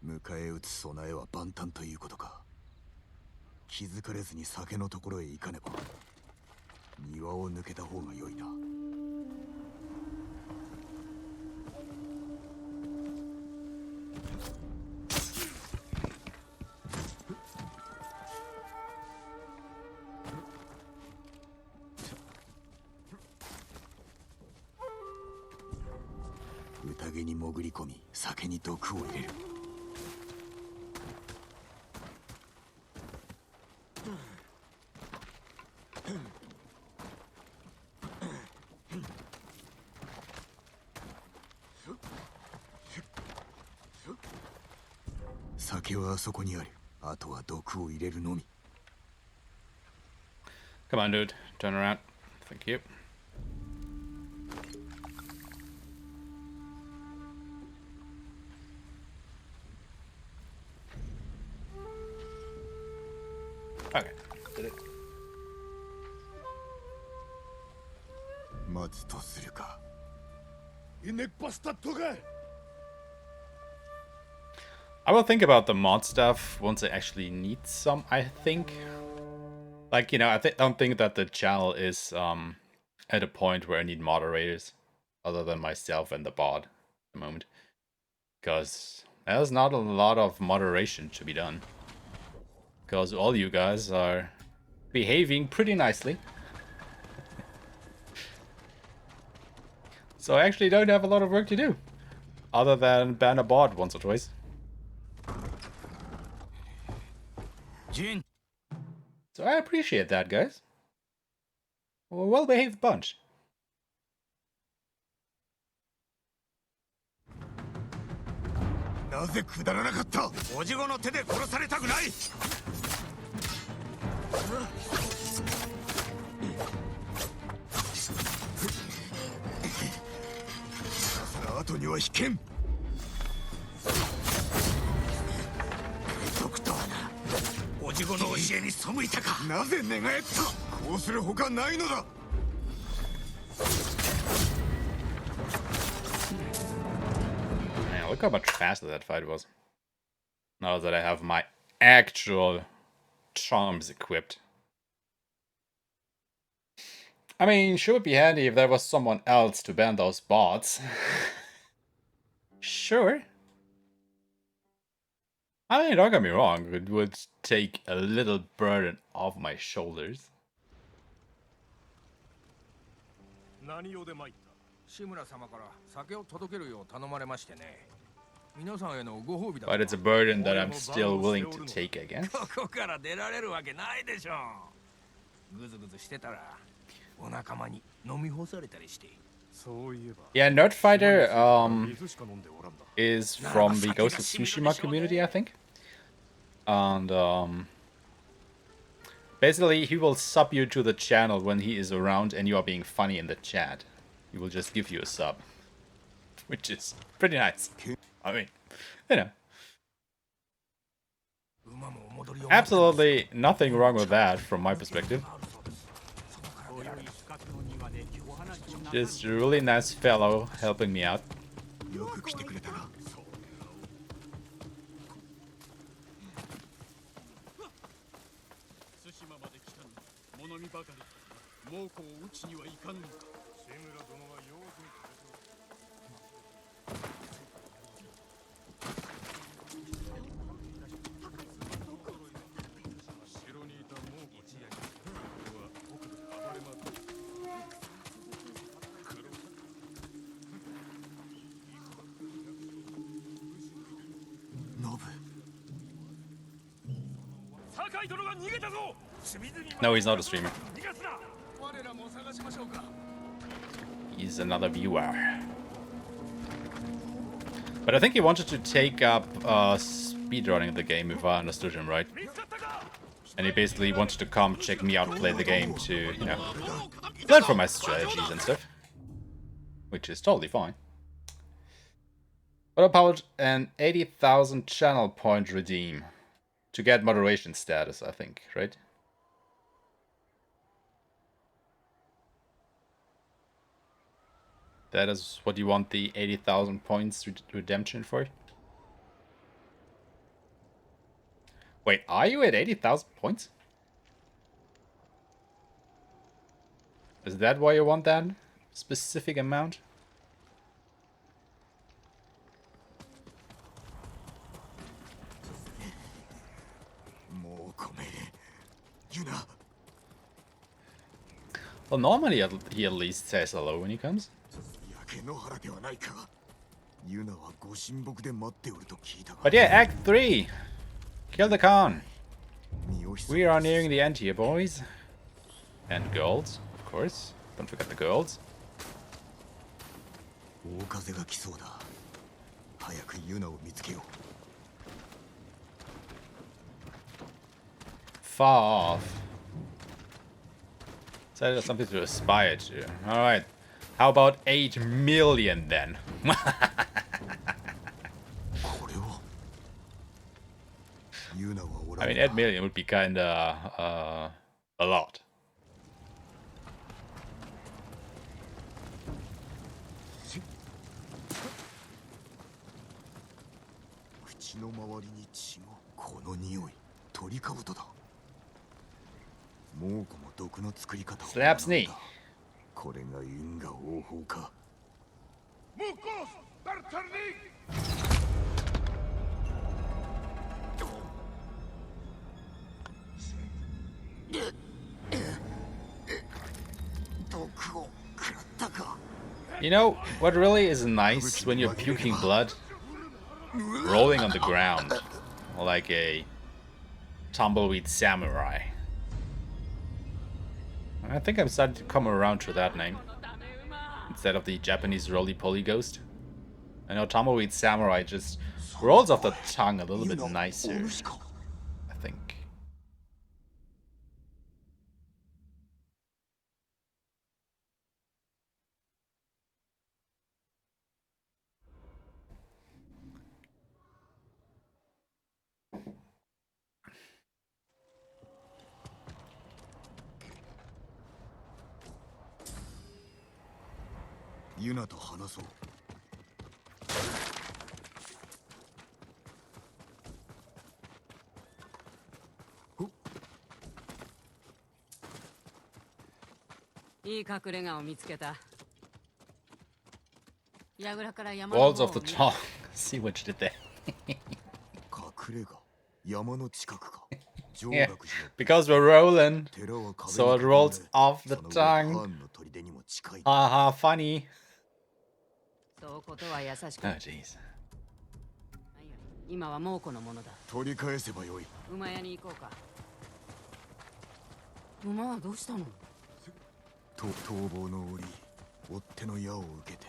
迎え撃つ備えは万端ということか。気づかれずに酒のところへ行かねば。庭を抜けた方がよいな。宴に潜り込み、酒に毒を入れる。酒はあそこにある。あとは毒を入れるのみ。Come on, dude. Turn around. Thank you. Okay, did it. 待つとするか。I will think about the mod stuff once I actually need some, I think. Like, you know, I don't think that the channel is at a point where I need moderators other than myself and the bot at the moment. Because there's not a lot of moderation to be done. Because all you guys are behaving pretty nicely. So I actually don't have a lot of work to do. Other than ban a bot once or twice. Jin. So I appreciate that, guys. We're a well-behaved bunch. なぜくだらなかった。おじごの手で殺されたくない。後には引けん。ドクターな。おじごの教えに背いたか。なぜ寝返った。こうするほかないのだ。Man, look how much faster that fight was. Now that I have my actual charms equipped. I mean, sure would be handy if there was someone else to ban those bots. Sure. I mean, don't get me wrong, it would take a little burden off my shoulders. 何用で参った。志村様から酒を届けるよう頼まれましてね。皆さんへのご褒美だ。 But it's a burden that I'm still willing to take, I guess. ここから出られるわけないでしょう。ぐずぐずしてたらお仲間に飲み干されたりして。 Yeah, Nerd Fighter is from the Ghost of Tsushima community, I think. And basically he will sub you to the channel when he is around and you are being funny in the chat. He will just give you a sub, which is pretty nice. I mean, you know. Absolutely nothing wrong with that from my perspective. Just a really nice fellow helping me out. よく来てくれたな。対馬まで来たの物見ばかり猛虎を討ちにはいかんのか。志村殿は用心する。城にいた猛虎一役。これは北部で暴れ回っている。ノブ。 酒井殿が逃げたぞ。 No, he's not a streamer. 逃がすな。我らも探しましょうか。 He's another viewer. But I think he wanted to take up speedrunning the game, if I understood him right. And he basically wanted to come check me out play the game to, you know, learn from my strategies and stuff. Which is totally fine. What about an 80,000 channel point redeem? To get moderation status, I think, right? That is what you want the 80,000 points redemption for? Wait, are you at 80,000 points? Is that why you want that specific amount? Well, normally he at least says hello when he comes. But yeah, Act 3! Kill the Khan! We are nearing the end here, boys. And girls, of course. Don't forget the girls. Far off. So that's something to aspire to. Alright. How about 8 million then? I mean, 8 million would be kinda a lot. Slaps knee. You know what really is nice when you're puking blood? Rolling on the ground like a tumbleweed samurai. I think I'm starting to come around to that name instead of the Japanese roly-poly ghost. I know tumbleweed samurai just rolls off the tongue a little bit nicer, I think. Yuna と話そう。いい隠れ家を見つけた。櫓から山 Walls of the tongue. See what you did there. 隠れ家、山の近くか。 Yeah, because we're rolling, so it rolls off the tongue. Haha, funny. Oh, jeez. 今は猛虎のものだ。取り返せばよい。馬屋に行こうか。馬はどうしたの？逃亡の折、追っ手の矢を受けて、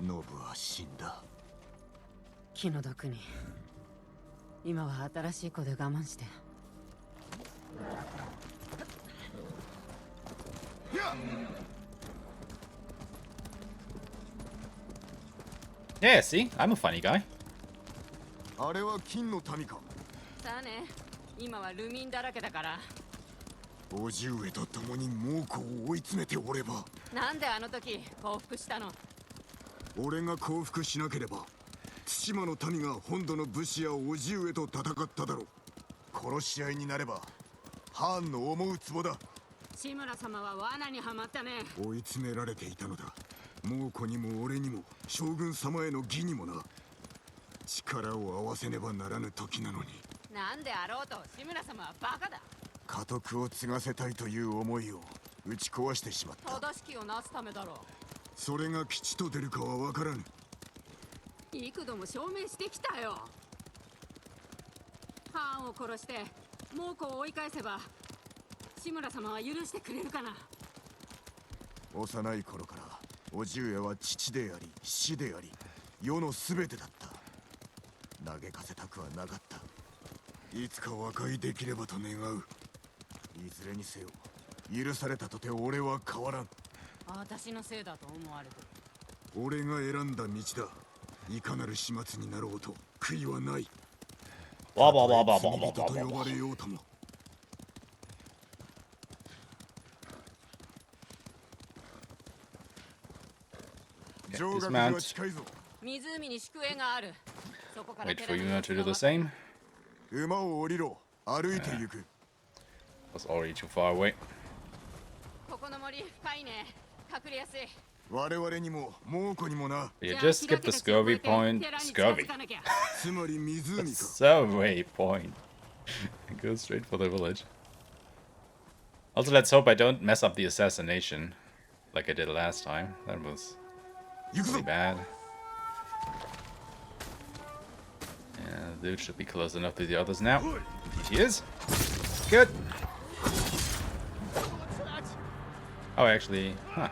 ノブは死んだ。気の毒に。今は新しい子で我慢して。 Yeah, see? I'm a funny guy. あれは金の民か。さあね、今はルミンだらけだから。叔父上と共に猛虎を追い詰めておれば。なんであの時降伏したの？俺が降伏しなければ対馬の民が本土の武士や叔父上と戦っただろう。殺し合いになればハーンの思うツボだ。志村様は罠にはまったね。追い詰められていたのだ。猛虎にも俺にも将軍様への義にもな。力を合わせねばならぬ時なのに。なんであろうと志村様はバカだ。家督を継がせたいという思いを打ち壊してしまった。正しきをなすためだろう。それが吉と出るかは分からぬ。幾度も証明してきたよ。ハーンを殺して猛虎を追い返せば志村様は許してくれるかな。幼い頃から叔父上は父であり師であり世の全てだった。嘆かせたくはなかった。いつか和解できればと願う。いずれにせよ許されたとて俺は変わらん。私のせいだと思われてる。俺が選んだ道だ。いかなる始末になろうと悔いはない。Blah blah blah blah 罪 blah 人 blah と blah 呼 blah. ばれようとも。 Dismount. 湖に宿営がある。そこから Wait for you to do the same. 馬を降りろ。歩いて行く。 Was already too far away. ここの森深いね。隠れやすい。我々にも猛虎にもな。 You just skipped the scurvy point. Scurvy. つまり湖か。 Survey point. Go straight for the village. Also, let's hope I don't mess up the assassination like I did last time. That was really bad. Yeah, the dude should be close enough to the others now. He is. Good. Oh, actually, huh.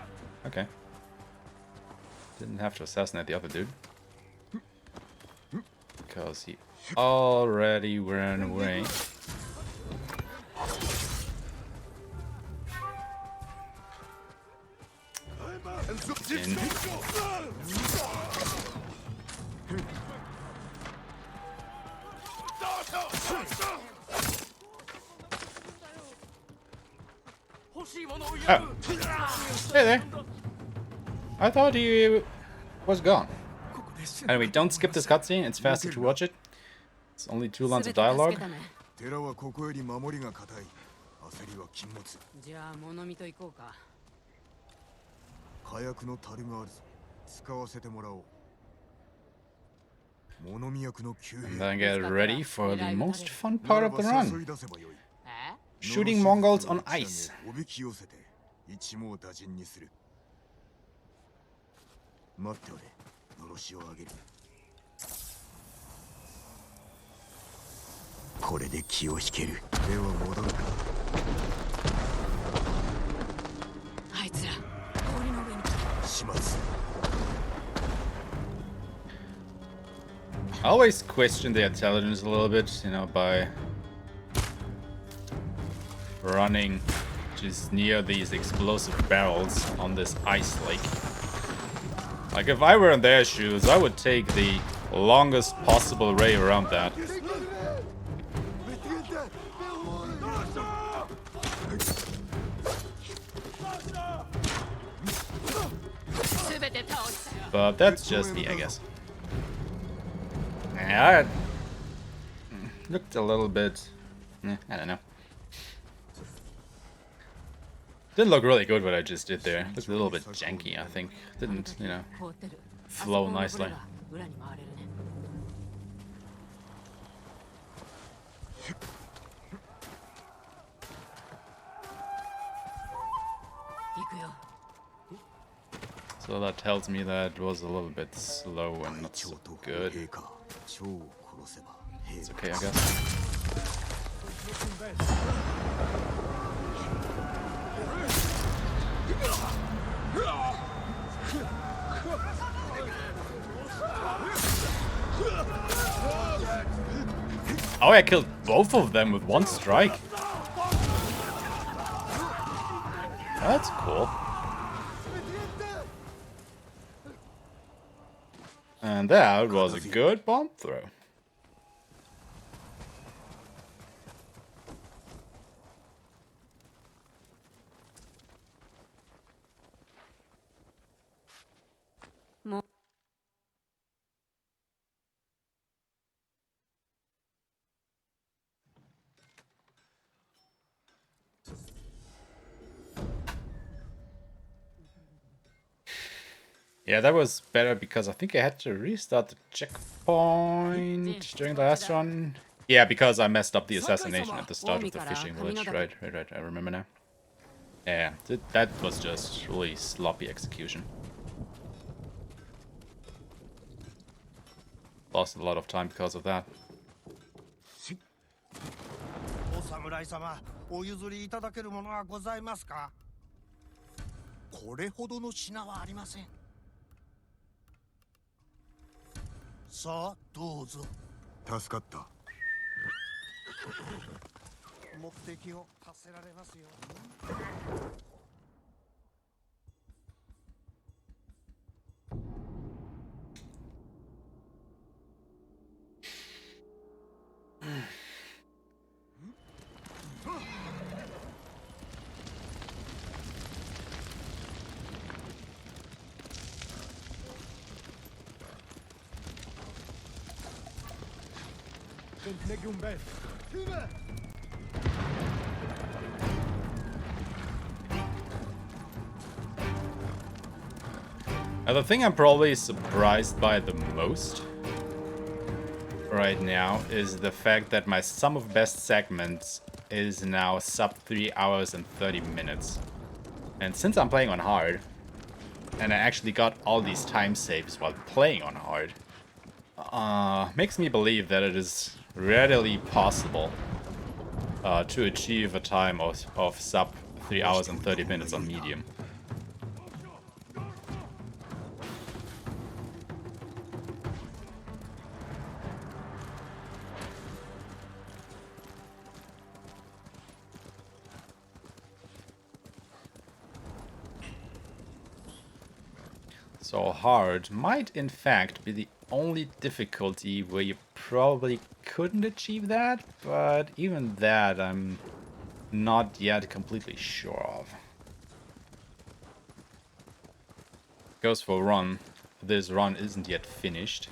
Okay. Didn't have to assassinate the other dude. Because he already ran away. In. Oh. Hey there. I thought he was gone. Anyway, don't skip this cutscene. It's faster to watch it. It's only 2 lines of dialogue. 寺はここより守りが固い。焦りは禁物。じゃあ物見と行こうか。火薬の樽があるぞ。使わせてもらおう。物見役の急 And 変。 then get ready for the most fun part of the run. え？ Shooting Mongols on ice. おびき寄せて一網打尽にする。待っておれ。のろしを上げる。これで気を引ける。では戻るか。あいつら氷の上に来た。始末。 I always question the intelligence a little bit, you know, by running just near these explosive barrels on this ice lake. Like, if I were in their shoes, I would take the longest possible way around that. But that's just me, I guess. Yeah, it looked a little bit... I don't know. Didn't look really good what I just did there. Looked a little bit janky, I think. Didn't, you know, flow nicely. So that tells me that it was a little bit slow and not so good. It's okay, I guess. Oh, I killed both of them with one strike. That's cool. And that was a good bomb throw. Yeah, that was better because I think I had to restart the checkpoint during the last run. Yeah, because I messed up the assassination at the start of the fishing village. Right. I remember now. Yeah, that was just really sloppy execution. Lost a lot of time because of that. お侍様、お譲りいただけるものはございますか？これほどの品はありません。さあ、どうぞ。助かった。目的を達せられますよ。Now, the thing I'm probably surprised by the most right now is the fact that my sum of best segments is now sub 3 hours and 30 minutes. And since I'm playing on hard, and I actually got all these time saves while playing on hard, makes me believe that it is readily possible to achieve a time of sub 3 hours and 30 minutes on medium. So hard might in fact be the only difficulty where you probably couldn't achieve that, but even that I'm not yet completely sure of. Goes for run. This run isn't yet finished.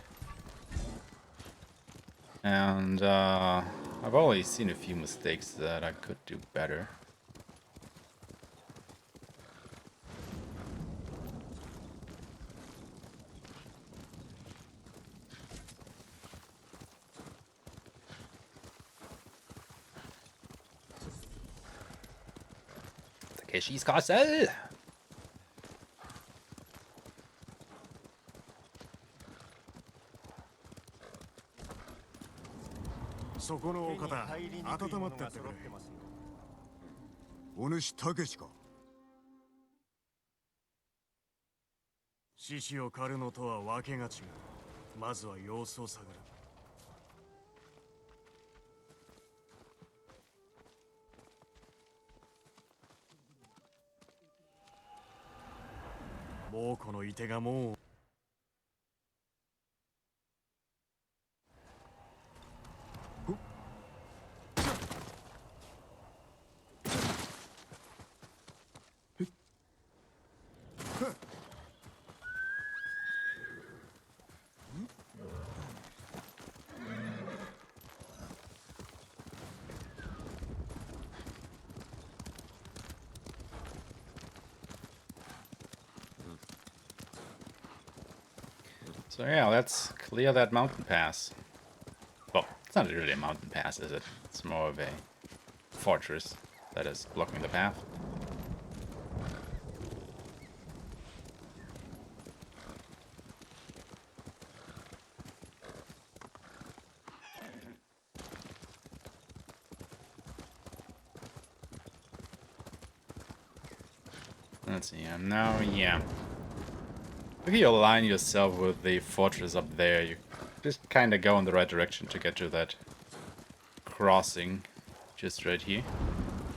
And I've already seen a few mistakes that I could do better. Takeshi's Castle! そこのお方、温まってってくれ。お主たけしか。獅子を狩るのとはわけが違う。まずは様子を探る。もうこのいてがもう。So yeah, let's clear that mountain pass. Well, it's not really a mountain pass, is it? It's more of a fortress that is blocking the path. Let's see, and now, yeah. If you align yourself with the fortress up there, you just kind of go in the right direction to get to that crossing just right here.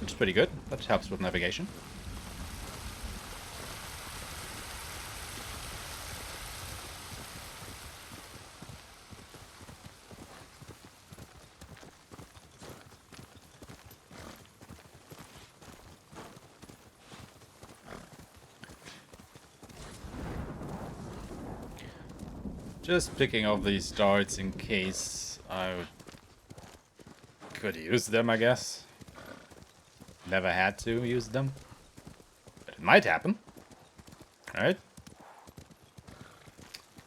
Which is pretty good. That helps with navigation. Just picking up these darts in case I could use them, I guess. Never had to use them. But it might happen. Alright.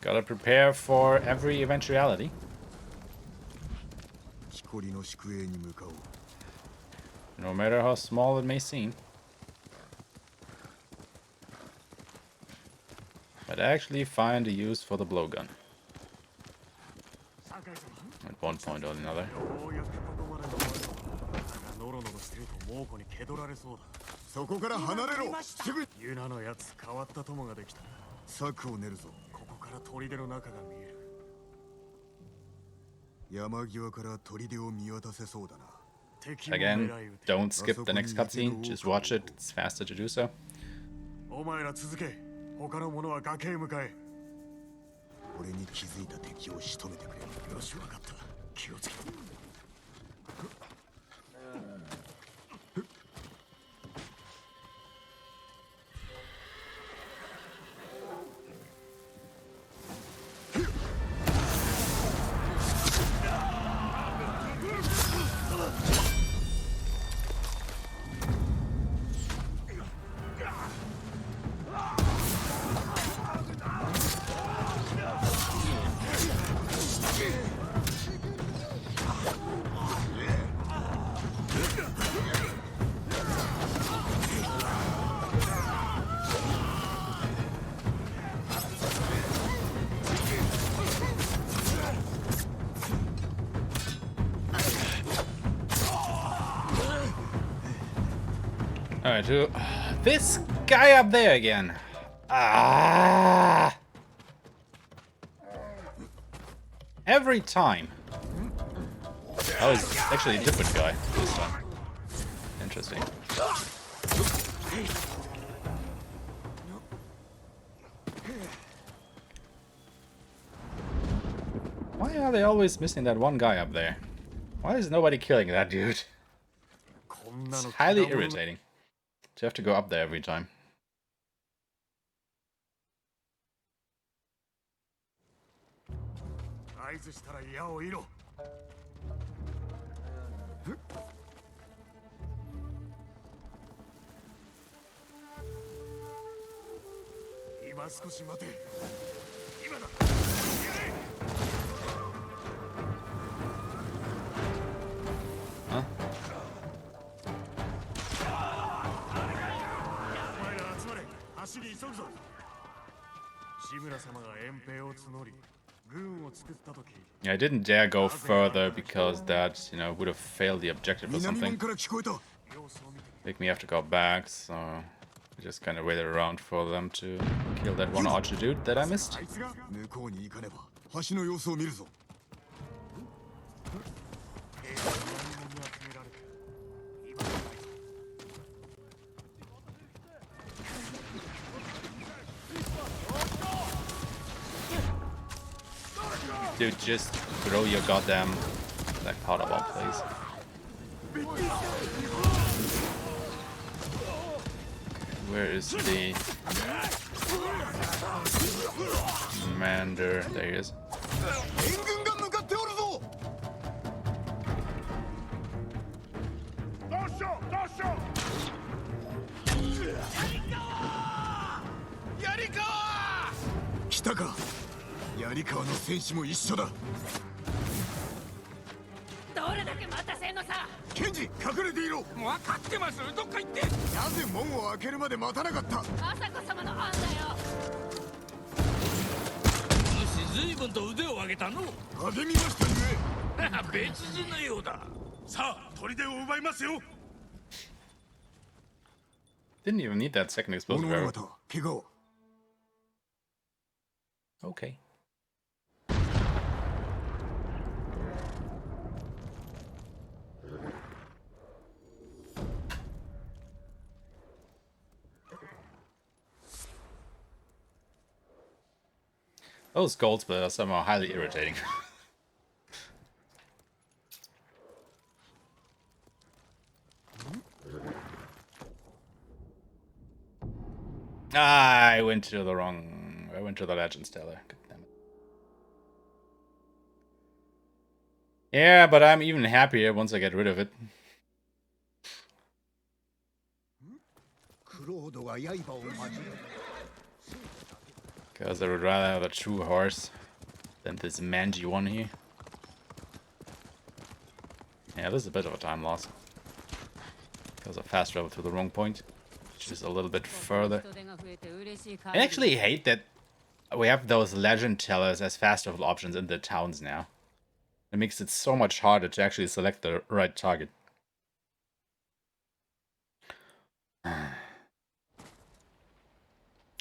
Gotta prepare for every eventuality. 木こりの宿営に向かおう。 No matter how small it may seem. But actually find a use for the blowgun. At one point or another. そこから離れろ。すぐユナのやつ変わった友ができた。策を練るぞ。ここから砦の中が見える。山際から砦を見渡せそうだな。 Again, don't skip the next cutscene, just watch it, it's faster to do so. お前ら続け。他の者は崖へ向かえ。俺に気づいた敵を仕留めてくれ。よし、わかった。気をつけて。Alright, this guy up there again. Ah! Every time. Oh, he's actually a different guy this time. Interesting. Why are they always missing that one guy up there? Why is nobody killing that dude? It's highly irritating to have to go up there every time. Huh? Yeah, I didn't dare go further because that, you know, would have failed the objective or something. Make me have to go back, so I just kind of waited around for them to kill that one archer dude that I missed. Dude, just throw your goddamn black powder bomb, please. Where is the commander? There he is. Kitaka! 槍川の戦士も一緒だ。どれだけ待たせんのさ。ケンジ、隠れていろ。分かってます。どっか行って。なぜ門を開けるまで待たなかった。朝子様の案だよ。随分と腕を上げたの。励みましたゆえ。別人のようだ。さあ、砦を奪いますよ。Didn't even need that second explosive arrow. 怪我は。Okay. Those gold splits are somehow highly irritating. I went to the wrong... I went to the Legend Stellar. God damn it. Yeah, but I'm even happier once I get rid of it. Because I would rather have a true horse than this mangy one here. Yeah, this is a bit of a time loss. Because I fast travel to the wrong point, which is a little bit further. I actually hate that we have those legend tellers as fast travel options in the towns now. It makes it so much harder to actually select the right target. I'd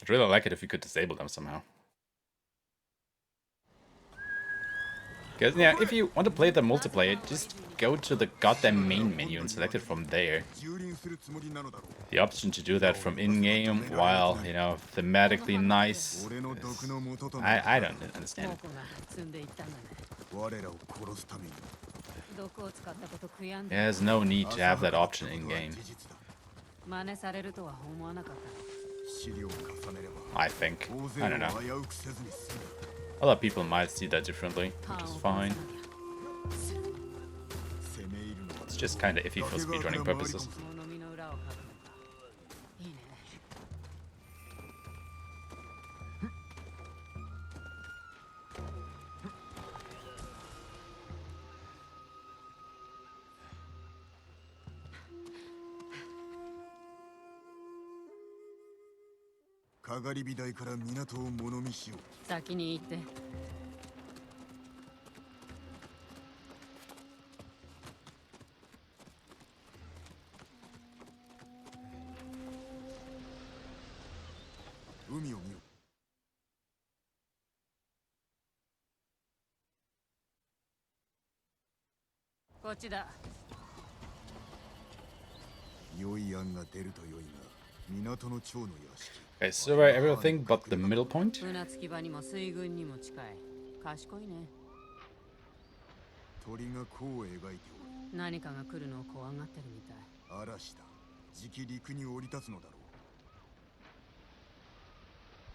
really like it if we could disable them somehow. Because, yeah, if you want to play the multiplayer, just go to the goddamn main menu and select it from there. The option to do that from in-game, while, you know, thematically nice, I don't understand it. There's no need to have that option in-game. I think. I don't know. Other people might see that differently, which is fine. It's just kinda iffy for speedrunning purposes. かがり火台から港を物見しよう。先に行って。海を見ろ。こっちだ。良い案が出ると良いが、港の長の屋敷。 Okay, survey everything but the middle point. 船着き場にも水軍にも近い。賢いね。鳥が弧を描いておる。何かが来るのを怖がってるみたい。嵐だ。じき陸に降り立つのだ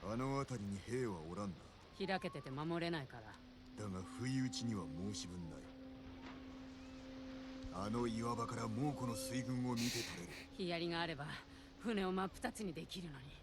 ろう。あの辺りに兵はおらんな。開けてて守れないから。だが不意打ちには申し分ない。あの岩場から猛虎の水軍を見て取れる。ヒヤリがあれば船を真っ二つにできるのに。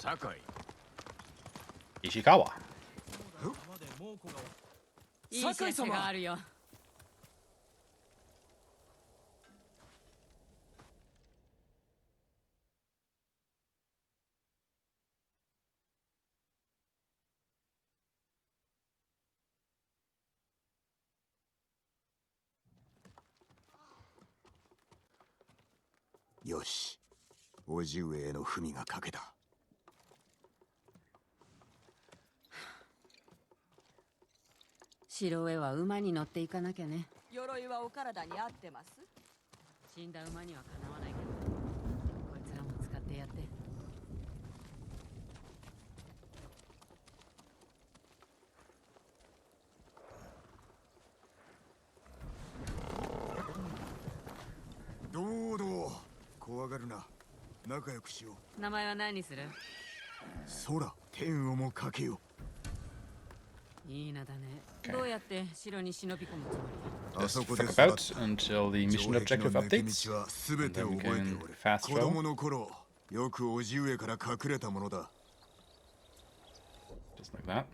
Sakai. Ishikawa. いい知らせがあるよ。よし、叔父上への文がかけた。 城へは馬に乗っていかなきゃね。鎧はお体に合ってます？死んだ馬にはかなわないけど、こいつらも使ってやって。どうどう、怖がるな。仲良くしよう。名前は何にする？空、天をもかけよう。 いい名だね。どうやって城に忍び込むつもり？ Just fuck about until the mission objective updates. And then we can fast 子 travel. 供の頃、よく叔父上から隠れたものだ。 Just like that.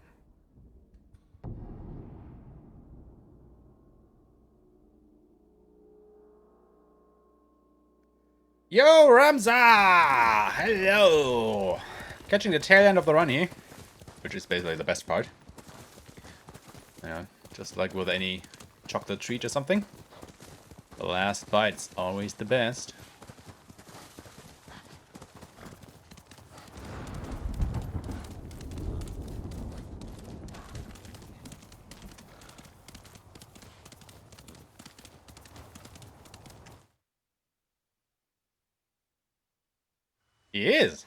Yo, Ramza! Hello! Catching the tail end of the run here, which is basically the best part. Yeah, just like with any chocolate treat or something. The last bite's always the best. He is.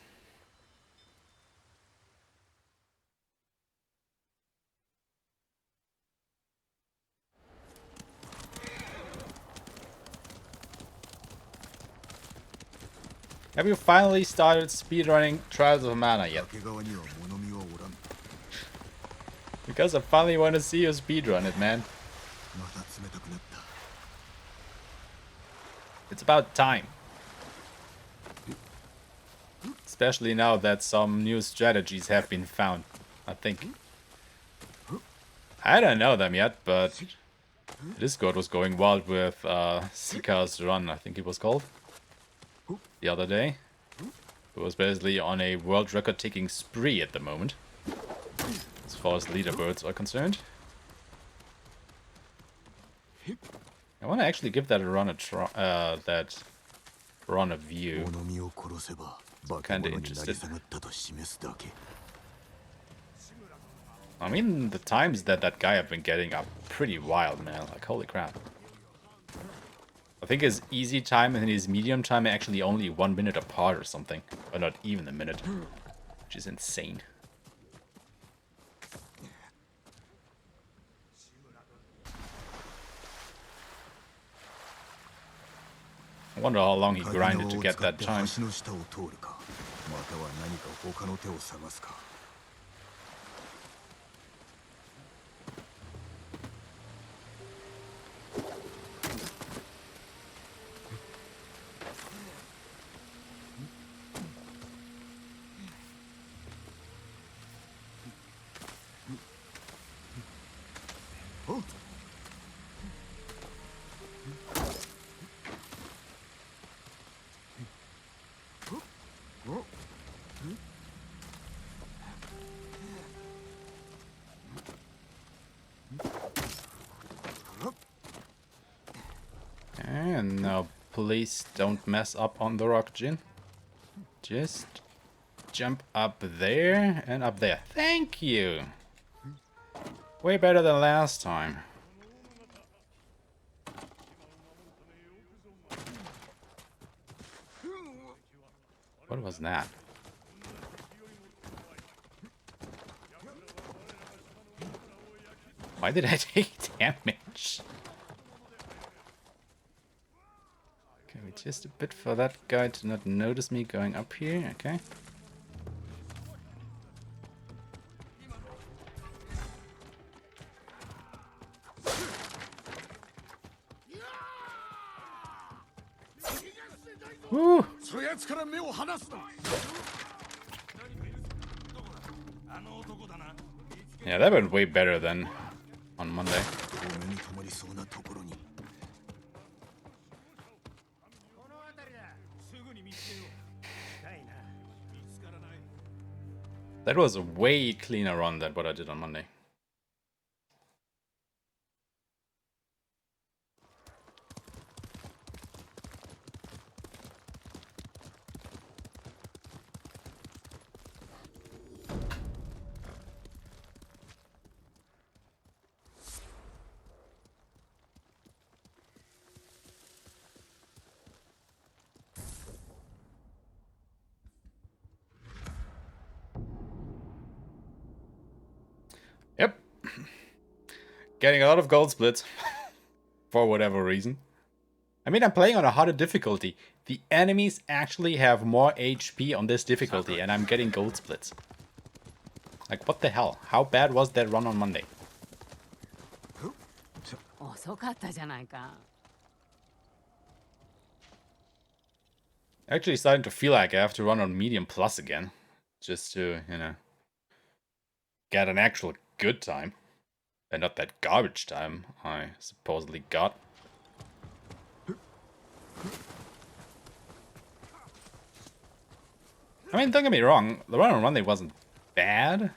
Have you finally started speedrunning Trials of Mana yet? 崖側には物見はおらん。 Because I finally want to see you speedrun it, man. また冷たくなった。 It's about time. Especially now that some new strategies have been found, I think. I don't know them yet, but Discord was going wild with Sika's run, I think it was called, the other day. It was basically on a world record taking spree at the moment, as far as leaderboards are concerned. I want to actually give that a run a view. 物見を殺せば化け Kinda 物になり interested. 下がったと示すだけ。 I mean, the times that guy have been getting are pretty wild, man. Like, holy crap. I think his easy time and his medium time are actually only 1 minute apart or something. Or not even a minute. Which is insane. I wonder how long he grinded to get that time. 橋の下を通るか、または何か他の手を探すか。 And now, please don't mess up on the rock, Jin. Just jump up there and up there. Thank you! Way better than last time. What was that? Why did I take damage? Okay, just a bit for that guy to not notice me going up here, okay. Woo! そやつから目を離すな。 Yeah, that went way better than on Monday. お目に留まりそうなところに。 That was a way cleaner run than what I did on Monday. Yep. Getting a lot of gold splits. For whatever reason. I mean, I'm playing on a harder difficulty. The enemies actually have more HP on this difficulty, and I'm getting gold splits. Like, what the hell? How bad was that run on Monday? 遅かったじゃないか。 Actually starting to feel like I have to run on medium plus again. Just to, you know, get an actual good time. And not that garbage time I supposedly got. I mean, don't get me wrong, the run on Monday wasn't bad.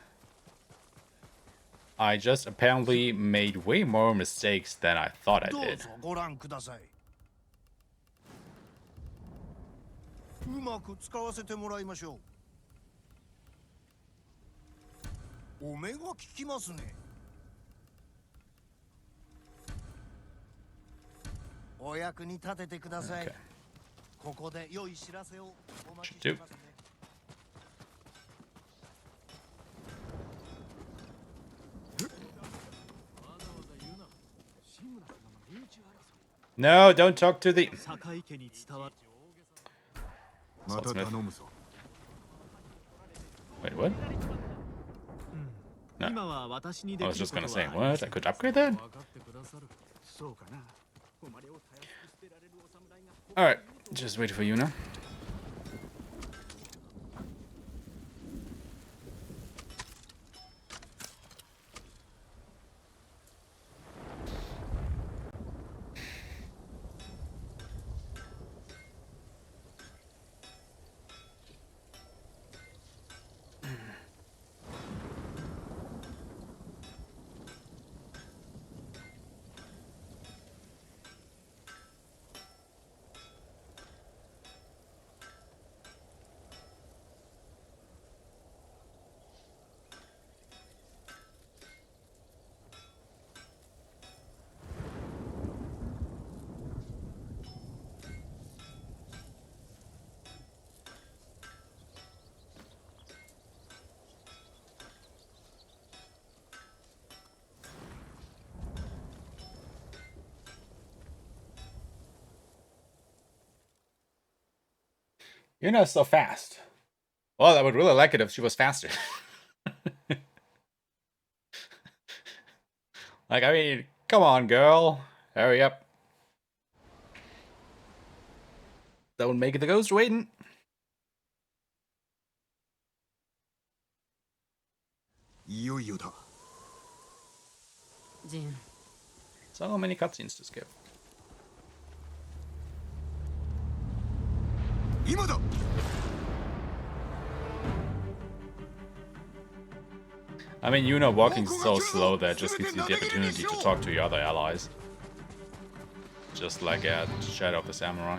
I just apparently made way more mistakes than I thought I どう did. ぞご覧ください。うまく使わせてもらいましょう。お目が効きますね。お役に立ててください。 Okay. ここで良い知らせをお待ちし Should て do. ますね。No, don't talk to the 堺家に伝わる Swordsmith. Wait, what? No. 今は私に I で was きる just こ gonna と say, はありま what? せ I ん could upgrade that? 分かってくださるそうかな誉れをたやすく捨てられるお侍が Alright, just wait for you now. You're not so fast. Well, I would really like it if she was faster. Like, I mean, come on, girl. Hurry up. Don't make the ghost waiting. いよいよだ Jin. So many cutscenes to skip. 今だ I mean, you know, walking so slow that just gives you the opportunity to talk to your other allies. Just like at Shadow of the Samurai.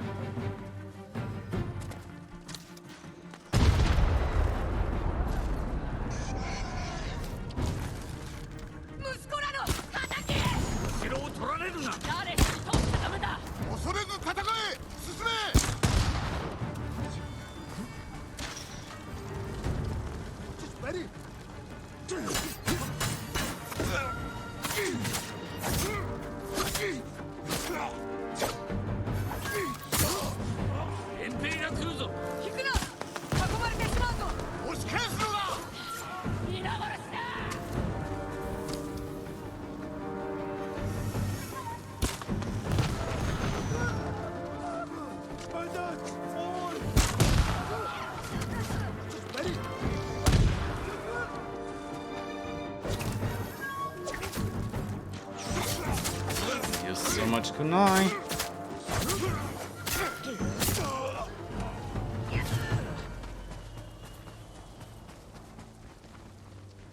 Use so much kunai.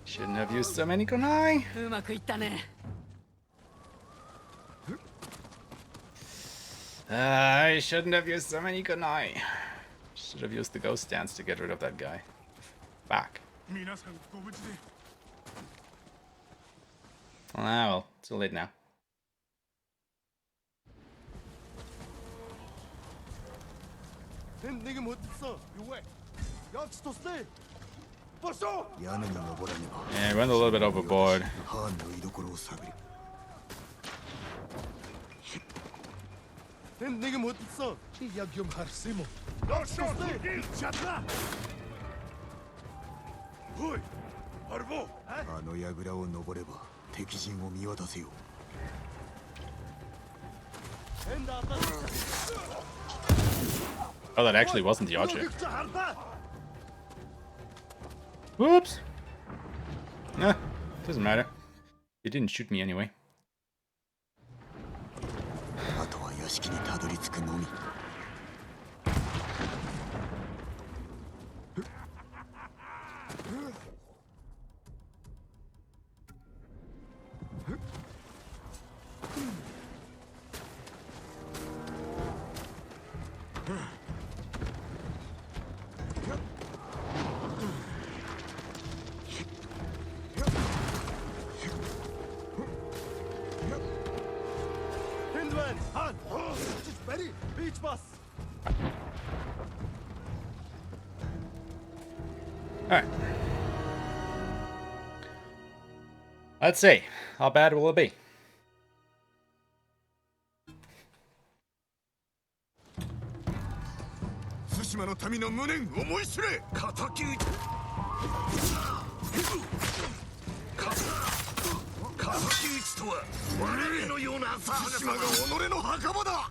Shouldn't have used so many kunai. うまくいったね I shouldn't have used so many kunai. Should have used the ghost stance to get rid of that guy. Fuck. 皆さんご無事で Ah, well, too late now. 내게 못 있어 요왜 역시 tos네 벌써 屋根に登らねば Yeah, went a little bit overboard. ハーンの居所を探れ 내게 못 있어 약좀 할수모 역시 tos네 잤다 어이 알보 あの櫓を登れば敵陣を見渡せよ Oh, that actually wasn't the archer. Whoops. Nah, doesn't matter. He didn't shoot me anyway. あとは屋敷にたどり着くのみ Alright. Let's see. How bad will it be? 島の民の無念思い知れ。敵討ち敵討ちとは我々のような浅はかさが己の墓場だ。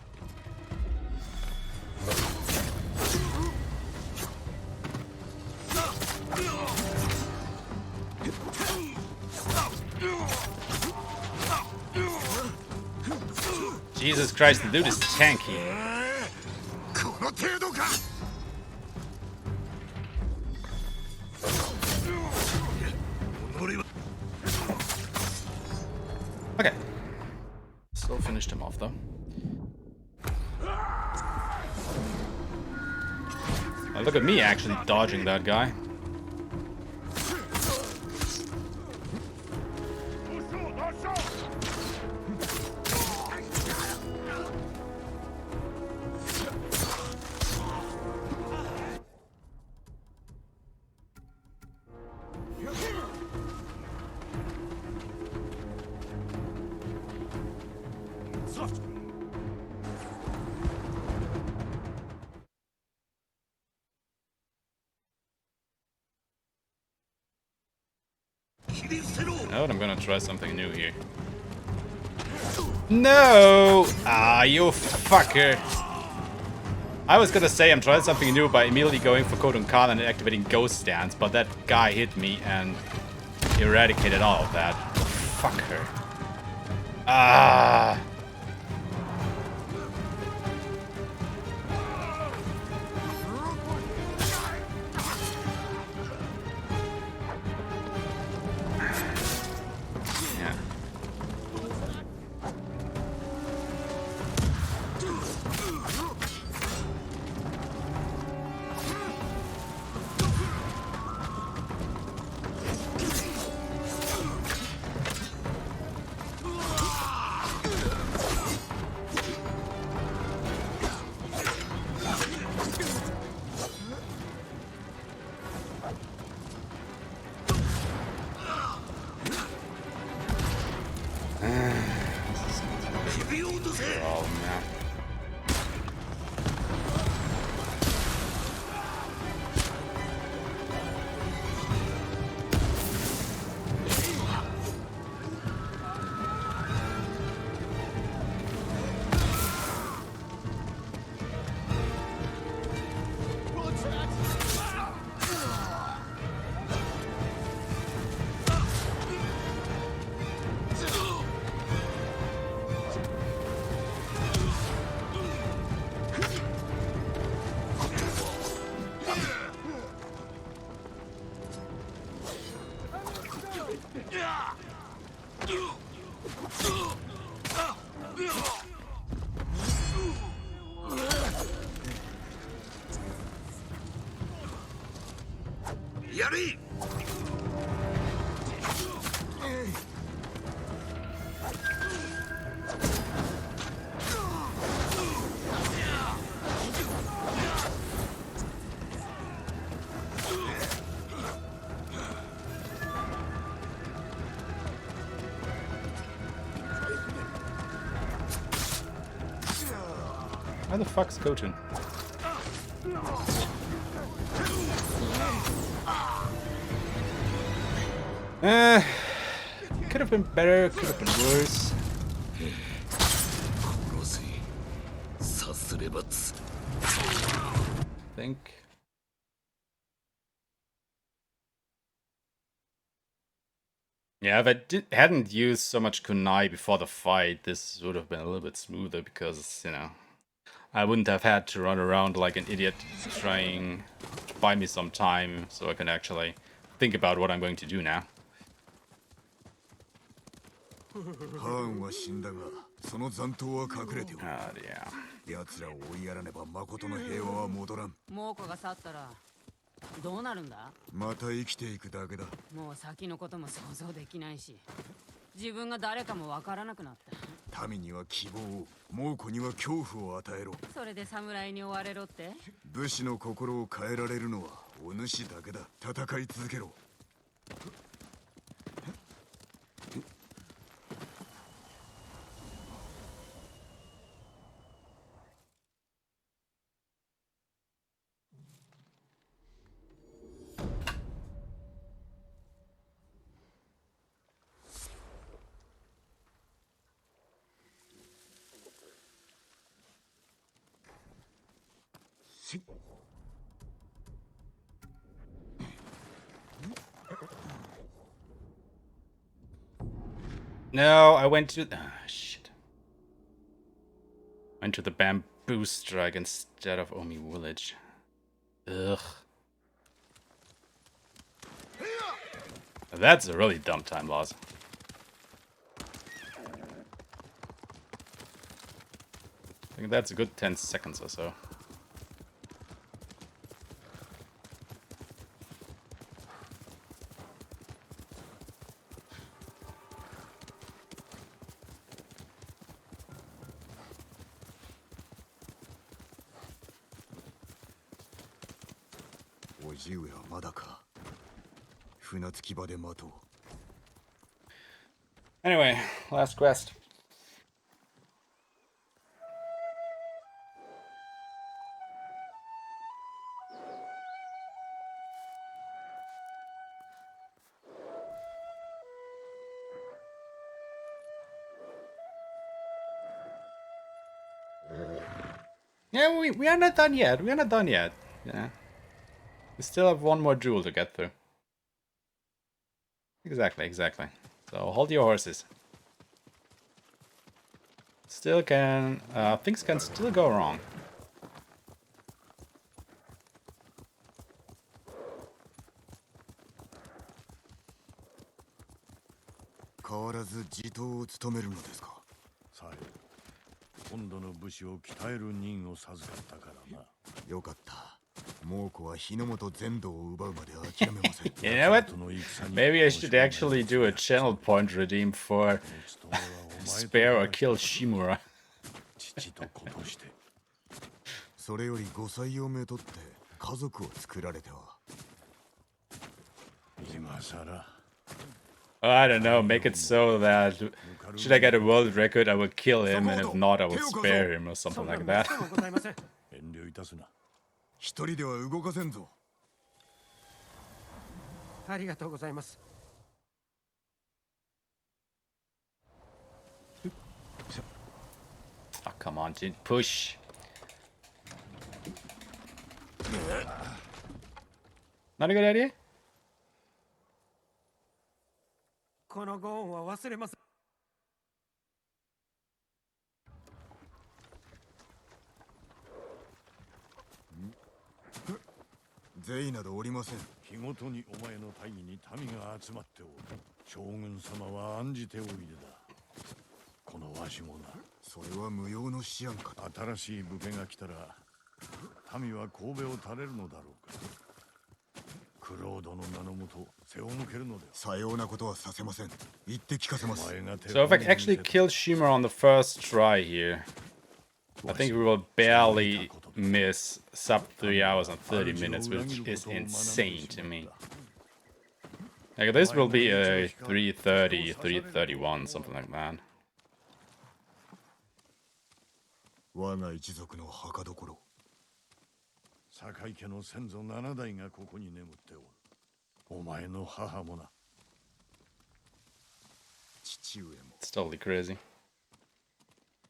Jesus Christ, the dude is tanky. この程度か。己は Okay. Still finished him off though. Now look at me actually dodging that guy. You know what? I'm gonna try something new here. No! Ah, you fucker. I was gonna say I'm trying something new by immediately going for Khotun Khan and activating Ghost Stance, but that guy hit me and eradicated all of that. Fucker. Ah! Where the fuck's Khotun? Could have been better, could have been worse. Think. Yeah, if I hadn't used so much kunai before the fight, this would have been a little bit smoother because, you know, I wouldn't have had to run around like an idiot trying to buy me some time so I can actually think about what I'm going to do now. ハーンは死んだが、その残党は隠れておる。Ah, yeah. 奴らを追いやらねば誠の平和は戻らん。猛虎が去ったらどうなるんだ？また生きていくだけだ。もう先のことも想像できないし、自分が誰かもわからなくなった。民には希望を、猛虎には恐怖を与えろ。それで侍に追われろって？武士の心を変えられるのはお主だけだ。戦い続けろ。No, I went to... Ah, shit. Went to the bamboo strike instead of Omi village. Ugh. That's a really dumb time loss. I think that's a good 10 seconds or so. Anyway, last quest. Yeah, we are not done yet. We are not done yet. Yeah. We still have one more jewel to get through. Exactly, exactly. So hold your horses. Still can... things can still go wrong. You know what? Maybe I should actually do a channel point redeem for spare or kill Shimura. それよりご採用めとって家族を作られては今さら I don't know, make it so that should I get a world record, I will kill him, and if not, I will spare him or something like that. 遠慮いたすな一人では動かせんぞありがとうございます Oh, come on, Jin, push. Not a good idea? このご恩は忘れません ゼイなどおりません日ごとにお前の大義に民が集まっておる将軍様は案じておいでだこのわしもなそれは無用の思案か新しい武家が来たら民は神戸を垂れるのだろうかクロードの名のもと背を向けるのでさようなことはさせません言って聞かせます So if I actually kill Shimura on the first try here, I think we will barely miss sub 3 hours and 30 minutes, which is insane to me. Like this will be a 3:30, 3:31, something like that. 我が一族の墓所坂井家の先祖7代がここに眠っておるお前の母もな父上も It's totally crazy.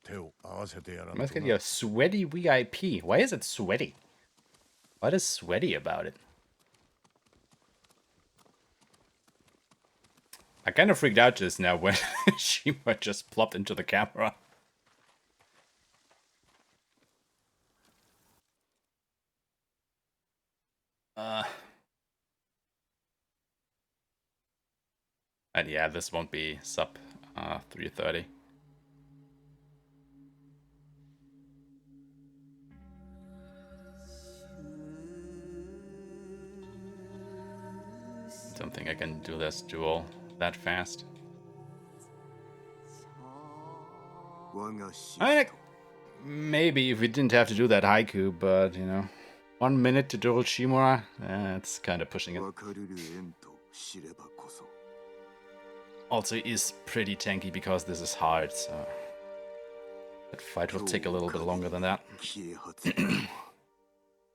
手を合わせてやらん Let's と get な your sweaty VIP. Why is it sweaty? What is sweaty about it? I kind of freaked out just now when Shima just plopped into the camera. And yeah, this won't be sub 3:30. Don't think I can do this duel that fast. I mean, maybe if we didn't have to do that haiku, but you know, 1 minute to duel Shimura, that's kind of pushing it. Also, is pretty tanky because this is hard, so that fight will take a little bit longer than that.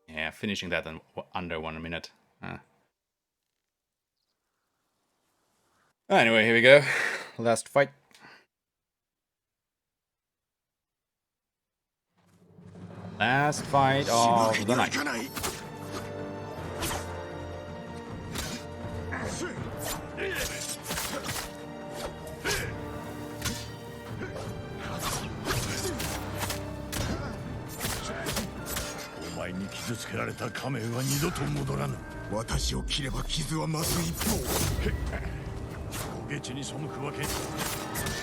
Yeah, finishing that in under 1 minute. Anyway, here we go. Last fight. Last fight 死ぬわ of け the にはい night. かない。お前に傷つけられた仮面は二度と戻らぬ。私を切れば傷は増す一方。焦げ地に背くわけ。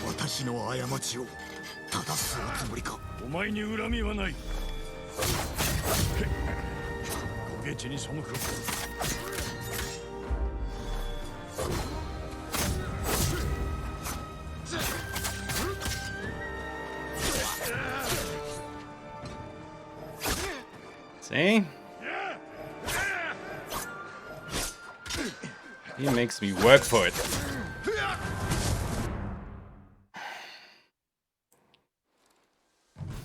私の過ちを正すおつもりか。お前に恨みはない。焦げ地に背く。See? He makes me work for it.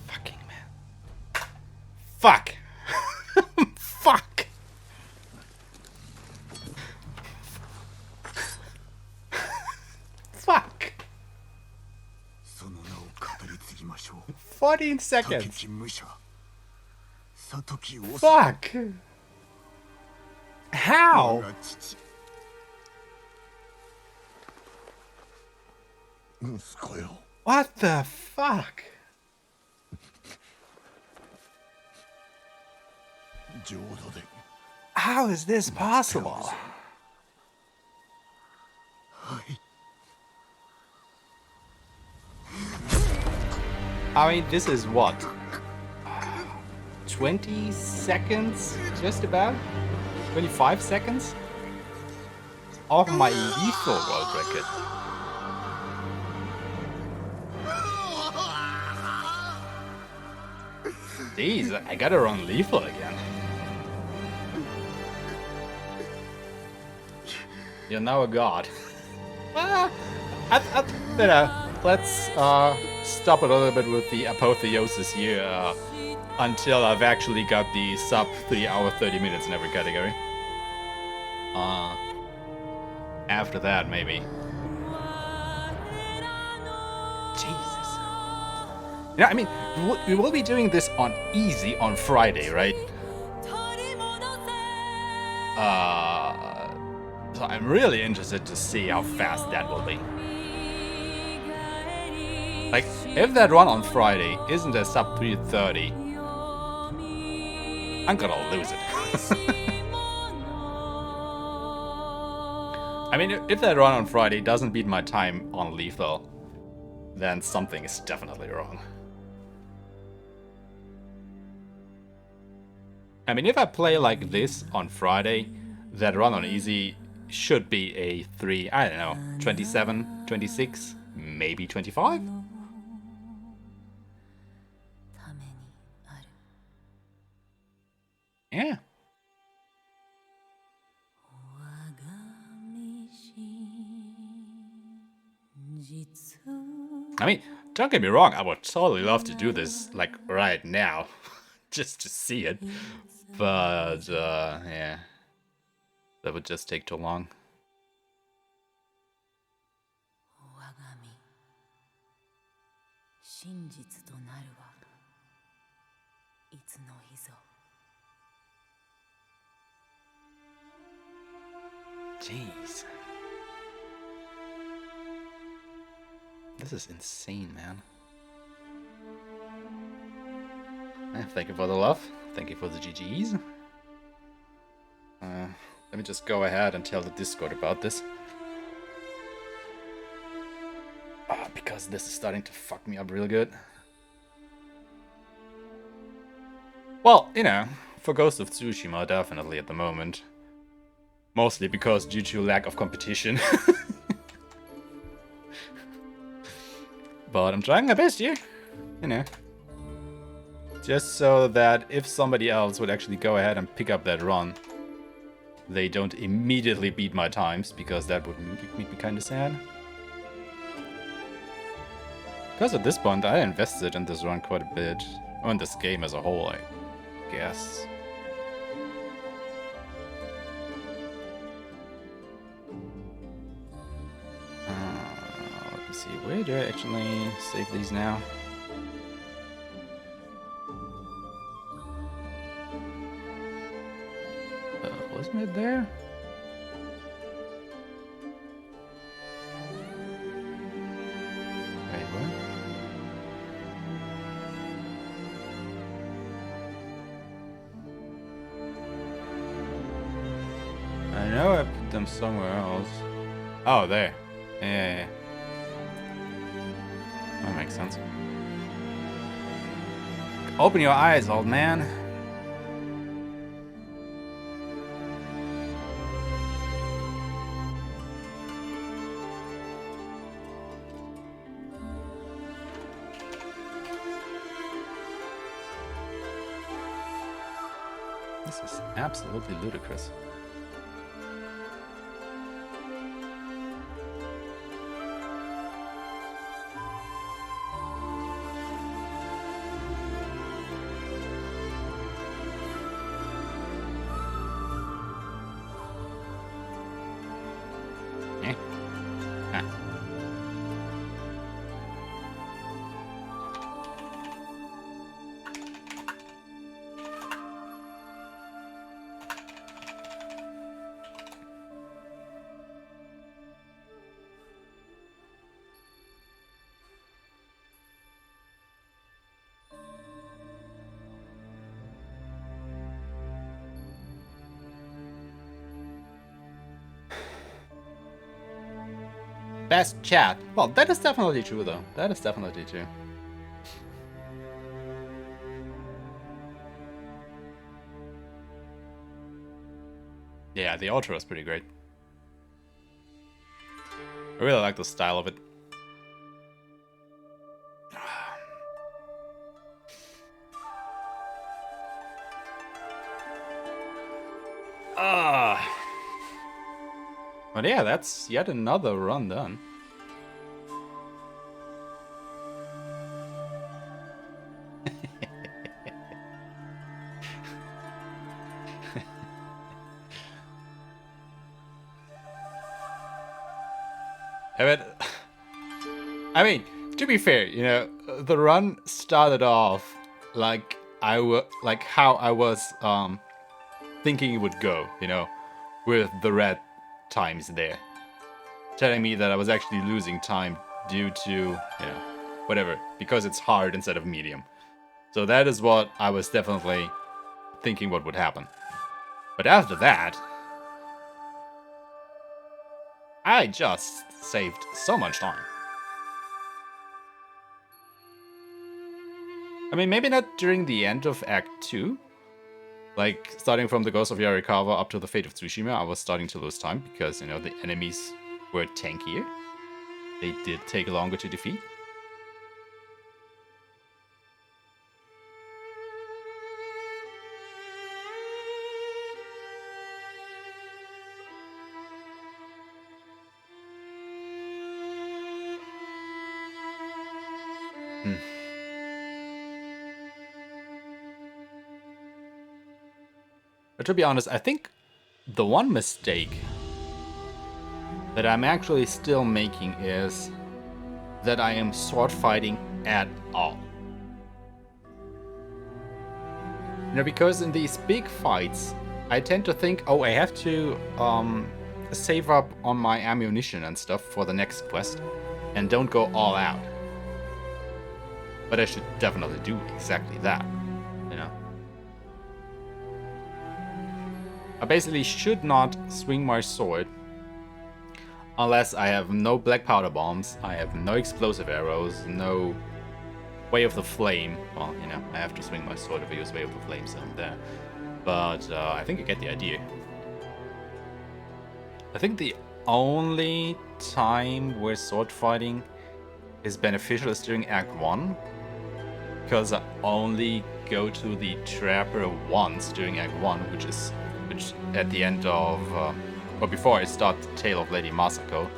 Fucking man. Fuck. Fuck. Fuck. その名を語り継ぎましょう。 14 竹 seconds. 地武者。里木大 Fuck. How? 我が父。息子よ。 What the fuck? 浄土で How is this possible? はい。 I mean, this is what? 20 seconds? Just about? 25 seconds? Of my lethal world record. Jeez, I gotta run lethal again. You're now a god. You know, let's stop a little bit with the apotheosis here until I've actually got the sub 3 hour 30 minutes in every category. After that, maybe. Jesus. Yeah, I mean, we will be doing this on easy on Friday, right? So I'm really interested to see how fast that will be. Like, if that run on Friday isn't a sub 330, I'm gonna lose it. I mean, if that run on Friday doesn't beat my time on lethal, then something is definitely wrong. I mean, if I play like this on Friday, that run on easy should be a 3, I don't know, 27, 26, maybe 25? Yeah. I mean, don't get me wrong, I would totally love to do this, like, right now. Just to see it. But, yeah. That would just take too long. Jeez. This is insane, man. Thank you for the love. Thank you for the GGs. Let me just go ahead and tell the Discord about this. Because this is starting to fuck me up real good. Well, you know, for Ghost of Tsushima, definitely at the moment. Mostly because due to lack of competition. But I'm trying my best here. You know. Just so that if somebody else would actually go ahead and pick up that run, they don't immediately beat my times, because that would make me kind of sad. Because at this point I invested in this run quite a bit. Or in this game as a whole, I guess. Let me see, where do I actually save these now? Wasn't it there? Wait, what? I know I put them somewhere else. Oh, there. Yeah. That makes sense. Open your eyes, old man. This is absolutely ludicrous. Eh? Ah. Best chat. Well, that is definitely true, though. That is definitely true. Yeah, the outro is pretty great. I really like the style of it. But yeah, that's yet another run done. I mean, to be fair, you know, the run started off like how I was thinking it would go, you know, with the red times there, telling me that I was actually losing time due to, you know, whatever, because it's hard instead of medium. So that is what I was definitely thinking what would happen. But after that, I just saved so much time. I mean, maybe not during the end of Act 2. Like, starting from the Ghost of Yarikawa up to the Fate of Tsushima, I was starting to lose time because, you know, the enemies were tankier. They did take longer to defeat. But to be honest, I think the one mistake that I'm actually still making is that I am sword fighting at all. You know, because in these big fights, I tend to think, oh, I have to save up on my ammunition and stuff for the next quest, and don't go all out. But I should definitely do exactly that, you know. I basically should not swing my sword unless I have no black powder bombs, I have no explosive arrows, no Way of the Flame. Well, you know, I have to swing my sword if I use Way of the Flame, so I'm there. But I think you get the idea. I think the only time where sword fighting is beneficial is during Act 1. Because I only go to the Trapper once during Act 1, which at the end of, or before I start the Tale of Lady Masako,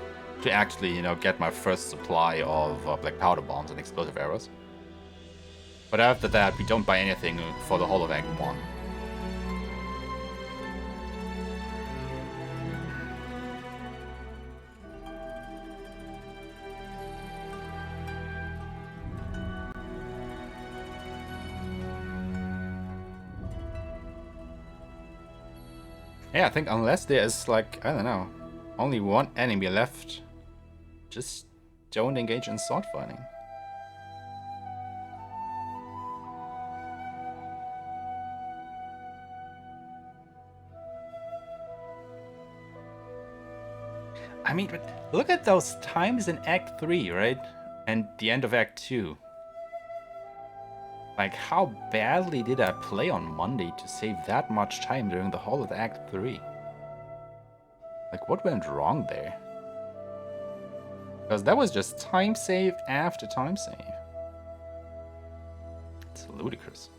to actually, you know, get my first supply of black powder bombs and explosive arrows. But after that, we don't buy anything for the whole of Act 1. Yeah, I think unless there is, like, I don't know, only one enemy left, just don't engage in sword fighting. I mean, but look at those times in Act 3, right? And the end of Act 2. Like, how badly did I play on Monday to save that much time during the whole of Act 3? Like, what went wrong there? Because that was just time save after time save. It's ludicrous.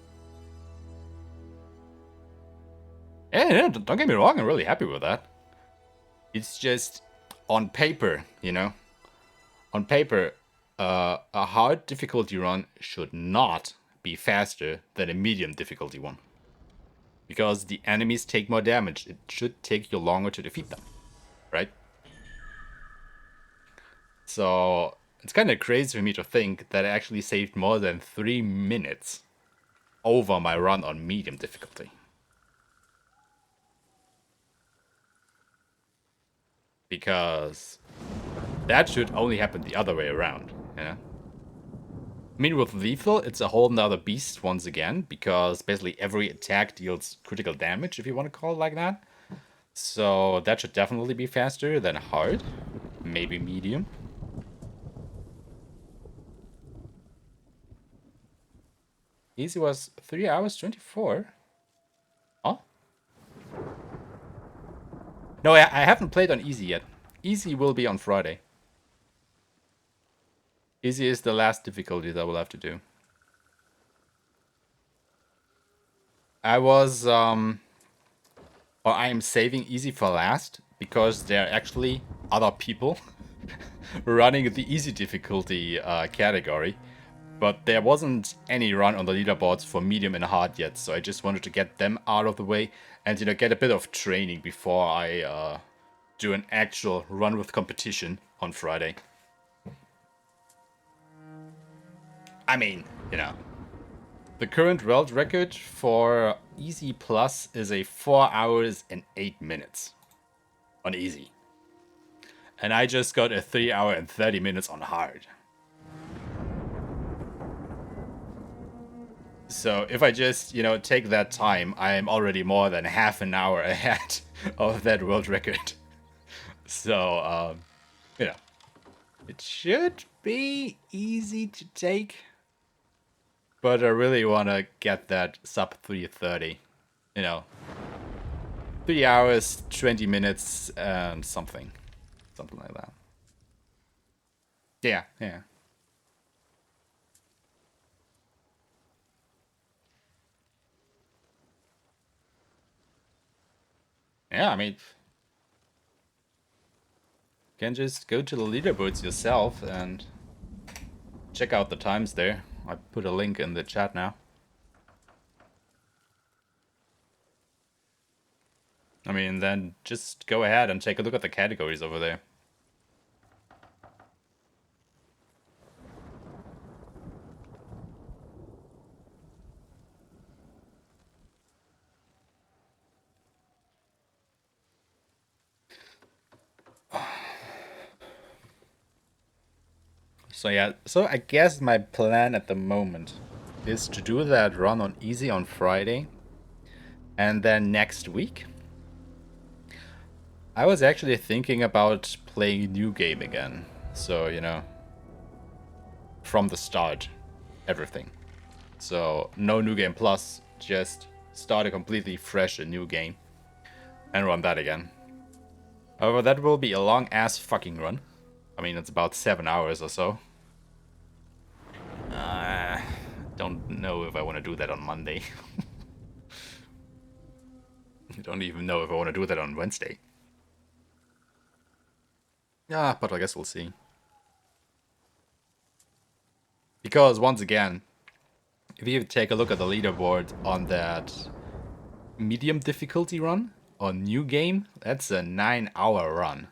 Yeah, don't get me wrong, I'm really happy with that. It's just, on paper, you know? On paper, a hard difficulty run should not be faster than a medium difficulty one. Because the enemies take more damage. It should take you longer to defeat them. Right? So, it's kind of crazy for me to think that I actually saved more than 3 minutes over my run on medium difficulty. Because that should only happen the other way around, you know? I mean, with lethal, it's a whole nother beast once again, because basically every attack deals critical damage, if you want to call it like that. So that should definitely be faster than hard, maybe medium. Easy was 3 hours 24. Huh? No, I haven't played on easy yet. Easy will be on Friday. Easy is the last difficulty that we'll have to do. I am saving easy for last because there are actually other people running the easy difficulty category, but there wasn't any run on the leaderboards for medium and hard yet, so I just wanted to get them out of the way and, you know, get a bit of training before I do an actual run with competition on Friday. I mean, you know, the current world record for Easy Plus is a 4 hours and 8 minutes on Easy. And I just got a 3 hour and 30 minutes on Hard. So if I just, you know, take that time, I am already more than half an hour ahead of that world record. So, you know, it should be easy to take. But I really want to get that sub 3:30, you know, 3 hours, 20 minutes, and something like that. Yeah. Yeah, I mean, you can just go to the leaderboards yourself and check out the times there. I put a link in the chat now. I mean, then just go ahead and take a look at the categories over there. So yeah, so I guess my plan at the moment is to do that run on easy on Friday. And then next week, I was actually thinking about playing a new game again. So, you know, from the start, everything. So, no new game plus, just start a completely fresh, a new game. And run that again. However, that will be a long ass fucking run. I mean, it's about 7 hours or so. Don't know if I want to do that on Monday. I don't even know if I want to do that on Wednesday. Yeah, but I guess we'll see. Because, once again, if you take a look at the leaderboard on that medium difficulty run, on new game, that's a 9-hour run.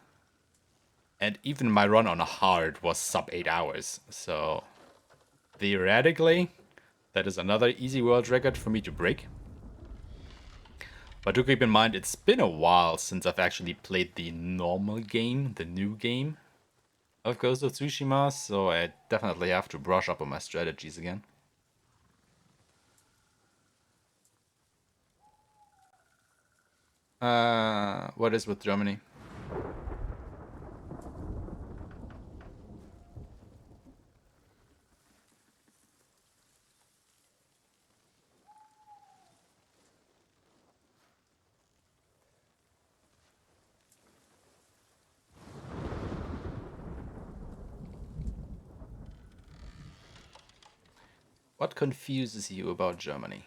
And even my run on hard was sub 8 hours, so theoretically, that is another easy world record for me to break. But do keep in mind, it's been a while since I've actually played the normal game, the new game of Ghost of Tsushima, so I definitely have to brush up on my strategies again. What is with Germany? What confuses you about Germany?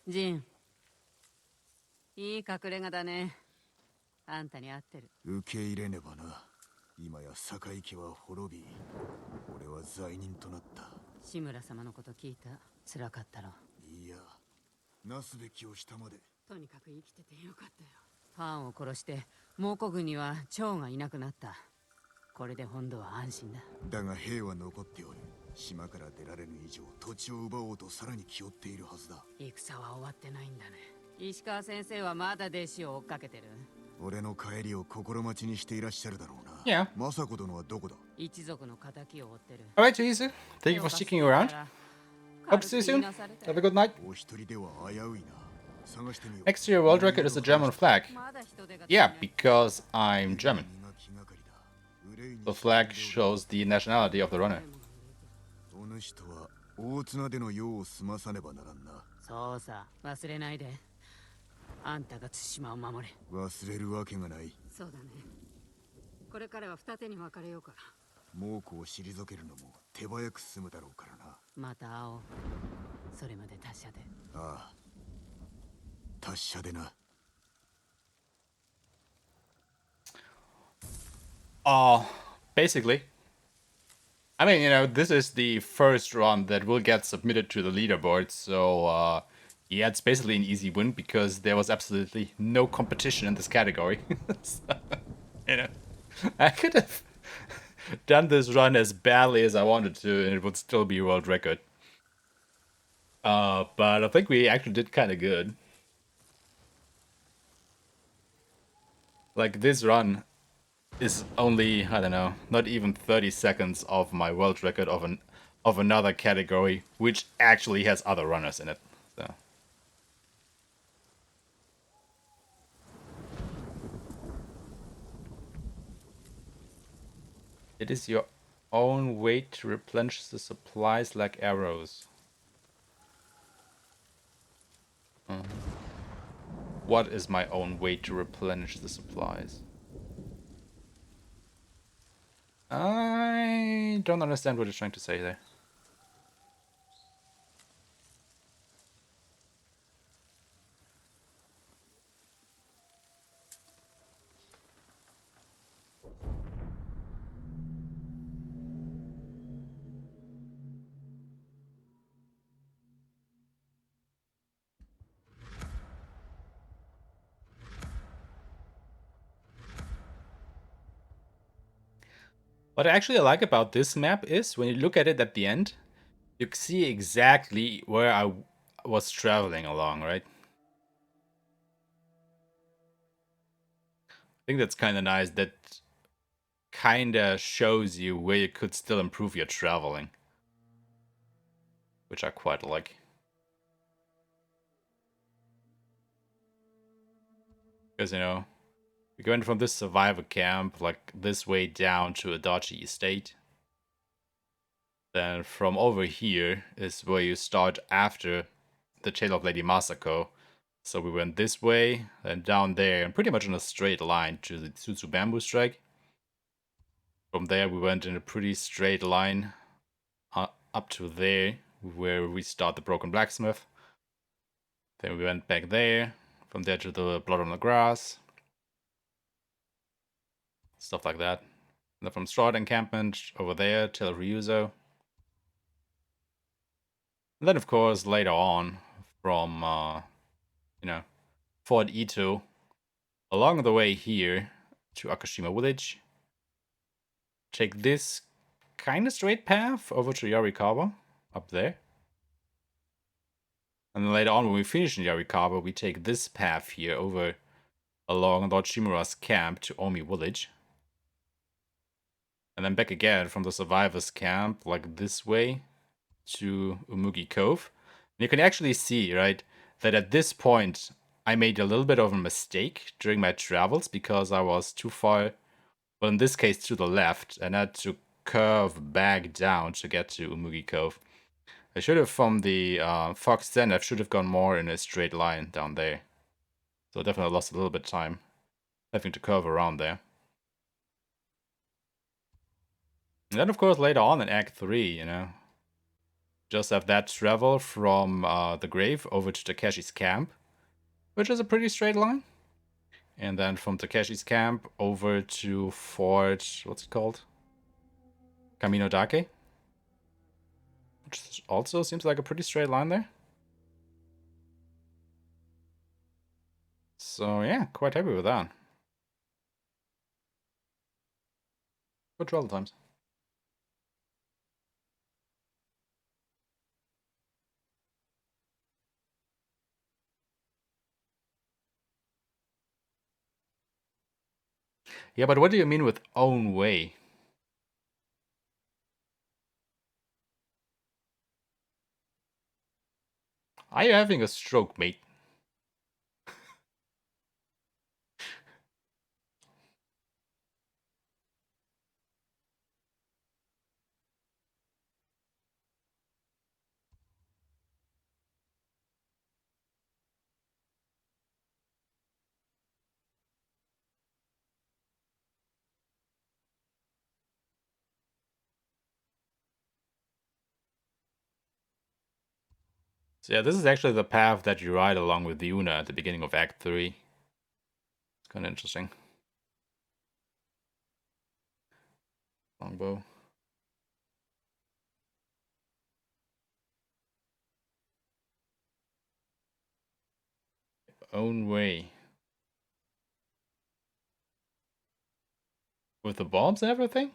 Jin、いい隠れ家だね。あんたに合ってる。受け入れねばな。今や堺家は滅び、俺は罪人となった。志村様のこと聞いた。辛かったろ。いや、なすべきをしたまで。とにかく生きててよかったよ。ファンを殺して蒙古軍には長がいなくなった。これで本土は安心だ。だが兵は残っておる。島から出られぬ以上、土地を奪おうとさらに気負っているはずだ。戦は終わってないんだね。石川先生はまだ弟子を追っかけてる。俺の帰りを心待ちにしていらっしゃるだろうな。Yeah. 政子殿はどこだ？一族の仇を追ってる。Alright, Isu. Thank you for sticking around. Hope to see you soon. Have a good night. お一人では危ういな。探してみよう。 Next to your world record is a German flag. Yeah, because I'm German. The flag shows the nationality of the runner. お主とは大綱での用を済まさねばならんな。そうさ、忘れないで。あんたが対馬を守れ。忘れるわけがない。そうだね。これからは二手に分かれようか。猛虎を退けるのも手早く済むだろうからな。また会おう。それまで達者で。ああ。達者でな。Basically. I mean, you know, this is the first run that will get submitted to the leaderboard, so, yeah, it's basically an easy win because there was absolutely no competition in this category. So, you know, I could have done this run as badly as I wanted to and it would still be a world record. But I think we actually did kind of good. Like, this run is only, I don't know, not even 30 seconds of my world record of another category, which actually has other runners in it. So. It is your own way to replenish the supplies like arrows. What is my own way to replenish the supplies? I don't understand what you're trying to say there. What I actually like about this map is when you look at it at the end, you can see exactly where I was traveling along, right? I think that's kind of nice. That kind of shows you where you could still improve your traveling, which I quite like. Because, you know, we went from this survivor camp, like, this way down to Adachi Estate. Then from over here is where you start after the Tale of Lady Masako. So we went this way, then down there, and pretty much in a straight line to the Tsutsu Bamboo Strike. From there we went in a pretty straight line up to there, where we start the Broken Blacksmith. Then we went back there, from there to the Blood on the Grass. Stuff like that. And then from Strahd Encampment over there till Ryuzo. And then, of course, later on, from, you know, Fort Ito along the way here to Akashima Village, take this kind of straight path over to Yarikawa, up there. And then later on, when we finish in Yarikawa, we take this path here over along Lord Shimura's camp to Omi Village. And then back again from the survivors camp, like this way, to Umugi Cove. And you can actually see, right, that at this point, I made a little bit of a mistake during my travels because I was too far, well, in this case, to the left, and I had to curve back down to get to Umugi Cove. I should have, from the Fox Den, I should have gone more in a straight line down there. So I definitely lost a little bit of time having to curve around there. And then, of course, later on in Act 3, you know, just have that travel from the grave over to Takeshi's camp, which is a pretty straight line. And then from Takeshi's camp over to Fort, what's it called? Kamino Dake. Which also seems like a pretty straight line there. So yeah, quite happy with that. Good travel times. Yeah, but what do you mean with own way? Are you having a stroke, mate? So yeah, this is actually the path that you ride along with Yuna at the beginning of Act 3. It's kind of interesting. Longbow. Own way. With the bombs and everything?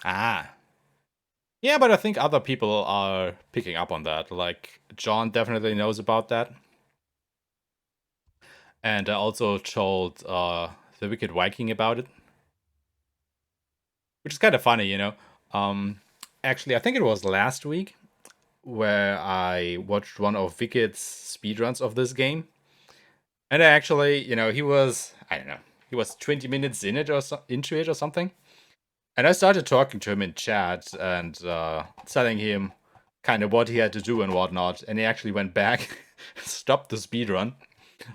Ah. Yeah, but I think other people are picking up on that. Like, John definitely knows about that. And I also told the Wicked Viking about it. Which is kind of funny, you know. Actually, I think it was last week where I watched one of Wicked's speedruns of this game. And I actually, you know, he was, I don't know, he was 20 minutes in it or into it or something. And I started talking to him in chat and telling him kind of what he had to do and whatnot. And he actually went back, stopped the speedrun,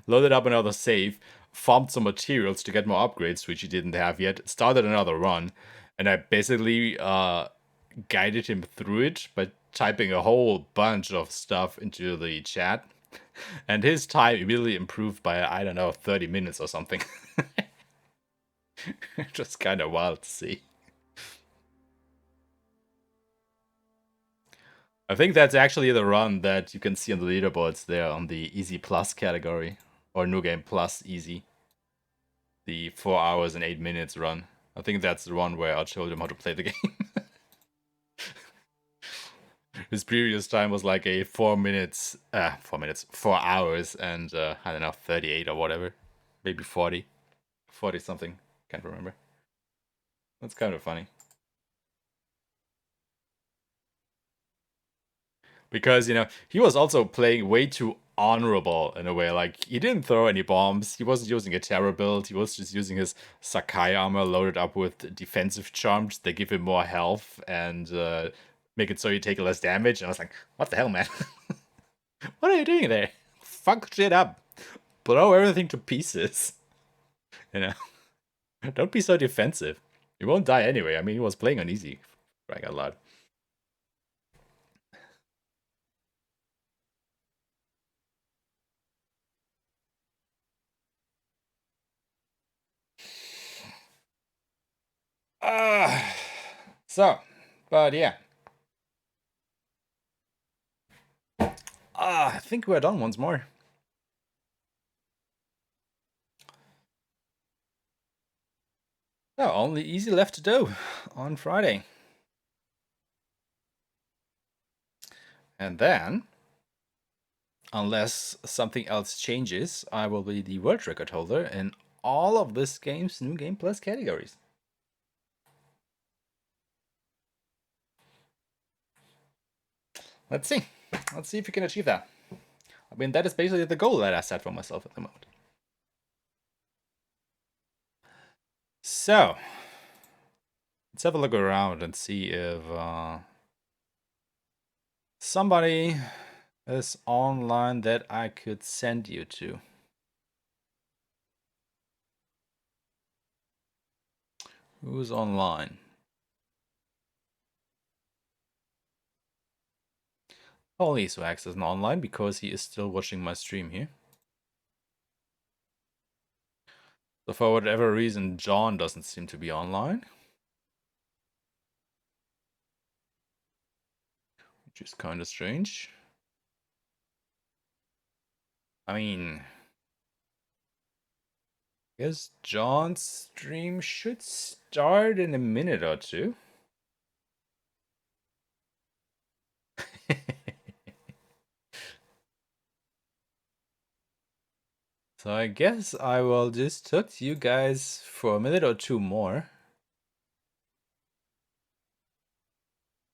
loaded up another save, farmed some materials to get more upgrades, which he didn't have yet, started another run. And I basically guided him through it by typing a whole bunch of stuff into the chat. And his time immediately improved by, I don't know, 30 minutes or something. Just kind of wild to see. I think that's actually the run that you can see on the leaderboards there on the Easy Plus category. Or New Game Plus Easy. The 4 hours and 8 minutes run. I think that's the one where I showed him how to play the game. His previous time was like a 4 hours and I don't know, 38 or whatever. Maybe 40. 40 something. Can't remember. That's kind of funny. Because, you know, he was also playing way too honorable in a way. Like, he didn't throw any bombs. He wasn't using a terror build. He was just using his Sakai armor loaded up with defensive charms. They give him more health and make it so you take less damage. And I was like, what the hell, man? What are you doing there? Fuck shit up. Blow everything to pieces. You know? Don't be so defensive. You won't die anyway. I mean, he was playing on easy. Crying out loud. So, but yeah. I think we're done once more. Oh, only easy left to do on Friday. And then, unless something else changes, I will be the world record holder in all of this game's New Game Plus categories. Let's see. Let's see if we can achieve that. I mean, that is basically the goal that I set for myself at the moment. So, let's have a look around and see if somebody is online that I could send you to. Who's online? Holy Swax isn't online because he is still watching my stream here. So for whatever reason, John doesn't seem to be online. Which is kind of strange. I mean, I guess John's stream should start in a minute or two. So I guess I will just talk to you guys for a minute or two more.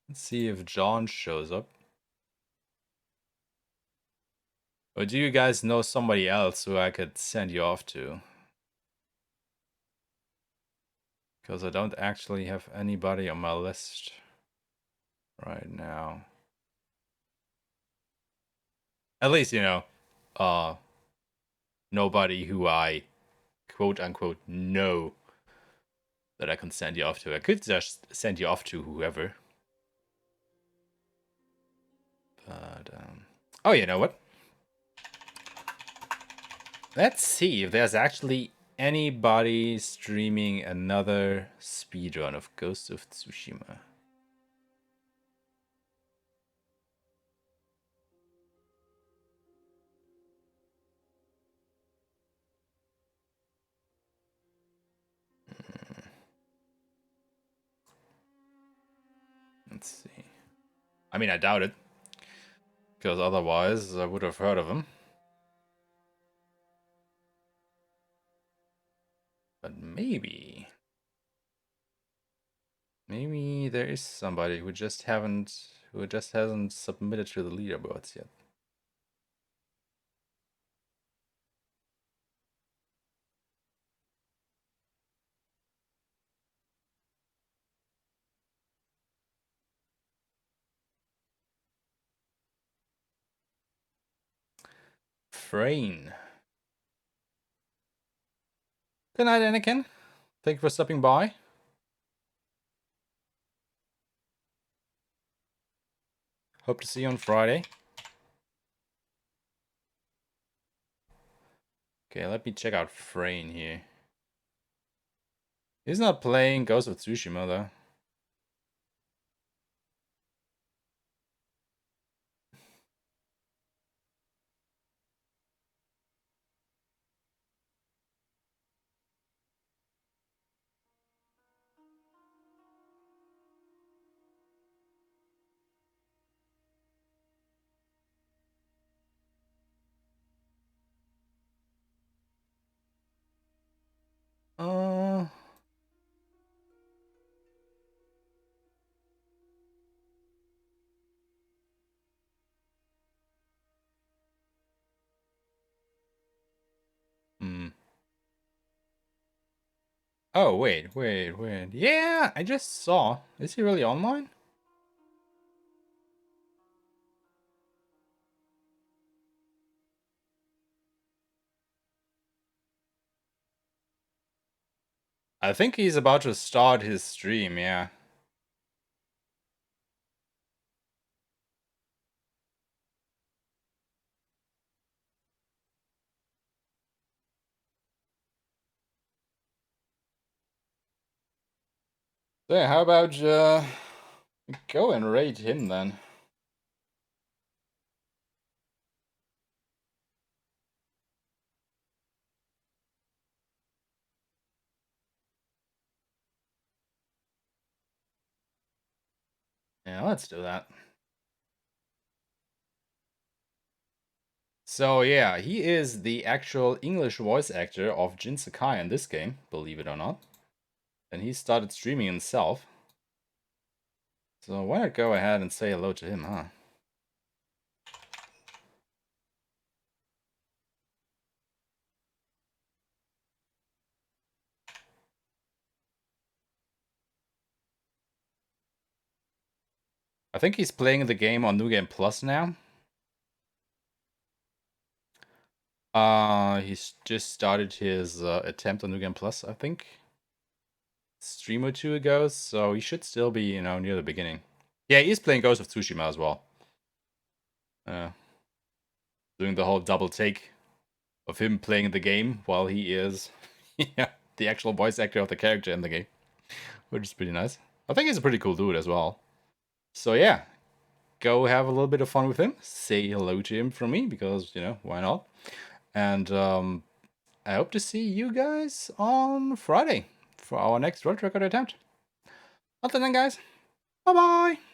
Let's see if John shows up. Or do you guys know somebody else who I could send you off to? Because I don't actually have anybody on my list right now. At least, you know, nobody who I quote unquote know that I can send you off to. I could just send you off to whoever. But, oh, you know what? Let's see if there's actually anybody streaming another speedrun of Ghost of Tsushima. Let's see. I mean, I doubt it. Because otherwise, I would have heard of him. But maybe there is somebody who just hasn't submitted to the leaderboards yet. Frayne. Good night, Anakin. Thank you for stopping by. Hope to see you on Friday. Okay, let me check out Frayne here. He's not playing Ghost of Tsushima though. Uh, hmm. Oh, wait. Yeah, I just saw. Is he really online? I think he's about to start his stream, yeah. So yeah, how about go and raid him then? Yeah, let's do that. So yeah, he is the actual English voice actor of Jin Sakai in this game, believe it or not. And he started streaming himself. So why not go ahead and say hello to him, huh? I think he's playing the game on New Game Plus now. He's just started his attempt on New Game Plus, I think. Stream or two ago, so he should still be, you know, near the beginning. Yeah, he's playing Ghost of Tsushima as well. Doing the whole double take of him playing the game while he is yeah, the actual voice actor of the character in the game. Which is pretty nice. I think he's a pretty cool dude as well. So yeah, go have a little bit of fun with him. Say hello to him from me, because, you know, why not? And I hope to see you guys on Friday for our next world record attempt. Until then, guys, bye-bye!